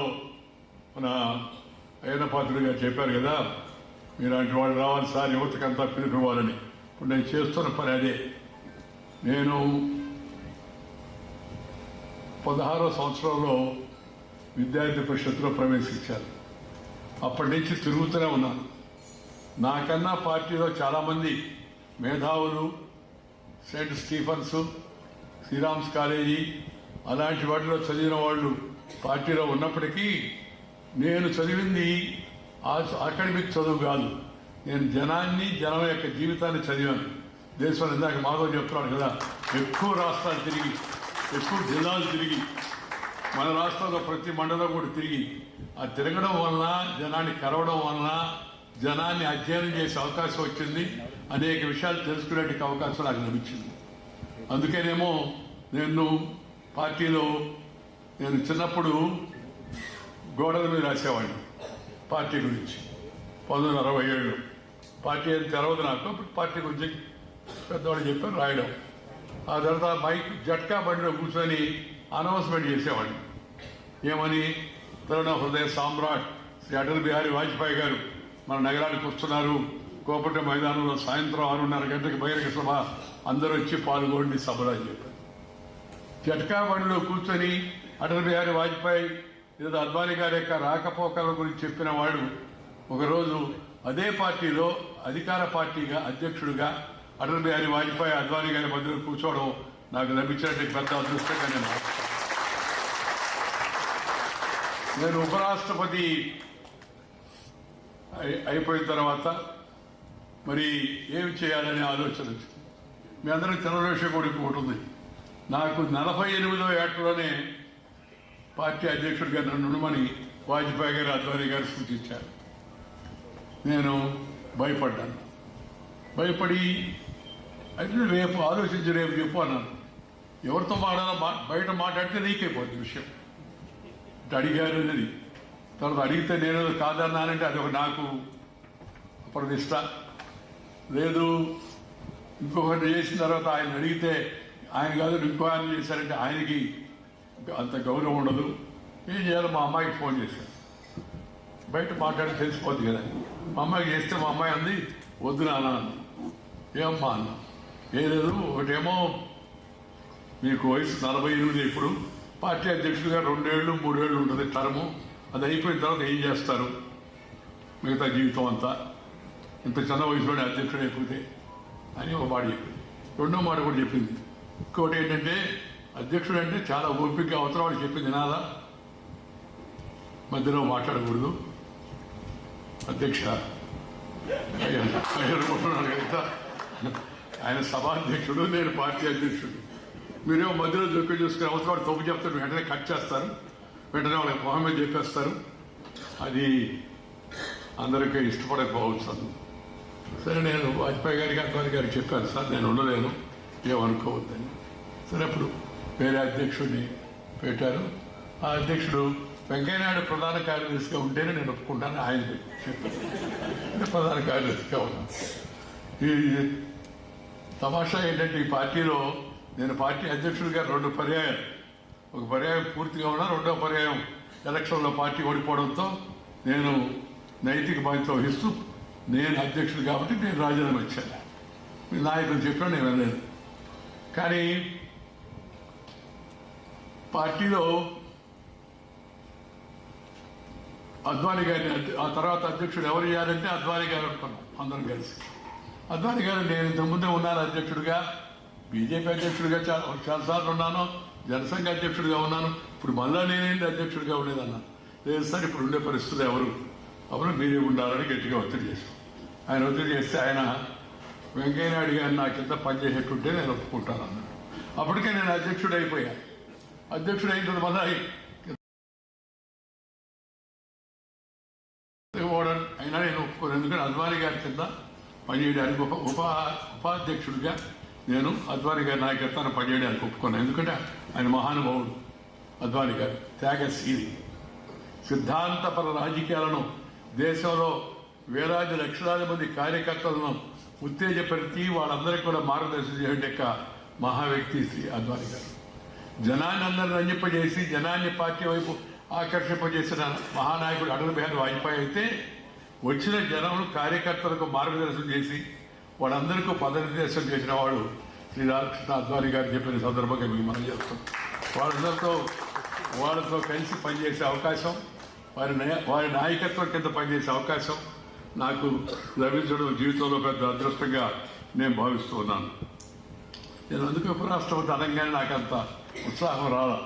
Speaker 12: మన అయ్యన్న పాత్రుడు గారు చెప్పారు కదా, మీలాంటి వాళ్ళు రావాలి సార్, యువతకంతా పిలుపువ్వాలని. ఇప్పుడు నేను చేస్తున్న పని అదే. నేను 16వ సంవత్సరంలో విద్యార్థి పరిషత్తులో ప్రవేశించాను. అప్పటి నుంచి తిరుగుతూనే ఉన్నాను. నాకన్నా పార్టీలో చాలామంది మేధావులు, సెయింట్ స్టీఫెన్స్, శ్రీరామ్స్ కాలేజీ అలాంటి వాటిలో చదివిన వాళ్ళు పార్టీలో ఉన్నప్పటికీ నేను చదివింది అకాడమిక్ చదువు కాదు. నేను జనం యొక్క జీవితాన్ని చదివాను. దేశంలో ఇందాక మాధవ్ చెప్తున్నాడు కదా, ఎక్కువ రాష్ట్రాలు తిరిగి, ఎక్కువ జిల్లాలు తిరిగి, మన రాష్ట్రంలో ప్రతి మండలం కూడా తిరిగి, ఆ తిరగడం వలన, జనాన్ని కలవడం వలన జనాన్ని అధ్యయనం చేసే అవకాశం వచ్చింది. అనేక విషయాలు తెలుసుకునే అవకాశం నాకు లభించింది. అందుకేనేమో నేను పార్టీలో నేను చిన్నప్పుడు గోడల మీద రాసేవాడిని పార్టీ గురించి. 1967 పార్టీ అని తెలవదు నాకు. పార్టీ గురించి పెద్దవాళ్ళు చెప్పారు రాయడం. ఆ తర్వాత బైక్ జట్కా బండిలో కూర్చొని అనౌన్స్మెంట్ చేసేవాడిని. ఏమని? తరుణ హృదయ సామ్రాట్ శ్రీ అటల్ బిహారీ వాజ్పేయి గారు మన నగరానికి వస్తున్నారు, కోపట మైదానంలో సాయంత్రం 6:30 గంటలకు బహిరంగ సభ, అందరూ వచ్చి పాల్గొండి సభలో అని చెప్పారు. జట్కా బండిలో కూర్చొని అటల్ బిహారీ వాజ్పేయి లేదా అద్వానీ గారి యొక్క రాకపోకల గురించి చెప్పిన వాడు ఒకరోజు అదే పార్టీలో అధికార పార్టీగా అధ్యక్షుడిగా అటల్ బిహారీ వాజ్పేయి, అద్వానీ గారి మధ్యలో కూర్చోవడం నాకు లభించినట్టు పెద్ద అదృష్టంగా నేను ఉపరాష్ట్రపతి అయిపోయిన తర్వాత మరి ఏమి చేయాలనే ఆలోచన వచ్చింది. మీ అందరికీ తెలంగాణ విషయం కూడా ఇంకొకటి ఉంది. నాకు 48వ ఏటలోనే పార్టీ అధ్యక్షుడిగా నన్ను ఉండమని వాజ్పేయి గారు, అద్వానీ గారు సూచించారు. నేను భయపడ్డాను. భయపడి అయితే రేపు ఆలోచించి రేపు చెప్పు అన్నాను. ఎవరితో మాట్లాడాలో బయట మాట్లాడితే నీకైపోతుంది విషయం. అడిగారు అనేది తర్వాత అడిగితే నేను కాదన్నానంటే అది ఒక నాకు ప్రతిష్ట. లేదు ఇంకొకటి చేసిన తర్వాత ఆయన అడిగితే ఆయన కాదు ఇంకో ఆయన చేశారంటే ఆయనకి అంత గౌరవం ఉండదు. ఏం చేయాలో మా అమ్మాయికి ఫోన్ చేశాను. బయట మాట్లాడి తెలిసిపోద్ది కదా. మా అమ్మాయికి చేస్తే మా అమ్మాయి అంది వద్దు నాన్న అంది. ఏమమ్మా అన్న? ఏం లేదు, ఒకటేమో మీకు వయసు 48, ఇప్పుడు పార్టీ అధ్యక్షుడిగా 2 ఏళ్ళు 3 ఏళ్ళు ఉంటుంది టర్ము. అది అయిపోయిన తర్వాత ఏం చేస్తారు మిగతా జీవితం అంతా, ఇంత చిన్న వయసులోనే అధ్యక్షుడు అయిపోతే అని ఒక మాట చెప్పింది. రెండో మాట కూడా చెప్పింది. ఇంకోటి ఏంటంటే అధ్యక్షుడు అంటే చాలా ఓపికగా అవసరం వాళ్ళు చెప్పింది వినాలా, మధ్యలో మాట్లాడకూడదు. అధ్యక్ష ఆయన సభాధ్యక్షుడు, నేను పార్టీ అధ్యక్షుడు. మీరేమో మధ్యలో జోక్యం చేసుకుని అవసరం వాడు తప్పు చెప్తారు, వెంటనే కట్ చేస్తారు, వెంటనే వాళ్ళకి మొహం మీద చెప్పేస్తారు. అది అందరికీ ఇష్టపడకపోవచ్చు. సరే, నేను వాజ్పేయి గారికి అద్వానీ గారికి చెప్పాను, సార్ నేను ఉండలేను, ఏమనుకోవద్దని. సరే, అప్పుడు వేరే అధ్యక్షుడిని పెట్టారు. ఆ అధ్యక్షుడు వెంకయ్యనాయుడు ప్రధాన కార్యదర్శిగా ఉంటేనే నేను ఒప్పుకుంటాను ఆయన చెప్పాను, ప్రధాన కార్యదర్శిగా ఉన్నాను. ఈ తమాషా ఏంటంటే ఈ పార్టీలో నేను పార్టీ అధ్యక్షుడిగా 2 పర్యాయాలు, ఒక పర్యాయం పూర్తిగా ఉన్నా, 2వ పర్యాయం ఎలక్షన్లో పార్టీ ఓడిపోవడంతో నేను నైతిక బాధ్యత వహిస్తూ నేను అధ్యక్షుడు కాబట్టి నేను రాజీనామా ఇచ్చాను. మీ నాయకులు చెప్పాను, నేను వెళ్ళలేదు. కానీ పార్టీలో అద్వానీ గారిని ఆ తర్వాత అధ్యక్షుడు ఎవరు చేయాలంటే అద్వానీ గారు అనుకున్నాం అందరం కలిసి. అద్వానీ గారు నేను ఇంతకుముందే ఉన్నాను అధ్యక్షుడిగా, బీజేపీ అధ్యక్షుడిగా చాలాసార్లు ఉన్నాను, జనసంఘ అధ్యక్షుడిగా ఉన్నాను, ఇప్పుడు మళ్ళా నేనేంటి అధ్యక్షుడిగా ఉండేదన్నాను. లేదు సార్, ఇప్పుడు ఉండే పరిస్థితులు ఎవరు మీరే ఉండాలని గట్టిగా ఒత్తిడి చేశాం. ఆయన ఒత్తిడి చేస్తే ఆయన వెంకయ్యనాయుడు గారిని నా కింద పనిచేసేటుంటే నేను ఒప్పుకుంటాను అన్నాడు. అప్పటికే నేను అధ్యక్షుడు అయిపోయాను. అధ్యక్షుడు అయిన తర్వాత మళ్ళీ అయినా నేను ఒప్పుకోను. ఎందుకంటే అద్వానీ గారి కింద పనిచేయడానికి ఉపాధ్యక్షుడిగా నేను అద్వానీ గారి నాయకత్వాన్ని పనిచేయడానికి ఒప్పుకున్నాను. ఎందుకంటే ఆయన మహానుభావుడు అద్వానీ గారు, త్యాగశీలి. సిద్ధాంతపర రాజకీయాలను దేశంలో వేలాది లక్షలాది మంది కార్యకర్తలను ఉత్తేజపరిచి వాళ్ళందరికీ కూడా మార్గదర్శనం చేసే మహా వ్యక్తి శ్రీ అద్వానీ గారు. జనాన్ని అందరిని రంజింపజేసి జనాన్ని పార్టీ వైపు ఆకర్షింపజేసిన మహానాయకుడు అటల్ బిహారీ వాజ్పేయి అయితే వచ్చిన జనములు కార్యకర్తలకు మార్గదర్శనం చేసి వాళ్ళందరికీ పదనిర్దేశం చేసిన వాడు శ్రీ రామకృష్ణ అద్వానీ గారు చెప్పిన సందర్భంగా మీకు మనం చేస్తాం. వాళ్ళతో కలిసి పనిచేసే అవకాశం, వారి నాయకత్వం కింద పనిచేసే అవకాశం నాకు లభించడం జీవితంలో పెద్ద అదృష్టంగా నేను భావిస్తూ ఉన్నాను. నేను అందుకే ఉపరాష్ట్రపతి అనగానే నాకు అంత ఉత్సాహం రాలా.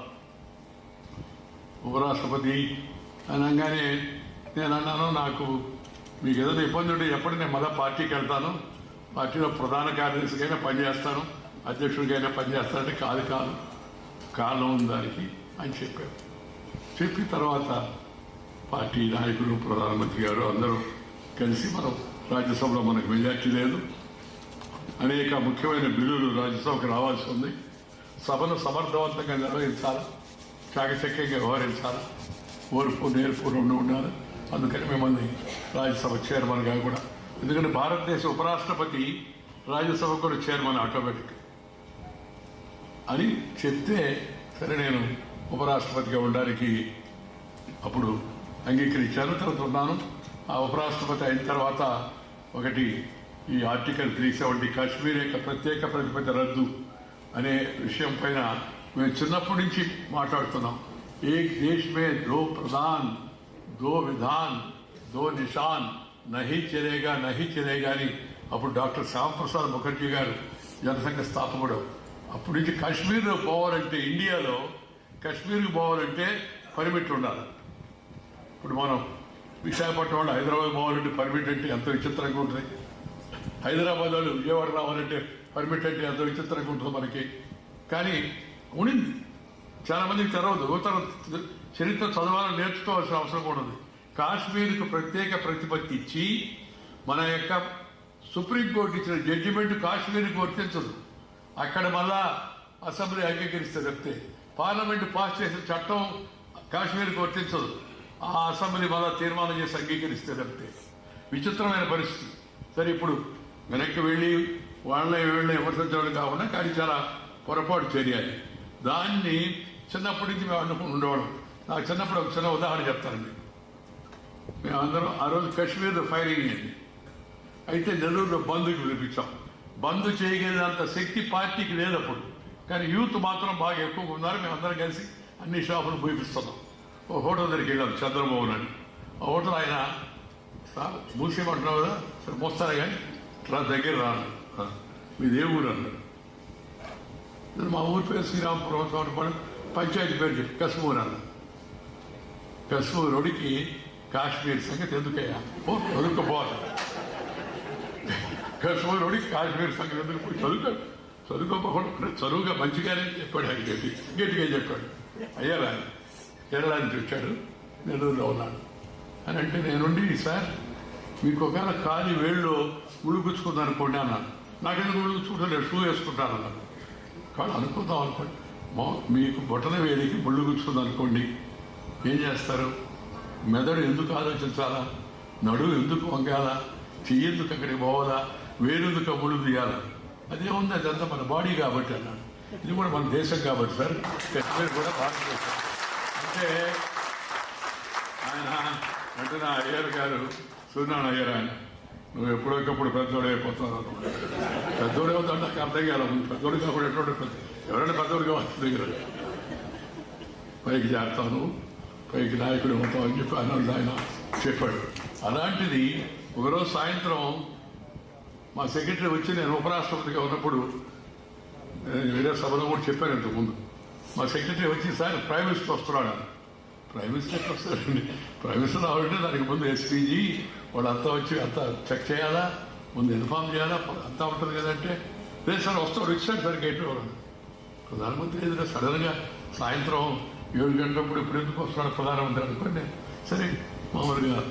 Speaker 12: ఉపరాష్ట్రపతి అనగానే నేను అన్నాను, నాకు మీకు ఏదైనా ఇబ్బంది ఉంటే ఎప్పటి నేను మళ్ళీ పార్టీకి వెళ్తాను, పార్టీలో ప్రధాన కార్యదర్శికైనా పనిచేస్తాను, అధ్యక్షుడికైనా పనిచేస్తానంటే కాదు కారణం ఉంది దానికి అని చెప్పారు. చెప్పిన తర్వాత పార్టీ నాయకులు, ప్రధానమంత్రి గారు అందరూ కలిసి మనం రాజ్యసభలో మనకు మెజార్టీ లేదు, అనేక ముఖ్యమైన బిల్లులు రాజ్యసభకు రావాల్సి ఉంది, సభను సమర్థవంతంగా నిర్వహించాలి, చాకచక్యంగా వ్యవహరించాలి, ఓర్పు నేర్పు రెండు ఉండాలి. అందుకని మిమ్మల్ని రాజ్యసభ చైర్మన్గా కూడా, ఎందుకంటే భారతదేశ ఉపరాష్ట్రపతి రాజ్యసభ కూడా చైర్మన్ ఆటోమేటిక్ అని చెప్తే సరే నేను ఉపరాష్ట్రపతిగా ఉండడానికి అప్పుడు అంగీకరించాను. తర్వాత ఉన్నాను. ఆ ఉపరాష్ట్రపతి అయిన తర్వాత ఒకటి ఈ ఆర్టికల్ 370 కాశ్మీర్ యొక్క ప్రత్యేక ప్రతిపత్తి రద్దు అనే విషయం పైన మేము చిన్నప్పటి నుంచి మాట్లాడుతున్నాం. ఏక్ దేశ్ మే దో ప్రధాన్ దో విధాన్ దో నిషాన్ నహీ చలేగా అని అప్పుడు డాక్టర్ శ్యామప్రసాద్ ముఖర్జీ గారు జనసంఘ స్థాపకుడు. అప్పటి నుంచి కాశ్మీర్లో పోవాలంటే, ఇండియాలో కాశ్మీర్కి పోవాలంటే పర్మిట్ ఉండాలి. ఇప్పుడు మనం విశాఖపట్నం వాళ్ళు హైదరాబాద్ పోవాలంటే పర్మిట్ అంటే ఎంత విచిత్రంగా ఉంటుంది, హైదరాబాద్ వాళ్ళు విజయవాడ రావాలంటే పర్మిట్ అంటే ఎంత విచిత్రంగా ఉంటుంది మనకి. కానీ ఉండింది, చాలా మందికి తెరవదు. యువతర చరిత్ర చదవాలని నేర్చుకోవాల్సిన అవసరం కూడా ఉంది. కాశ్మీర్కు ప్రత్యేక ప్రతిపత్తి ఇచ్చి మన యొక్క సుప్రీంకోర్టు ఇచ్చిన జడ్జిమెంట్ కాశ్మీర్కి వర్తించదు. అక్కడ మళ్ళా అసెంబ్లీ అంగీకరిస్తే తప్పితే, పార్లమెంట్ పాస్ చేసిన చట్టం కాశ్మీర్కి వర్తించదు. ఆ అసెంబ్లీ మళ్ళా తీర్మానం చేసి అంగీకరిస్తే తప్పితే విచిత్రమైన పరిస్థితి. సరే, ఇప్పుడు వెనక్కి వెళ్ళి వాళ్ళని విమర్శించడం కాకుండా కానీ చాలా పొరపాటు చేయాలి. దాన్ని చిన్నప్పటి నుంచి మేము అనుకుని ఉండేవాళ్ళం. నాకు చిన్నప్పుడు ఒక చిన్న ఉదాహరణ చెప్తానండి. మేమందరం ఆ రోజు కాశ్మీర్లో ఫైరింగ్ అయింది. అయితే నెల్లూరులో బంద్కి పిలిపించాం. బంద్ చేయగలిగినంత శక్తి పార్టీకి లేదు అప్పుడు, కానీ యూత్ మాత్రం బాగా ఎక్కువగా ఉన్నారు. మేమందరం కలిసి అన్ని షాపులు మూపిస్తున్నాం. ఓ హోటల్ దగ్గరికి వెళ్ళాం, చంద్రబాబు అని. ఆ హోటల్ ఆయన మూసేయమంటున్నావు కదా, సరే మోస్తారా కానీ ఇట్లా దగ్గర రాను, మీది ఏ ఊరు అన్నాడు. మా ఊరి పేరు శ్రీరామపురం తోటపాడు, పంచాయతీ పేరు చెప్పి కశ్మూర్ అన్న. కశ్మూరుడికి కాశ్మీర్ సంగతి ఎందుకయ్యా చదువుకోపోతా, కశ్మూరుడికి కాశ్మీర్ సంగతి ఎందుకు పోయి చదువుకోపోకుండా చదువుగా మంచిగానే చెప్పాడు. ఆయన గట్టిగా చెప్పాడు. అయ్యా రాని కేరళ నుంచి వచ్చాడు, నెల్లూరులో ఉన్నాడు అని అంటే నేనుండి, సార్ మీకు ఒకవేళ కాలి వేళ్ళు ముడుగుచ్చుకుందాం అనుకోండి అన్నాను. నాకెందుకు ముడుగుచ్చుకుంటాను, నేను షూ వేసుకుంటాను అన్నాను. కాళ్ళు అనుకుందాం అనుకోండి, మీకు బొటన వేలికి ముళ్ళు గుచ్చుకుందాం అనుకోండి, ఏం చేస్తారు? మెదడు ఎందుకు ఆలోచించాలా, నడువు ఎందుకు వంగాలా, చెయ్యి ఎందుకు అక్కడికి పోవాలా, వేరెందుకు ముళ్ళు తీయాలా? అదేముంది, అదంతా మన బాడీ కాబట్టి అన్నాడు. ఇది కూడా మన దేశం కాబట్టి సార్, కాశ్మీర్ కూడా భారతదేశం. అంటే ఆయన అంటే నా అయ్యర్ గారు, సూర్యనారాయణ అయ్యర్, ఆయన నువ్వు ఎప్పుడొకప్పుడు పెద్దోడు అయిపోతావు. పెద్దోడు అవుతాడు నాకు అర్థం కాదు. పెద్దోడు కాకుండా ఎటువంటి ఎవరైనా పెద్దోడు కావచ్చు దగ్గర పైకి చేస్తాను, పైకి నాయకుడు అవుతావు అని చెప్పి ఆయన చెప్పాడు. అలాంటిది ఒకరోజు సాయంత్రం మా సెక్రటరీ వచ్చి, నేను ఉపరాష్ట్రపతిగా ఉన్నప్పుడు వేరే సభలో కూడా చెప్పాను ఇంతకుముందు, మా సెక్రటరీ వచ్చి, సార్ ప్రైమ్ మినిస్టర్ వస్తున్నాడు. ప్రైమ్ మినిస్టర్ వస్తాడండి, ప్రైమ్ మినిస్టర్ రావాలంటే దానికి ముందు ఎస్పీజీ వాళ్ళంతా వచ్చి అంతా చెక్ చేయాలా, ముందు ఇన్ఫార్మ్ చేయాలా, అంతా ఉంటుంది కదంటే, లేదు సార్ వస్తాడు, ఇచ్చాడు సార్ గేట్ ప్రధానమంత్రి ఎదురు సడన్గా సాయంత్రం 7 గంటలప్పుడు ఇప్పుడు ఎందుకు వస్తున్నాడు ప్రధానమంత్రి అనుకోండి. సరే మామూలుగా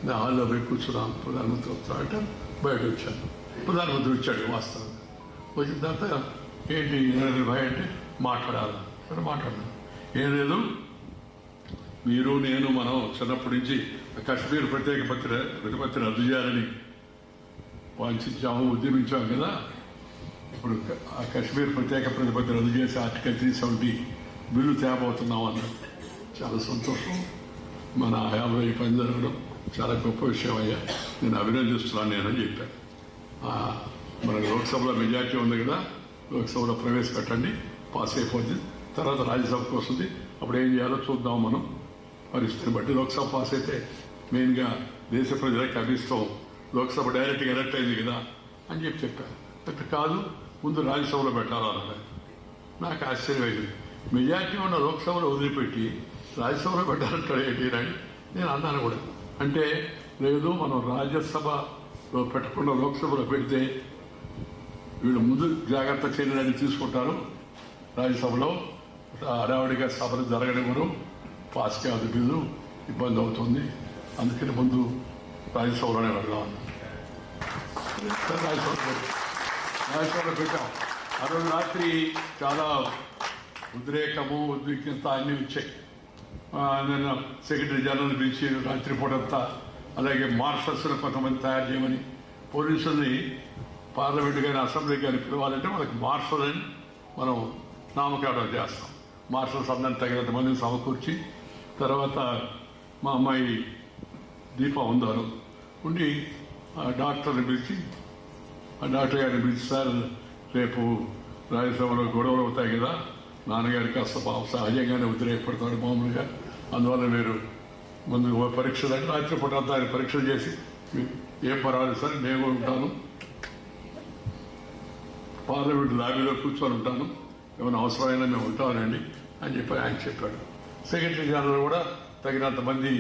Speaker 12: నా హాల్లో పోయి కూర్చున్నాం, ప్రధానమంత్రి వస్తాడంటే బయట వచ్చాను. ప్రధానమంత్రి వచ్చాడు వాస్తవం. వచ్చిన తర్వాత ఏంటి భయ అంటే మాట్లాడాలి. సరే మాట్లాడాలి. ఏం లేదు, మీరు నేను మనం చిన్నప్పటి నుంచి కశ్మీర్ ప్రత్యేక ప్రతిపత్తి రద్దు చేయాలని వాంఛించాము, ఉద్యమించాము కదా. ఇప్పుడు ఆ కశ్మీర్ ప్రత్యేక ప్రతిపత్తి రద్దు చేసి ఆర్టికల్ 370 బిల్లు తేబోతున్నాం అన్నారు. చాలా సంతోషం. మన 50 పని జరగడం చాలా గొప్ప విషయం అయ్యా, నేను అభినందిస్తున్నాను నేనని చెప్పాను. మన లోక్సభలో మెజార్టీ ఉంది కదా, లోక్సభలో ప్రవేశపెట్టండి, పాస్ అయిపోతుంది. తర్వాత రాజ్యసభకు వస్తుంది, అప్పుడు ఏం చేయాలో చూద్దాం మనం పరిస్థితిని బట్టి. లోక్సభ పాస్ అయితే మెయిన్గా దేశ ప్రజలకు అభిష్టం, లోక్సభ డైరెక్ట్గా ఎలక్ట్ అయింది కదా అని చెప్పారు. అంటే కాదు, ముందు రాజ్యసభలో పెట్టాలన్నాడు. నాకు ఆశ్చర్యమైంది. మెజార్టీ ఉన్న లోక్సభలో వదిలిపెట్టి రాజ్యసభలో పెట్టాలంటాడు ఏంటి అని నేను అన్నాను కూడా. అంటే లేదు, మనం రాజ్యసభలో పెట్టకుండా లోక్సభలో పెడితే వీళ్ళు ముందు జాగ్రత్త చర్యలని తీసుకుంటారు, రాజ్యసభలో హడావుడిగా సభలు జరగనివ్వరు, పాస్ కాదు బిల్లు, ఇబ్బంది అవుతుంది, అందుకని ముందు రాజ్యసభలోనే వెళ్దాం. రాజ్యసభలో పెట్టాం. ఆ రోజు రాత్రి చాలా ఉద్రేకము, ఉద్విగ్నత అన్నీ వచ్చాయి. నిన్న సెక్రటరీ జనరల్ పిలిచి రాత్రిపూటంతా, అలాగే మార్షల్స్ను కొంతమంది తయారు చేయమని, పోలీసుల్ని పార్లమెంట్ కానీ అసెంబ్లీ కానీ పిలవాలంటే మనకి మార్షల్ అని మనం నామకరణం చేస్తాం. మార్షల్స్ అందరిని తగినంత మందిని సమకూర్చి, తర్వాత మా అమ్మాయి దీప ఉందారు ఉండి డాక్టర్ని పిలిచి, ఆ డాక్టర్ గారిని పిలిచి, సార్ రేపు రాజ్యసభలో గొడవలు అవుతాయి కదా, నాన్నగారు కాస్త సహజంగానే ఉద్రేకపడతాడు మామూలుగా, అందువల్ల మీరు ముందు పరీక్షలు అంటే రాత్రిపూట అంతా ఆయన పరీక్షలు చేసి, ఏం పర్వాలేదు సార్ నేను ఉంటాను, పార్లమెంట్ లాబీలో కూర్చొని ఉంటాను, ఏమైనా అవసరమైనా మేము ఉంటామనండి అని చెప్పి ఆయన చెప్పాడు. సెక్రటరీ జనరల్ కూడా తగినంత మంది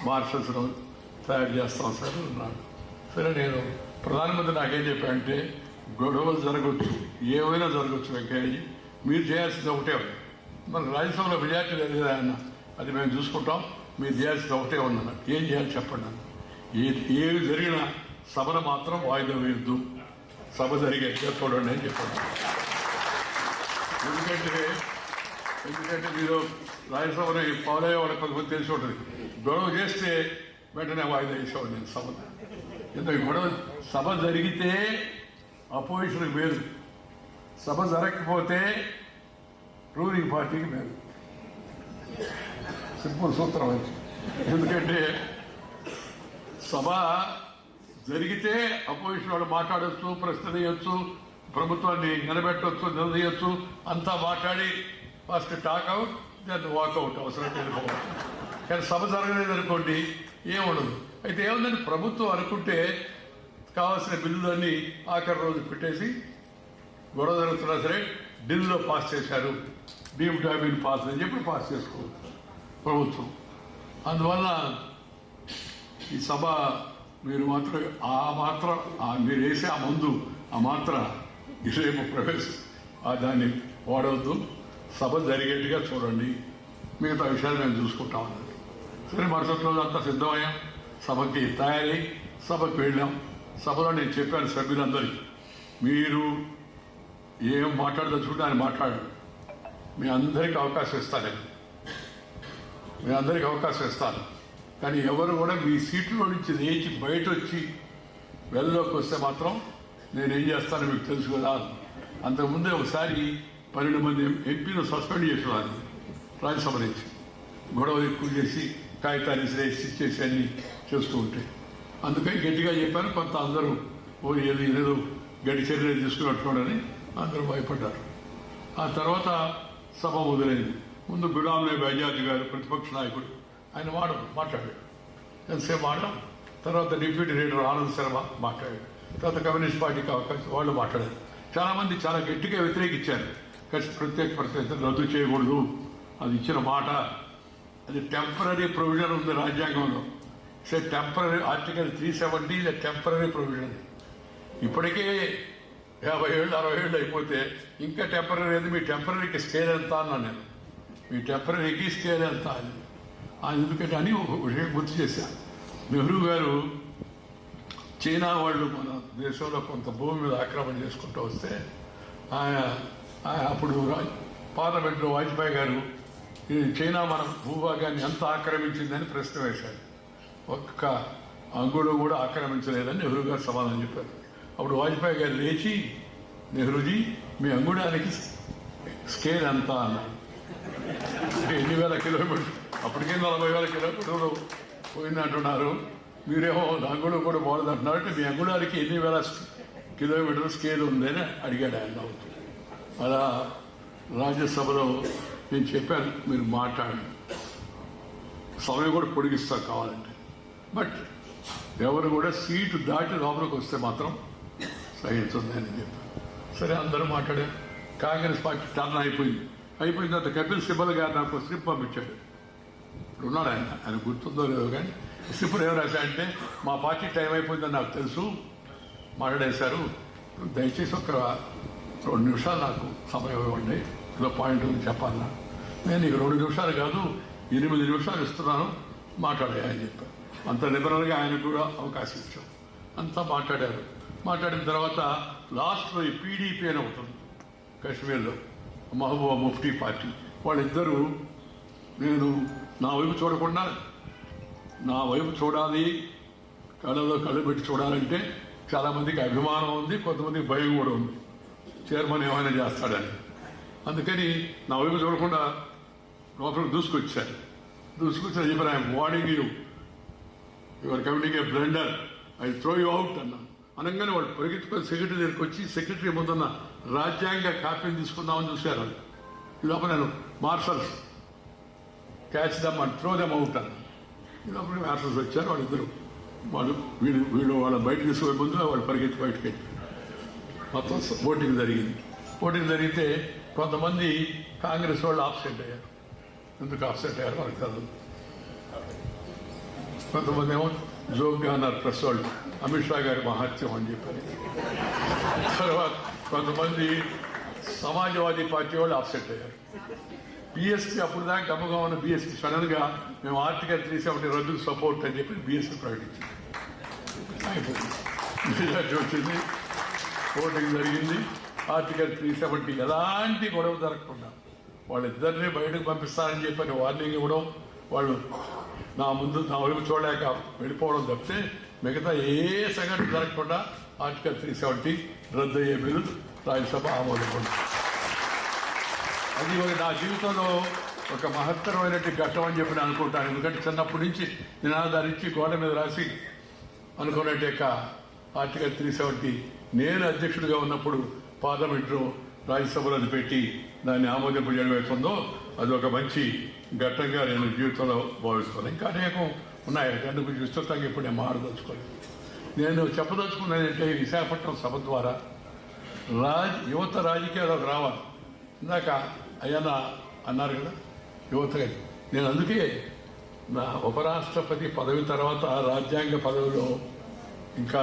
Speaker 12: మార్షల్స్ తయారు చేస్తాం సార్ అన్నాడు. సరే, నేను ప్రధానమంత్రి నాకేం చెప్పానంటే, గొడవలు జరగవచ్చు, ఏమైనా జరగవచ్చు వెంకయ్యజీ, మీరు చేయాల్సింది ఒకటే, మనకు రాజ్యసభలో మెజార్టీ లేదు కదా అన్న, అది మేము చూసుకుంటాం, మీరు చేయాల్సింది ఒకటే ఉందన్న. ఏం చేయాలి చెప్పండి అన్న. ఏవి జరిగినా సభను మాత్రం వాయిదా వేయద్దు, సభ జరిగే చూడండి అని చెప్పాను. ఎందుకంటే మీరు రాజ్యసభలో ఫాలో అయ్యే వాళ్ళకి కొంతమంది తెలిసి ఉంటుంది, గొడవ చేస్తే వెంటనే వాయిదా వేసేవాడు నేను సభ. ఎందుకంటే గొడవ సభ జరిగితే అపోజిషన్కి మేలు, సభ జరగకపోతే రూలింగ్ పార్టీకి మేలు. సింపుల్ సూత్రం అది. ఎందుకంటే సభ జరిగితే అపోజిషన్ వాళ్ళు మాట్లాడచ్చు, ప్రశ్న వేయచ్చు, ప్రభుత్వాన్ని నిలబెట్టవచ్చు, నిలదీయచ్చు, అంతా మాట్లాడి ఫస్ట్ టాక్అవుట్, దెన్ వాకౌట్, అవసరం వెళ్ళిపోవాలి. కానీ సభ జరగలేదనుకోండి ఏముండదు. అయితే ఏముందని ప్రభుత్వం అనుకుంటే కావాల్సిన బిల్లులన్నీ ఆఖరి రోజు పెట్టేసి, గొడవ జరుగుతున్నా సరే ఢిల్లీలో పాస్ చేశారు, డీమ్డ్ టు హ్యావ్ పాస్ అని చెప్పి పాస్ చేసుకోవచ్చు ప్రభుత్వం. అందువల్ల ఈ సభ మీరు మాత్రం మీరు వేసే ఆ మందు ఆ మాత్ర రేపు దాన్ని వాడవద్దు, సభ జరిగేట్టుగా చూడండి, మిగతా విషయాలు మేము చూసుకుంటామన్నది. సరే, మరుసటి రోజు అంతా సిద్ధమయ్యాం, సభకి తయారై సభకు వెళ్ళాం. సభలో నేను చెప్పాను సభ్యులందరికీ, మీరు ఏం మాట్లాడదలుచుకుంటే ఆయన మాట్లాడు, మీ అందరికీ అవకాశం ఇస్తాను, మీ అందరికీ అవకాశం ఇస్తాను. కానీ ఎవరు కూడా మీ సీట్లో నుంచి లేచి బయట వచ్చి వెళ్ళలోకి వస్తే మాత్రం నేనేం చేస్తానో మీకు తెలుసు కదా. అంతకుముందే ఒకసారి 12 మంది ఎంపీలు సస్పెండ్ చేసేవారు రాజ్యసభ నుంచి, గొడవ ఎక్కువ చేసి కాగితాన్ని ఇచ్చేసి అన్ని చేస్తూ ఉంటే. అందుకని గట్టిగా చెప్పాను. కొంత అందరూ ఏదో గడి చర్యలు తీసుకున్నట్టుకోడని అందరూ భయపడ్డారు. ఆ తర్వాత సభ మొదలైంది. ముందు గులాం నబీ ఆజాద్ గారు ప్రతిపక్ష నాయకుడు, ఆయన మాట్లాడాడు, ఎంతసేపు మాట్లాడు. తర్వాత డిప్యూటీ లీడర్ ఆనంద్ శర్మ మాట్లాడాడు. తర్వాత కమ్యూనిస్ట్ పార్టీకి అవకాశం వాళ్ళు మాట్లాడారు. చాలామంది చాలా గట్టిగా వ్యతిరేకించారు. ప్రత్యేక పరిస్థితి రద్దు చేయకూడదు, అది ఇచ్చిన మాట, అది టెంపరీ ప్రొవిజన్ ఉంది రాజ్యాంగంలో. టెంపరీ ఆర్టికల్ 370 ఇది టెంపరీ ప్రొవిజన్. ఇప్పటికే 50 ఏళ్ళు 60 ఏళ్ళు అయిపోతే ఇంకా టెంపరీ అది. మీ టెంపరీకి స్కేల్ ఎంత అన్నాను నేను, మీ టెంపరీకి స్కేల్ ఎంత అని. ఎందుకంటే అని ఒక విషయం గుర్తు చేశాను. నెహ్రూ గారు చైనా వాళ్ళు మన దేశంలో కొంత భూమి మీద ఆక్రమణ చేసుకుంటూ వస్తే అప్పుడు పార్లమెంట్లో వాజ్పేయి గారు చైనా మన భూభాగాన్ని ఎంత ఆక్రమించిందని ప్రశ్న వేశారు. ఒక్క అంగుళం కూడా ఆక్రమించలేదని నెహ్రూ గారు సమాధానం చెప్పారు. అప్పుడు వాజ్పేయి గారు లేచి, నెహ్రూజీ మీ అంగుళానికి స్కేల్ ఎంత అన్నారు. ఎన్ని వేల కిలోమీటర్లు, అప్పటికే 40,000 కిలోమీటర్లు పోయిందంటున్నారు, మీరేమో అంగుళం కూడా బాగుందంటున్నారు. అంటే మీ అంగుళానికి ఎన్ని వేల కిలోమీటర్ల స్కేల్ ఉందని అడిగాడు ఆయన. అలా రాజ్యసభలో నేను చెప్పాను, మీరు మాట్లాడండి, సమయం కూడా పొడిగిస్తారు కావాలంటే, బట్ ఎవరు కూడా సీటు దాటి లోపలికి వస్తే మాత్రం సహించండి అని చెప్పారు. సరే, అందరూ మాట్లాడారు. కాంగ్రెస్ పార్టీ టర్న్ అయిపోయిన తర్వాత కపిల్ సిబల్ గారు నాకు స్లిప్ పంపించాడు. ఇప్పుడు ఉన్నాడు ఆయన గుర్తుందో లేదో కానీ స్లిప్లో ఏం రాశాడంటే, మా పార్టీ టైం అయిపోయిందని నాకు తెలుసు, మాట్లాడేశారు, దయచేసి ఒక 2 నిమిషాలు నాకు సమయం ఇవ్వండి, ఇలా పాయింట్ ఉంది చెప్పాలన్నా. నేను ఇక 2 నిమిషాలు కాదు 8 నిమిషాలు ఇస్తున్నాను, మాట్లాడే అని చెప్పారు. అంత లిబరల్గా ఆయనకు కూడా అవకాశం ఇచ్చాం. అంతా మాట్లాడారు. మాట్లాడిన తర్వాత లాస్ట్లో ఈ పీడీపీ అని అవుతుంది కాశ్మీర్లో, మహబూబా ముఫ్తీ పార్టీ, వాళ్ళిద్దరూ నేను నా వైపు చూడకుండా నా వైపు చూడాలి, కళ్ళలో కళ్ళు పెట్టి చూడాలంటే చాలామందికి అభిమానం ఉంది, కొంతమందికి భయం కూడా ఉంది, చైర్మన్ ఏమైనా చేస్తాడని. అందుకని నా వైపు చూడకుండా లోపలికి దూసుకొచ్చారు. చెప్పారు, I'm warning you, you're committing a blunder, I throw you out అన్నాను. అనగానే వాళ్ళు పరిగెత్తుకొని సెక్రటరీ దగ్గరికి వచ్చి సెక్రటరీ ముందున్న రాజ్యాంగ కాపీని తీసుకుందామని చూశారు. ఈ లోపల నేను marshals catch them and throw them out అన్నాను. ఈ లోపల మార్షల్స్ వచ్చారు. వాళ్ళిద్దరు వీళ్ళు వాళ్ళ బయట తీసుకునే ముందు వాళ్ళు పరిగెత్తి బయటకు వెళ్ళి మొత్తం ఓటింగ్ జరిగింది. ఓటింగ్ జరిగితే కొంతమంది కాంగ్రెస్ వాళ్ళు ఆబ్సెంట్ అయ్యారు. ఎందుకు ఆబ్సెంట్ అయ్యారు వాళ్ళకి తెలియదు. కొంతమంది ఏమో జోక్గా అన్నారు ప్రెస్ వాళ్ళు, అమిత్ షా గారి మహత్యం అని చెప్పారు. తర్వాత కొంతమంది సమాజ్వాదీ పార్టీ వాళ్ళు ఆబ్సెంట్ అయ్యారు. బీఎస్పీ అప్పుడు దాకా గమ్మగా ఉన్న బీఎస్పీ సడన్ గా మేము ఆర్టికల్ 370 రద్దుకు సపోర్ట్ అని చెప్పి బీఎస్పీ ప్రకటించింది. మెజార్టీ వచ్చింది, ఓటింగ్ జరిగింది. ఆర్టికల్ 370 ఎలాంటి గొడవ జరగకుండా వాళ్ళిద్దరినీ బయటకు పంపిస్తారని చెప్పని వార్నింగ్ ఇవ్వడం, వాళ్ళు నా వైపు చూడలేక వెళ్ళిపోవడం తప్పితే మిగతా ఏ సంఘటన జరగకుండా ఆర్టికల్ 370 రద్దు అయ్యే బిల్లు రాజ్యసభ ఆమోదపడింది. అది నా జీవితంలో ఒక మహత్తరమైనటువంటి ఘట్టం అని చెప్పి నేను అనుకుంటాను. ఎందుకంటే చిన్నప్పటి నుంచి నినాదాలిచ్చి గోడ మీద రాసి అనుకున్నట్టు ఆర్టికల్ 370 నేను అధ్యక్షుడిగా ఉన్నప్పుడు పార్లమెంట్లో రాజ్యసభలో అది పెట్టి దాన్ని ఆమోదింపజేయడం అవుతుందో అది ఒక మంచి ఘట్టంగా నేను జీవితంలో భావిస్తున్నాను. ఇంకా అనేకం ఉన్నాయి, దాని గురించి విస్తృతంగా ఇప్పుడు నేను మాట్లాడదలుచుకోలేదు. నేను చెప్పదలుచుకున్నది ఏంటంటే, విశాఖపట్నం సభ ద్వారా యువత రాజకీయాలకు రావాలి. ఇందాక అయ్యన్న అన్నారు కదా యువతగా, నేను అందుకే నా ఉపరాష్ట్రపతి పదవి తర్వాత రాజ్యాంగ పదవిలో ఇంకా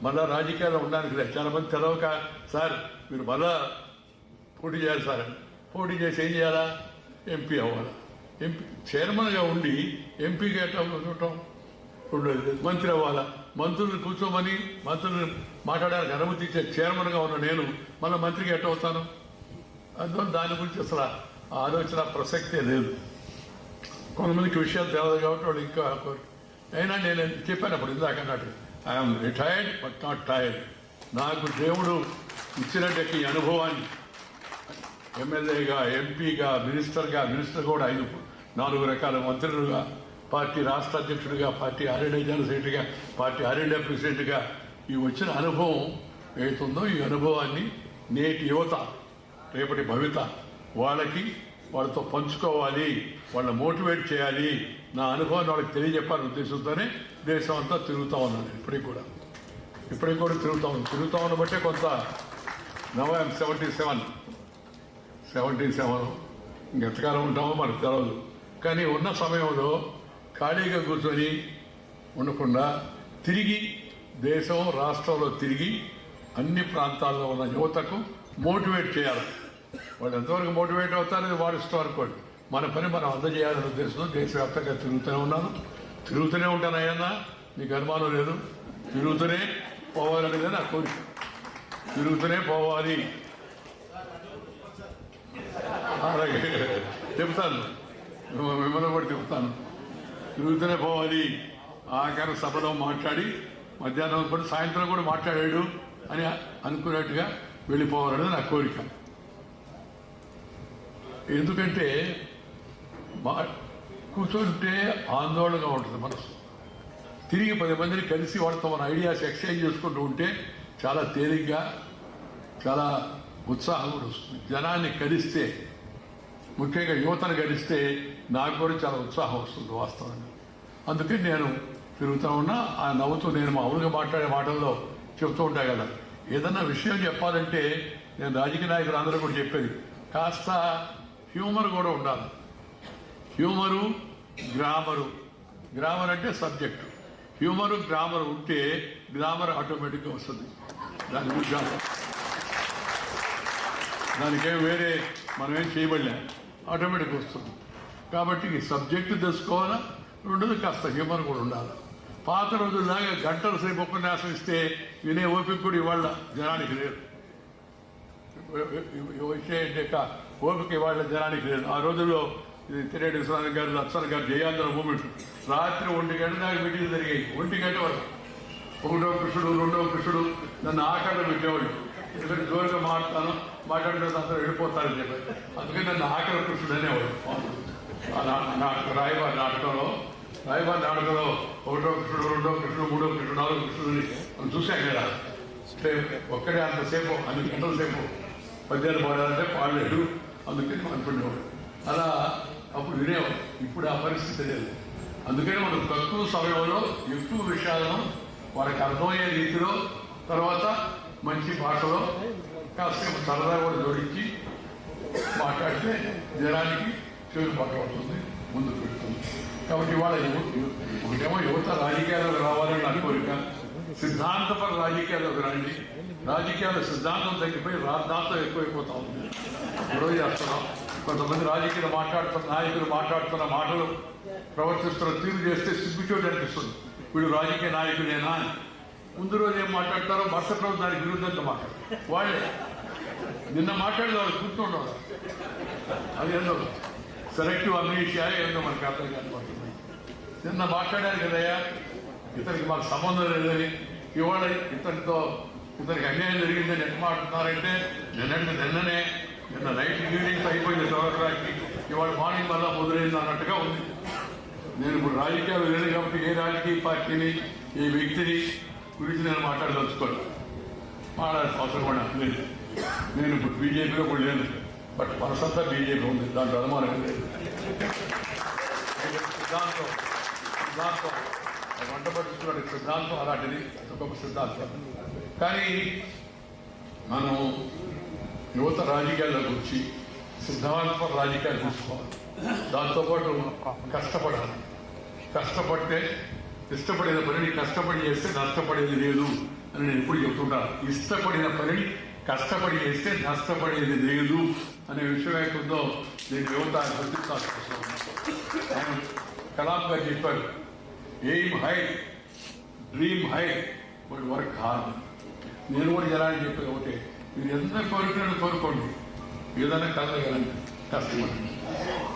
Speaker 12: మళ్ళా రాజకీయాల్లో ఉండడానికి లేదు. చాలా మంది తెలవక సార్ మీరు మళ్ళా పోటీ చేయాలి సార్ అని. పోటీ చేసి ఏం చేయాలా? ఎంపీ అవ్వాలా. ఎంపీ చైర్మన్గా ఉండి ఎంపీగా ఎట్లా చూడటం? మంత్రి అవ్వాలా. మంత్రులు కూర్చోమని మంత్రులు మాట్లాడడానికి అనుమతి ఇచ్చే చైర్మన్గా ఉన్న నేను మళ్ళీ మంత్రికి ఎట్లా అవుతాను? అందువల్ల దాని గురించి అసలు ఆలోచన ప్రసక్తే లేదు. కొంతమందికి విషయాలు తెలియదు కాబట్టి వాళ్ళు ఇంకా అయినా నేను చెప్పాను అప్పుడు ఇందాక అన్నట్టు I'm retired but not tired. నాకు దేవుడు ఇచ్చినట్టు ఈ అనుభవాన్ని ఎమ్మెల్యేగా, ఎంపీగా, మినిస్టర్ కూడా 4 రకాల మంత్రులుగా, పార్టీ రాష్ట్ర అధ్యక్షుడిగా, పార్టీ ఆర్ఎండ్ఏ జనరల్ సెక్రటరీగా, పార్టీ ఆర్ఎండ్ఏ ప్రెసిడెంట్గా ఈ వచ్చిన అనుభవం ఏతుందో ఈ అనుభవాన్ని నేటి యువత, రేపటి భవిత వాళ్ళతో పంచుకోవాలి, వాళ్ళని మోటివేట్ చేయాలి, నా అనుభవాన్ని వాళ్ళకి తెలియజెప్పాలనే ఉద్దేశంతోనే దేశం అంతా తిరుగుతూ ఉన్నాను. ఇప్పటికి కూడా తిరుగుతూ ఉన్న బట్టే కొంత నవ 77 ఇంకెంతకాలం ఉంటామో మనకు తెలియదు. కానీ ఉన్న సమయంలో ఖాళీగా కూర్చొని ఉండకుండా తిరిగి దేశం, రాష్ట్రంలో తిరిగి అన్ని ప్రాంతాల్లో ఉన్న యువతకు మోటివేట్ చేయాలి. వాళ్ళు ఎంతవరకు మోటివేట్ అవుతారని వాడు ఇష్టం అనుకోండి. మన పని మనం అందజేయాలనే ఉద్దేశంతో దేశవ్యాప్తంగా తిరుగుతూనే ఉంటాను. అయ్యన్నా నీకు అనుమానం లేదు, తిరుగుతూనే పోవాలనేది నా కోరిక. తిరుగుతూనే పోవాలి. అలాగే చెప్తాను, మిమ్మల్ని కూడా చెప్తాను. తిరుగుతూనే పోవాలి. ఆఖరి సభలో మాట్లాడి మధ్యాహ్నం కూడా సాయంత్రం కూడా మాట్లాడాడు అని అనుకున్నట్టుగా వెళ్ళిపోవాలనేది నా కోరిక. ఎందుకంటే కూర్చుంటే ఆందోళనగా ఉంటుంది మనసు. తిరిగి 10 మందిని కలిసి వాళ్ళతో మన ఐడియాస్ ఎక్స్చేంజ్ చేసుకుంటూ ఉంటే చాలా తేలిగ్గా, చాలా ఉత్సాహం కూడా వస్తుంది. జనాన్ని కలిస్తే, ముఖ్యంగా యువతను కలిస్తే నాకు కూడా చాలా ఉత్సాహం వస్తుంది వాస్తవంగా. అందుకని నేను తిరుగుతూ ఉన్నా. ఆ నవ్వుతూ నేను మామూలుగా మాట్లాడే మాటల్లో చెప్తూ ఉంటా కదా, ఏదన్నా విషయం చెప్పాలంటే నేను రాజకీయ నాయకులు అందరూ కూడా చెప్పేది కాస్త హ్యూమర్ కూడా ఉండాలి. హ్యూమరు, గ్రామర్ అంటే సబ్జెక్టు. హ్యూమరు, గ్రామర్ ఉంటే గ్రామర్ ఆటోమేటిక్గా వస్తుంది. దానికేం వేరే మనం ఏం చేయబడలే, ఆటోమేటిక్గా వస్తుంది. కాబట్టి ఈ సబ్జెక్టు తెలుసుకోవాలా, రెండోది కాస్త హ్యూమర్ కూడా ఉండాలి. పాత రోజుల్లాగా గంటల సేపు ఉపన్యాసం ఇస్తే వినే ఓపిక కూడా ఇవాళ జనానికి లేదు. ఓపిక ఇవాళ జనానికి లేదు. ఆ రోజుల్లో తిరేడి విశ్వనాథ్ గారు, లక్ష్మణ్ గారు, జయాంధ్ర మూమెంట్ రాత్రి 1 గంట దాకా మీటింగ్ జరిగాయి. 1 గంట వరకు 1వ కృష్ణుడు, 2వ కృష్ణుడు నన్ను ఆఖరిలో పెట్టేవాళ్ళు. ఎందుకంటే జోరుగా మాట్లాడిన అందరూ వెళ్ళిపోతారని చెప్పారు. అందుకని నన్ను ఆఖరి కృష్ణుడు అనేవాడు. రాయబారి నాటకంలో 1వ కృష్ణుడు, 2వ కృష్ణుడు, 3వ కృష్ణుడు, 4వ కృష్ణుడిని మనం చూసాం కదా. ఒక్కడే అంతసేపు, అన్ని గంటల సేపు పద్యాలు పాడాలంటే పాడలేడు. అందుకని అనుకునేవాడు. అలా అప్పుడు వినేవాడు. ఇప్పుడు ఆ పరిస్థితి లేదు. అందుకని మనం తక్కువ సమయంలో ఎక్కువ విషయాలను వాళ్ళకి అర్థమయ్యే రీతిలో, తర్వాత మంచి భాషలో కాసేపు సరదా కూడా జోడించి మాట్లాడితే జనానికి చెవులుబాటు అవుతుంది, ముందుకు పెడుతుంది. కాబట్టి వాళ్ళ ఒకటేమో యువత రాజకీయాలకు రావాలని నా కోరిక. సిద్ధాంతపర రాజకీయాలకు రండి. రాజకీయాల సిద్ధాంతం తగ్గిపోయి రాద్ధాంతం ఎక్కువైపోతా ఉంది. ఈరోజు చేస్తున్నాం. కొంతమంది రాజకీయాలు నాయకులు మాట్లాడుతున్న మాటలు, ప్రవర్తిస్తున్న తీరు చేస్తే సిగ్గుచోటు అనిపిస్తుంది. వీడు రాజకీయ నాయకులేనా అని. ముందు రోజు ఏం మాట్లాడతారో మరుసటి రోజు దానికి విరుద్ధంగా మాట్లాడతారు. వాళ్ళే నిన్న మాట్లాడిన వాళ్ళు గుర్తుండవు. అది ఏందో సెలెక్టివ్ అమ్నీషియా ఏందో మనకు అర్థం కానిపడుతుంది. నిన్న మాట్లాడారు కదయ్యా, ఇతనికి మాకు సంబంధం లేదని, ఇవాళ ఇతనికి అన్యాయం జరిగిందని ఎట్లా మాట్లాడుతున్నారంటే నిన్న నైట్ ఈవినింగ్స్ అయిపోయింది చౌరరాకి, ఇవాళ మార్నింగ్ వల్ల మొదలైంది అన్నట్టుగా ఉంది. నేను ఇప్పుడు రాజకీయాలు లేదు కాబట్టి ఏ రాజకీయ పార్టీని, ఏ వ్యక్తిని గురించి నేను మాట్లాడదలుచుకోను. మాట్లాడాల్సిన అవసరం కూడా లేదు. నేను ఇప్పుడు బీజేపీలో కూడా లేదు. బట్ మనసంతా బీజేపీ ఉంది, దాంట్లో అనుమానం లేదు. సిద్ధాంతం వంట పట్టించుకున్న సిద్ధాంతం అలాంటిది, ఒక్కొక్క సిద్ధాంతం. కానీ మనం యువత రాజకీయాల్లోకి వచ్చి సిద్ధాంత రాజకీయాలు చూసుకోవాలి. దాంతోపాటు కష్టపడాలి. కష్టపడితే ఇష్టపడిన పనిని కష్టపడి చేస్తే నష్టపడేది లేదు అని నేను ఎప్పుడు చెప్తుంటాను. ఇష్టపడిన పనిని కష్టపడి చేస్తే నష్టపడేది లేదు అనే విషయం ఏముందో నేను యువత గుర్తించాల్సిన ఆయన కలాం గారు చెప్పారు, aim high, dream high, but work hard. నేను కూడా జనాన్ని చెప్పేది ఒకటే, మీరు ఎంత కోరికలను కోరుకోండి, ఏదైనా కలగలండి, కష్టపడండి.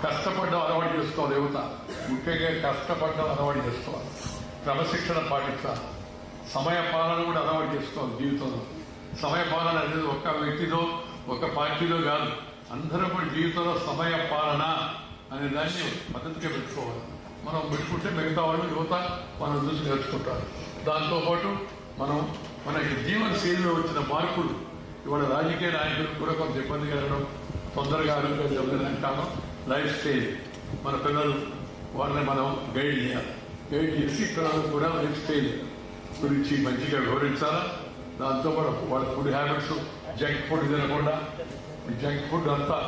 Speaker 12: కష్టపడ్డం అలవాటు చేసుకోవాలి యువత, ముఖ్యంగా కష్టపడ్డం అలవాటు చేసుకోవాలి. క్రమశిక్షణ పాటించాలి. సమయ పాలన కూడా అలవాటు చేసుకోవాలి జీవితంలో. సమయ పాలన అనేది ఒక వ్యక్తిలో ఒక పార్టీలో కాదు, అందరూ కూడా జీవితంలో సమయ పాలన అనే దాన్ని పద్ధతిగా పెట్టుకోవాలి. మనం పెట్టుకుంటే మిగతా వాళ్ళు యువత మనం చూసి నేర్చుకుంటారు. దాంతోపాటు మన జీవన శైలిలో వచ్చిన మార్పులు, ఇవాళ రాజకీయ నాయకులు కూడా కొంత ఇబ్బంది కలగడం, తొందరగా ఆరోగ్యం జరగడానికి కారణం లైఫ్ స్టైల్. మన పిల్లలు వాళ్ళని మనం గైడ్ చేయాలి. గైడ్ చేసి పిల్లలు కూడా లైఫ్ స్టైల్ గురించి మంచిగా వివరించాలా. దాంతోపాటు వాళ్ళ ఫుడ్ హ్యాబిట్స్, జంక్ ఫుడ్ తినకుండా, జంక్ ఫుడ్ అంతా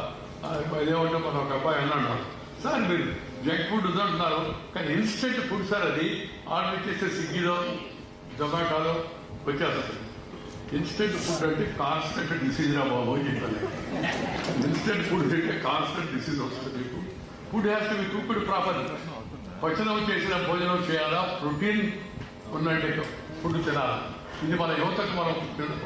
Speaker 12: అదేమంటే మన ఒక అబ్బాయి అన్నాడు, సార్ మీరు జంక్ ఫుడ్ ఉందంటున్నారు కానీ ఇన్స్టెంట్ ఫుడ్ సార్, అది ఆర్డర్ చేస్తే స్విగ్గీలో జొమాటోలో వచ్చేస్తుంది. ఇన్స్టెంట్ ఫుడ్ అంటే కాన్స్టెంట్ డిసీజ్ రా బాబు అని చెప్పాలి. ఇన్స్టెంట్ ఫుడ్ అంటే కాన్స్టెంట్ డిసీజ్ వస్తుంది మీకు. Food has to be cooked proper. పచనం చేసిన భోజనం చేయాలా, ప్రోటీన్ ఉన్నట్టే ఫుడ్ తినాలా. ఇది మన యువతకు మనం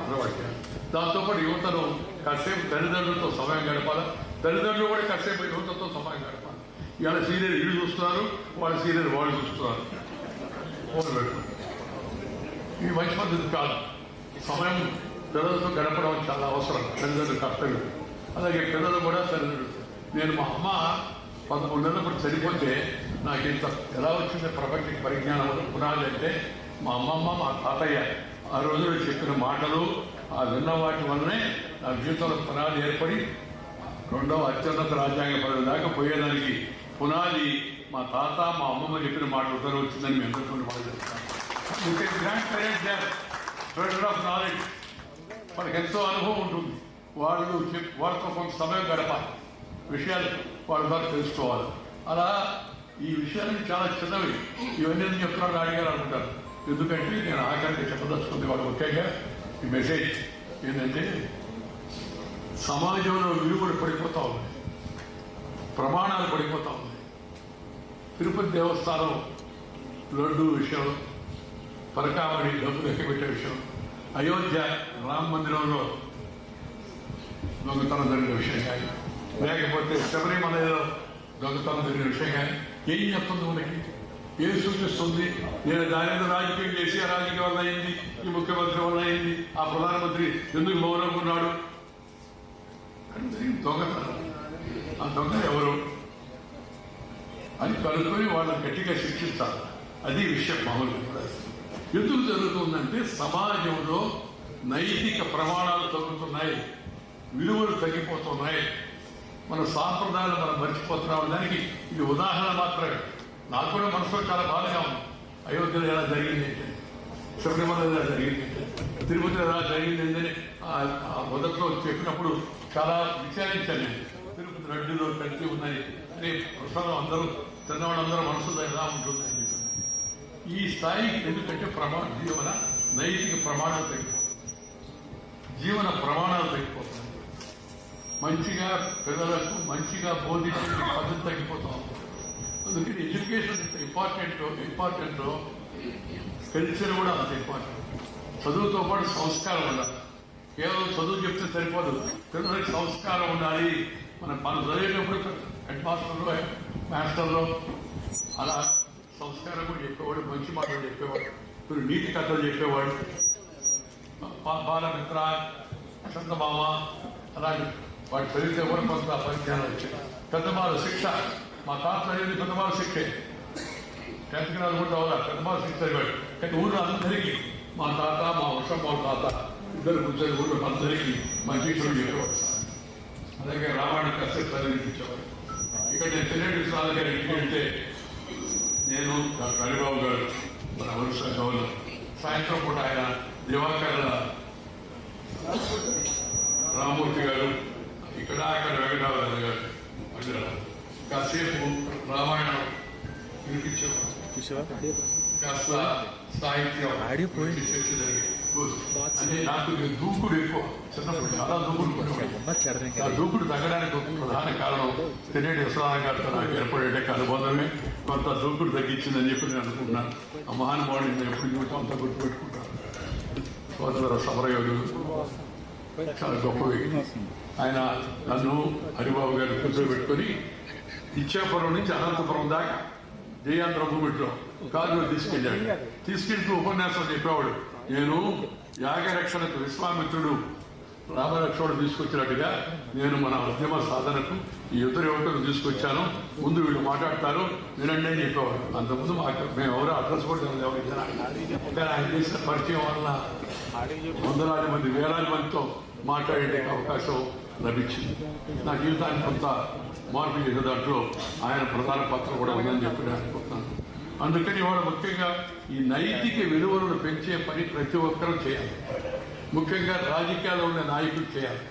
Speaker 12: అలవాటు చేయాలి. దాంతోపాటు యువతను కాసేపు తల్లిదండ్రులతో సమయం గడపాలి. తల్లిదండ్రులు కూడా కాసేపు యువతతో సమయం గడపాలి. ఇవాళ సీరియల్ వీళ్ళు చూస్తున్నారు, వాళ్ళ సీరియల్ వాళ్ళు చూస్తున్నారు. ఇది మంచి పద్ధతి కాదు. సమయం పిల్లలతో గడపడం చాలా అవసరం, తల్లిదండ్రులు కర్తవ్యం. అలాగే పిల్లలు కూడా తల్లిదండ్రులు. నేను మా అమ్మ 11 నెలలప్పుడు చనిపోతే నాకు ఇంత ఎలా వచ్చింది ప్రపంచ పరిజ్ఞానం పునాది అంటే మా అమ్మమ్మ, మా తాతయ్య ఆ రోజుల్లో చెప్పిన మాటలు, ఆ విన్న వాటి వల్లనే నా జీవితంలో పునాది ఏర్పడి 2వ అత్యున్నత రాజ్యాంగ పదవి దాకా పోయేదానికి పునాది మా తాత, మా అమ్మమ్మ చెప్పిన మాటలతో వచ్చిందని మేము అందరికీ మాట చెప్తాను. Grand parents spreader of knowledge, వాళ్ళకి ఎంతో అనుభవం ఉంటుంది. వాళ్ళతో కొంత సమయం గడపాలి, విషయాలు వాళ్ళ ద్వారా తెలుసుకోవాలి. అలా ఈ విషయాలు చాలా చిన్నవి. ఇవన్నీ చెప్తున్నాడు అడిగారు అనుకుంటారు. ఎందుకంటే నేను ఆఖరికి చెప్పదలుచుకుంది వాళ్ళు ముఖ్యంగా ఈ మెసేజ్ ఏంటంటే, సమాజంలో విలువలు పడిపోతా ఉన్నాయి, ప్రమాణాలు పడిపోతా ఉన్నాయి. తిరుపతి దేవస్థానం లడ్డు విషయం, పరకామణి డబ్బులు ఎక్కబెట్టే విషయం, అయోధ్య రామ మందిరంలో దొంగతనం జరిగిన విషయం కానీ, లేకపోతే శబరిమలలో దొంగతనం జరిగిన విషయం కానీ ఏం చెప్తుంది మనకి? ఏం సూచిస్తుంది? నేను దాని మీద రాజకీయం చేసి ఆ రాజకీయం వల్ల అయింది, ఈ ముఖ్యమంత్రి వల్ల అయింది, ఆ ప్రధానమంత్రి ఎందుకు మౌనంగా ఉన్నాడు దొంగతనం. ఆ దొంగ ఎవరు అని కనుక్కొని వాళ్ళని గట్టిగా శిక్షిస్తారు. అది విషయం. మామూలుగా ఎందుకు జరుగుతుందంటే సమాజంలో నైతిక ప్రమాణాలు తగ్గుతున్నాయి, విలువలు తగ్గిపోతున్నాయి, మన సాంప్రదాయాలు మనం మర్చిపోతున్నాం. దానికి ఇది ఉదాహరణ మాత్రమే. నాకు కూడా మనసులో చాలా బాధగా ఉంది. అయోధ్యలో ఎలా జరిగింది అంటే, శబరిమల ఎలా జరిగింది అంటే, తిరుపతిలో ఎలా జరిగింది అని మొదట్లో చెప్పినప్పుడు చాలా విచారించాను నేను. తిరుపతి లడ్డులో కల్తీ ఉన్నాయి అనే ప్రసాదం అందరూ తిన్నవాళ్ళందరూ మనసులో ఎలా ఉంటుంది అని చెప్పి. ఈ స్థాయి ఎందుకంటే జీవన నైతిక ప్రమాణాలు తగ్గిపోతుంది, జీవన ప్రమాణాలు తగ్గిపోతున్నాయి. మంచిగా పిల్లలకు మంచిగా బోధించే పద్ధతి తగ్గిపోతాం. అందుకని ఎడ్యుకేషన్ ఇంత ఇంపార్టెంట్ కల్చర్ కూడా అంత ఇంపార్టెంట్. చదువుతో పాటు సంస్కారం ఉండాలి. కేవలం చదువు చెప్తే సరిపోదు, పిల్లలకి సంస్కారం ఉండాలి. మనం చదివేటప్పుడు హెడ్ మాస్టర్లో అలా సంస్కారం కూడా చెప్పేవాడు, మంచి మాటలు చెప్పేవాడు, మీరు నీతి కథలు చెప్పేవాడు, బాలమిత్ర, చందమామ, అలాంటి వాటి చదివితే కూడా కొంత పరిజ్ఞానం వచ్చాయి. పెద్దమాల శిక్ష, మా తాత అనేది పెద్దమాల శిక్షే. 10th క్లాస్ కూడా అవ్వాలి, పెద్దమాల శిక్ష చదివాడు. కానీ ఊళ్ళో అందరికీ మా తాత, మా వర్షం మా తాత ఇద్దరు కూర్చొని ఊళ్ళో అందరికీ మంచి విషయం చెప్పేవాడు. అలాగే రామాయణ కష్టం చదివించేవాడు. ఇక్కడ నేను తెలియని సార్ గారి ఇంటికి వెళ్తే నేను డాక్టర్ హరిబాబు గారు మన వరుస గౌరవ సాయంత్రం పూట ఆయన దివాకర్ రామూర్తి గారు ఇక్కడ అక్కడ వెంకటరావు గారు కాసేపు రామాయణం వినిపించేవాడు, కాస్త సాహిత్యం చర్చ జరిగేది. అంటే నాకు దూకుడు ఎక్కువ, చిన్నప్పుడు చాలా దూకుడు. ఆ దూకుడు తగ్గడానికి ఒక ప్రధాన కారణం తెనేటి విశ్వనాథ గారితో నాకు ఏర్పడే అనుబంధమే కొంత దూకుడు తగ్గించిందని చెప్పి నేను అనుకుంటున్నాను. ఆ మహానుభావుడిని నేను ఎప్పుడు చూడటం అంతా గుర్తుపెట్టుకుంటాను. స్వాతంత్ర సమరయోధుడు, చాలా గొప్ప వ్యక్తి. ఆయన నన్ను హరిబాబు గారు కూర్చోబెట్టుకొని ఇచ్చాపురం నుంచి అనంతపురం దాకా జయాంధ్ర మూమెంట్లో కారులో తీసుకెళ్ళాడు. తీసుకెళ్తూ ఉపన్యాసం చెప్పేవాడు. నేను యాగరక్షణకు విశ్వామిత్రుడు రామరక్షణుడు తీసుకొచ్చినట్టుగా నేను మన ఉద్యమ సాధనకు ఈ యుద్ధ యువకులు తీసుకొచ్చాను, ముందు వీళ్ళు మాట్లాడతారు వినండి అని చెప్పేవాడు. అంతకుముందు మేము ఎవరో అడ్రస్ కూడా ఎవరు కానీ ఆయన చేసిన పరిచయం వలన వందలాది మంది వేలాది మందితో మాట్లాడే అవకాశం లభించింది. నా జీవితాన్ని కొంత మార్పు చేసే దాంట్లో ఆయన ప్రధాన పాత్ర కూడా ఉందని చెప్పి నేను అనుకుంటున్నాను. అందుకని ఇవాళ ముఖ్యంగా ఈ నైతిక విలువలను పెంచే పని ప్రతి ఒక్కరూ చేయాలి. ముఖ్యంగా రాజకీయాల్లో ఉండే నాయకులు చేయాలి.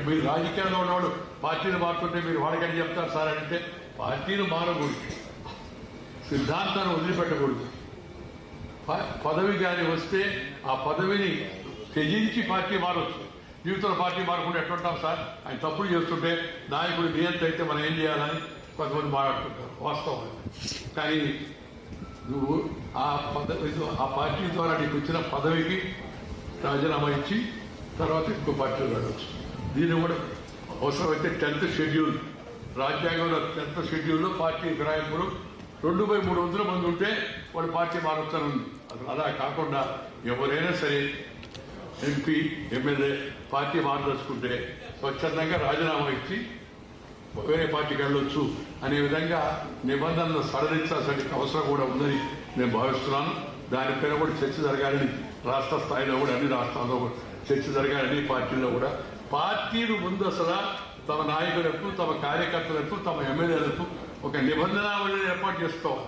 Speaker 12: మీరు రాజకీయాల్లో ఉన్నవాడు పార్టీలు మారుతుంటే మీరు వాడికని చెప్తారు సార్ అంటే పార్టీలు మారకూడదు, సిద్ధాంతాన్ని వదిలిపెట్టకూడదు. పదవి కానీ వస్తే ఆ పదవిని త్యజించి పార్టీ మారవచ్చు. జీవితంలో పార్టీ మారకుండా ఎట్లుంటాం సార్, ఆయన తప్పులు చేస్తుంటే నాయకుడు నియంత్ర అయితే మనం ఏం చేయాలని కొంతమంది మాట్లాడుతుంటారు, వాస్తవం. కానీ నువ్వు ఆ పార్టీ ద్వారా నీకు వచ్చిన పదవికి రాజీనామా ఇచ్చి తర్వాత ఇంకో పార్టీలో వెళ్ళవచ్చు. దీన్ని కూడా అవసరమైతే 10th షెడ్యూల్, రాజ్యాంగంలో 10th షెడ్యూల్లో పార్టీ ఫిరాయింపులు 2/300 మంది ఉంటే వాడు పార్టీ మారొచ్చని ఉంది. అలా కాకుండా ఎవరైనా సరే ఎంపీ ఎమ్మెల్యే పార్టీ మార్చదలుచుకుంటే స్వచ్ఛందంగా రాజీనామా ఇచ్చి వేరే పార్టీకి వెళ్ళొచ్చు అనే విధంగా నిబంధనలు సడలించాల్సిన అవసరం కూడా ఉందని నేను భావిస్తున్నాను. దానిపైన కూడా చర్చ జరగాలని రాష్ట్ర స్థాయిలో కూడా అన్ని రాష్ట్రాల్లో కూడా చర్చ జరగాలని పార్టీలో కూడా పార్టీలు ముందు అసలు తమ నాయకులకు, తమ కార్యకర్తలకు, తమ ఎమ్మెల్యేలకు ఒక నిబంధనావళిని ఏర్పాటు చేసుకోవాలి.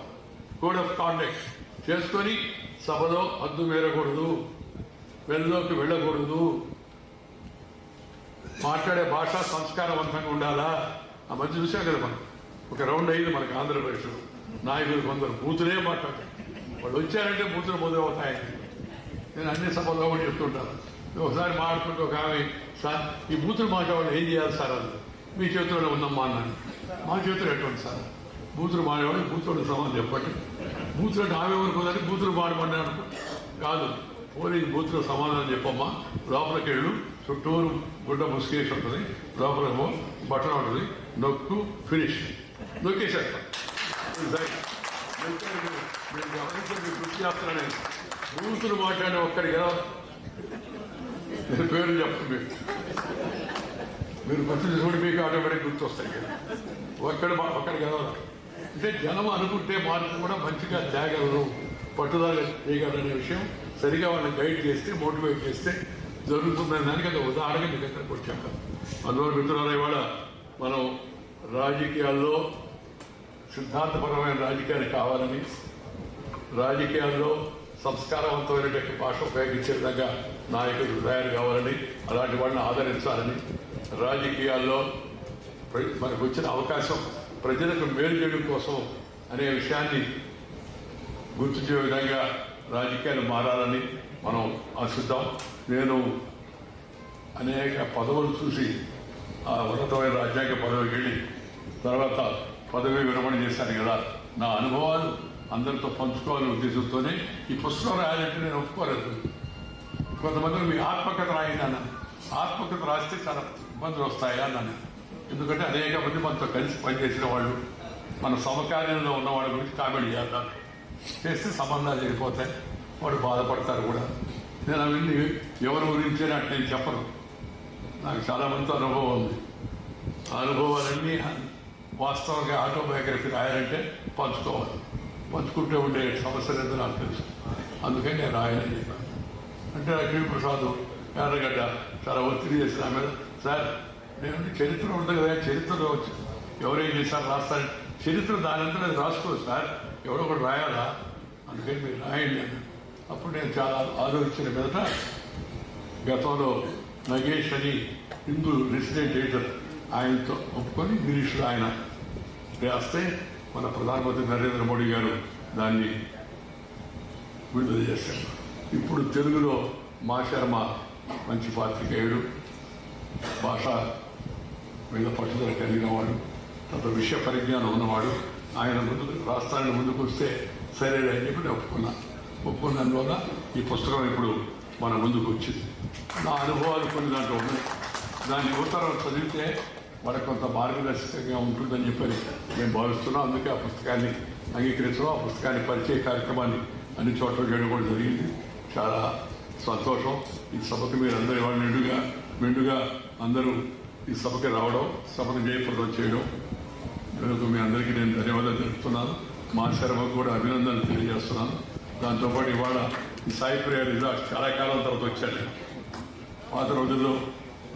Speaker 12: కోడ్ ఆఫ్ కాండక్ట్ చేసుకొని సభలో హద్దు మేరకూడదు, వెల్లోకి వెళ్ళకూడదు, మాట్లాడే భాష సంస్కారవంతంగా ఉండాలా. ఆ మధ్య చూసాం కదా మనం ఒక రౌండ్ అయింది మనకు ఆంధ్రప్రదేశ్లో, నాయకులు కొందరు బూతులే మాట్లాడతారు. వాళ్ళు వచ్చారంటే బూతులు మొదలవుతాయని నేను అన్ని సభల్లో కూడా చెప్తుంటాను. ఒకసారి మాట్లాడుతుంటే ఒక ఆమె సార్ ఈ బూతులు మాట్లాడేవాళ్ళు ఏం చేయాలి సార్ అది మీ చేతిలోనే ఉందమ్మా అన్నాను. మా చేతులు ఎటువంటి సార్ బూతులు మాడేవాళ్ళు బూతులు సమాధానం చెప్పండి. బూతులు అంటే ఆమె వరకు బూతులు మాడమని అనుకో కాదు, పోనీ బూతులో సమాధానం చెప్పమ్మా, లోపలికి వెళ్ళు, చుట్టూరు గుడ్డ ముసుకేసి ఉంటుంది, లోపల బట్టలు ఉంటుంది, నొక్కు ఫినిష్, నొక్కేసారు. కృషి చేస్తానని బూతులు మాట్లాడే ఒక్కడికి ఎలా నేను పేరు చెప్పండి, మీరు గుర్తు చేసుకుంటే మీకు ఆటోమేటిక్ గుర్తొస్తాయి కదా. ఒక్కడికి ఎలా అంటే జనం అనుకుంటే మార్పు కూడా మంచిగా తేగలరు, పట్టుదల చేయగలరనే విషయం సరిగా వాళ్ళని గైడ్ చేస్తే, మోటివేట్ చేస్తే జరుగుతుందని దానికి అది ఉదాహరణ మీ దగ్గరకు వచ్చాక. అందువల్ల మిత్రులారా ఇవాళ మనం రాజకీయాల్లో సిద్ధాంతపరమైన రాజకీయాలు కావాలని, రాజకీయాల్లో సంస్కారవంతమైనటువంటి భాష ఉపయోగించే విధంగా నాయకులు తయారు కావాలని, అలాంటి వాళ్ళని ఆదరించాలని, రాజకీయాల్లో మనకు వచ్చిన అవకాశం ప్రజలకు మేలు చేయడం కోసం అనే విషయాన్ని గుర్తు చేయ విధంగా రాజకీయాలు మారాలని మనం ఆశిద్దాం. నేను అనేక పదవులు చూసి ఆ ఉన్నతమైన రాజ్యాంగ పదవికి వెళ్ళి తర్వాత పదవి విరమణ చేశాను కదా, నా అనుభవాలు అందరితో పంచుకోవాలనే ఉద్దేశంతోనే ఈ పుస్తకం రాయాలంటే నేను ఒప్పుకోలేదు. కొంతమంది మీ ఆత్మకథ రాయింది అన్నాను. ఆత్మకథ రాస్తే చాలా ఇబ్బందులు వస్తాయా అన్నాను. ఎందుకంటే అనేక మంది మనతో కలిసి పనిచేసిన వాళ్ళు, మన సమకాలీనంలో ఉన్న వాళ్ళ గురించి కామెంట్ చేద్దాం చేస్తే సంబంధాలు జరిగిపోతాయి, వాడు బాధపడతారు కూడా. నేను అవన్నీ ఎవరి గురించి అంటే నేను చెప్పను, నాకు చాలా మందితో అనుభవం ఉంది. ఆ అనుభవాలన్నీ వాస్తవంగా ఆటోబయోగ్రఫీ రాయాలంటే పంచుకోవాలి, పంచుకుంటూ ఉండే సమస్యలు ఏదో నాకు తెలుసు, అందుకని నేను రాయాలని చెప్పాను. అంటే లక్ష్మీ ప్రసాద్ ఎర్రగడ్డ చాలా ఒత్తిడి చేసిన ఆమె, సార్ నేను చరిత్ర ఉంటుంది కదా, చరిత్రలో వచ్చి ఎవరేం చేశారు రాస్తారు, చరిత్ర దానంతా అది రాసుకోవచ్చు సార్, ఎవరో ఒకటి రాయాలా, అందుకని మీరు రాయండి అని. అప్పుడు నేను చాలా ఆలోచించిన మీదట గతంలో నగేష్ అని హిందూ రెసిడెంట్ ఎడిటర్ ఆయనతో ఒప్పుకొని ఇంగ్లీష్లో ఆయన రాస్తే మన ప్రధానమంత్రి నరేంద్ర మోడీ గారు దాన్ని విడుదల చేశారు. ఇప్పుడు తెలుగులో మా శర్మ మంచి పాత్రికేయుడు, భాష మీద పట్టుదల కలిగిన వాడు, అంత విషయ పరిజ్ఞానం ఉన్నవాడు. ఆయన ముందుకు రాష్ట్రాన్ని ముందుకు వస్తే సరే అని చెప్పి నేను ఒప్పుకున్నందువల్ల ఈ పుస్తకం ఇప్పుడు మన ముందుకు వచ్చింది. నా అనుభవాలు కొన్ని దాంట్లో ఉన్నాయి. దాన్ని యువతరం చదివితే మనకు కొంత మార్గదర్శకంగా ఉంటుందని చెప్పని మేము భావిస్తున్నాం. అందుకే ఆ పుస్తకాన్ని అంగీకరించడం, ఆ పుస్తకాన్ని పరిచయ కార్యక్రమాన్ని అన్ని చోట్ల చేయడం కూడా జరిగింది. చాలా సంతోషం. ఈ సభకు మీరు అందరూ ఇవాళ మెండుగా అందరూ ఈ సభకి రావడం, సభకు జయప్రదం చేయడం కనుక మీ అందరికీ నేను ధన్యవాదాలు తెలుపుతున్నాను. మా శర్మకు కూడా అభినందనలు తెలియజేస్తున్నాను. దాంతోపాటు ఇవాళ ఈ సాయి ప్రియ రిజార్ట్ చాలా కాలం తర్వాత వచ్చాను. పాత రోజుల్లో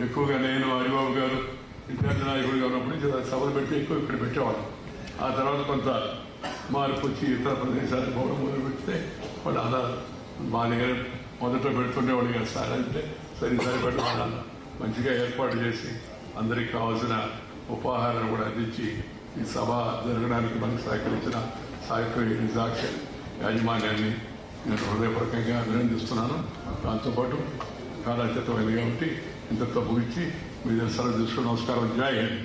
Speaker 12: ఎక్కువగా నేను, హరిబాబు గారు విద్యార్థి నాయకుడిగా ఉన్నప్పుడు సభలు పెట్టి ఎక్కువ ఇక్కడ పెట్టేవాళ్ళం. ఆ తర్వాత కొంత మార్పు వచ్చి ఇతర ప్రదేశాలకు పోవడం మొదలు పెడితే వాళ్ళు అలా మా దగ్గర మొదట పెడుతుండేవాడు కదా సార్ అంటే సరిపెట్టవాళ్ళ మంచిగా ఏర్పాటు చేసి అందరికి కావాల్సిన ఉపాహారాన్ని కూడా అందించి ఈ సభ జరగడానికి మనకు సహకరించిన సాహిత్య రిజార్ట్ యాజమాన్యాన్ని నేను హృదయపూర్వకంగా అభినందిస్తున్నాను. దాంతోపాటు కాలాతీతమైంది కాబట్టి ఇంతతో ముగించి మీ దగ్గర సెలవు తీసుకుని నమస్కారం. జై Hind.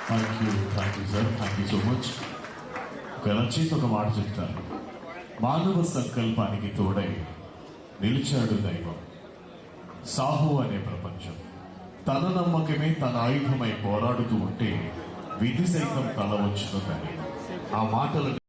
Speaker 2: Thank you sir, thank you so much. ఒక రచయిత ఒక మాట చెప్తాను, మానవ సంకల్పానికి తోడై నిలిచాడు దైవం. సాహు అనే ప్రపంచం తన నమ్మకమే తన ఆయుధమై పోరాడుతూ ఉంటే విధి సైతం తల వచ్చుతుందని ఆ మాటలు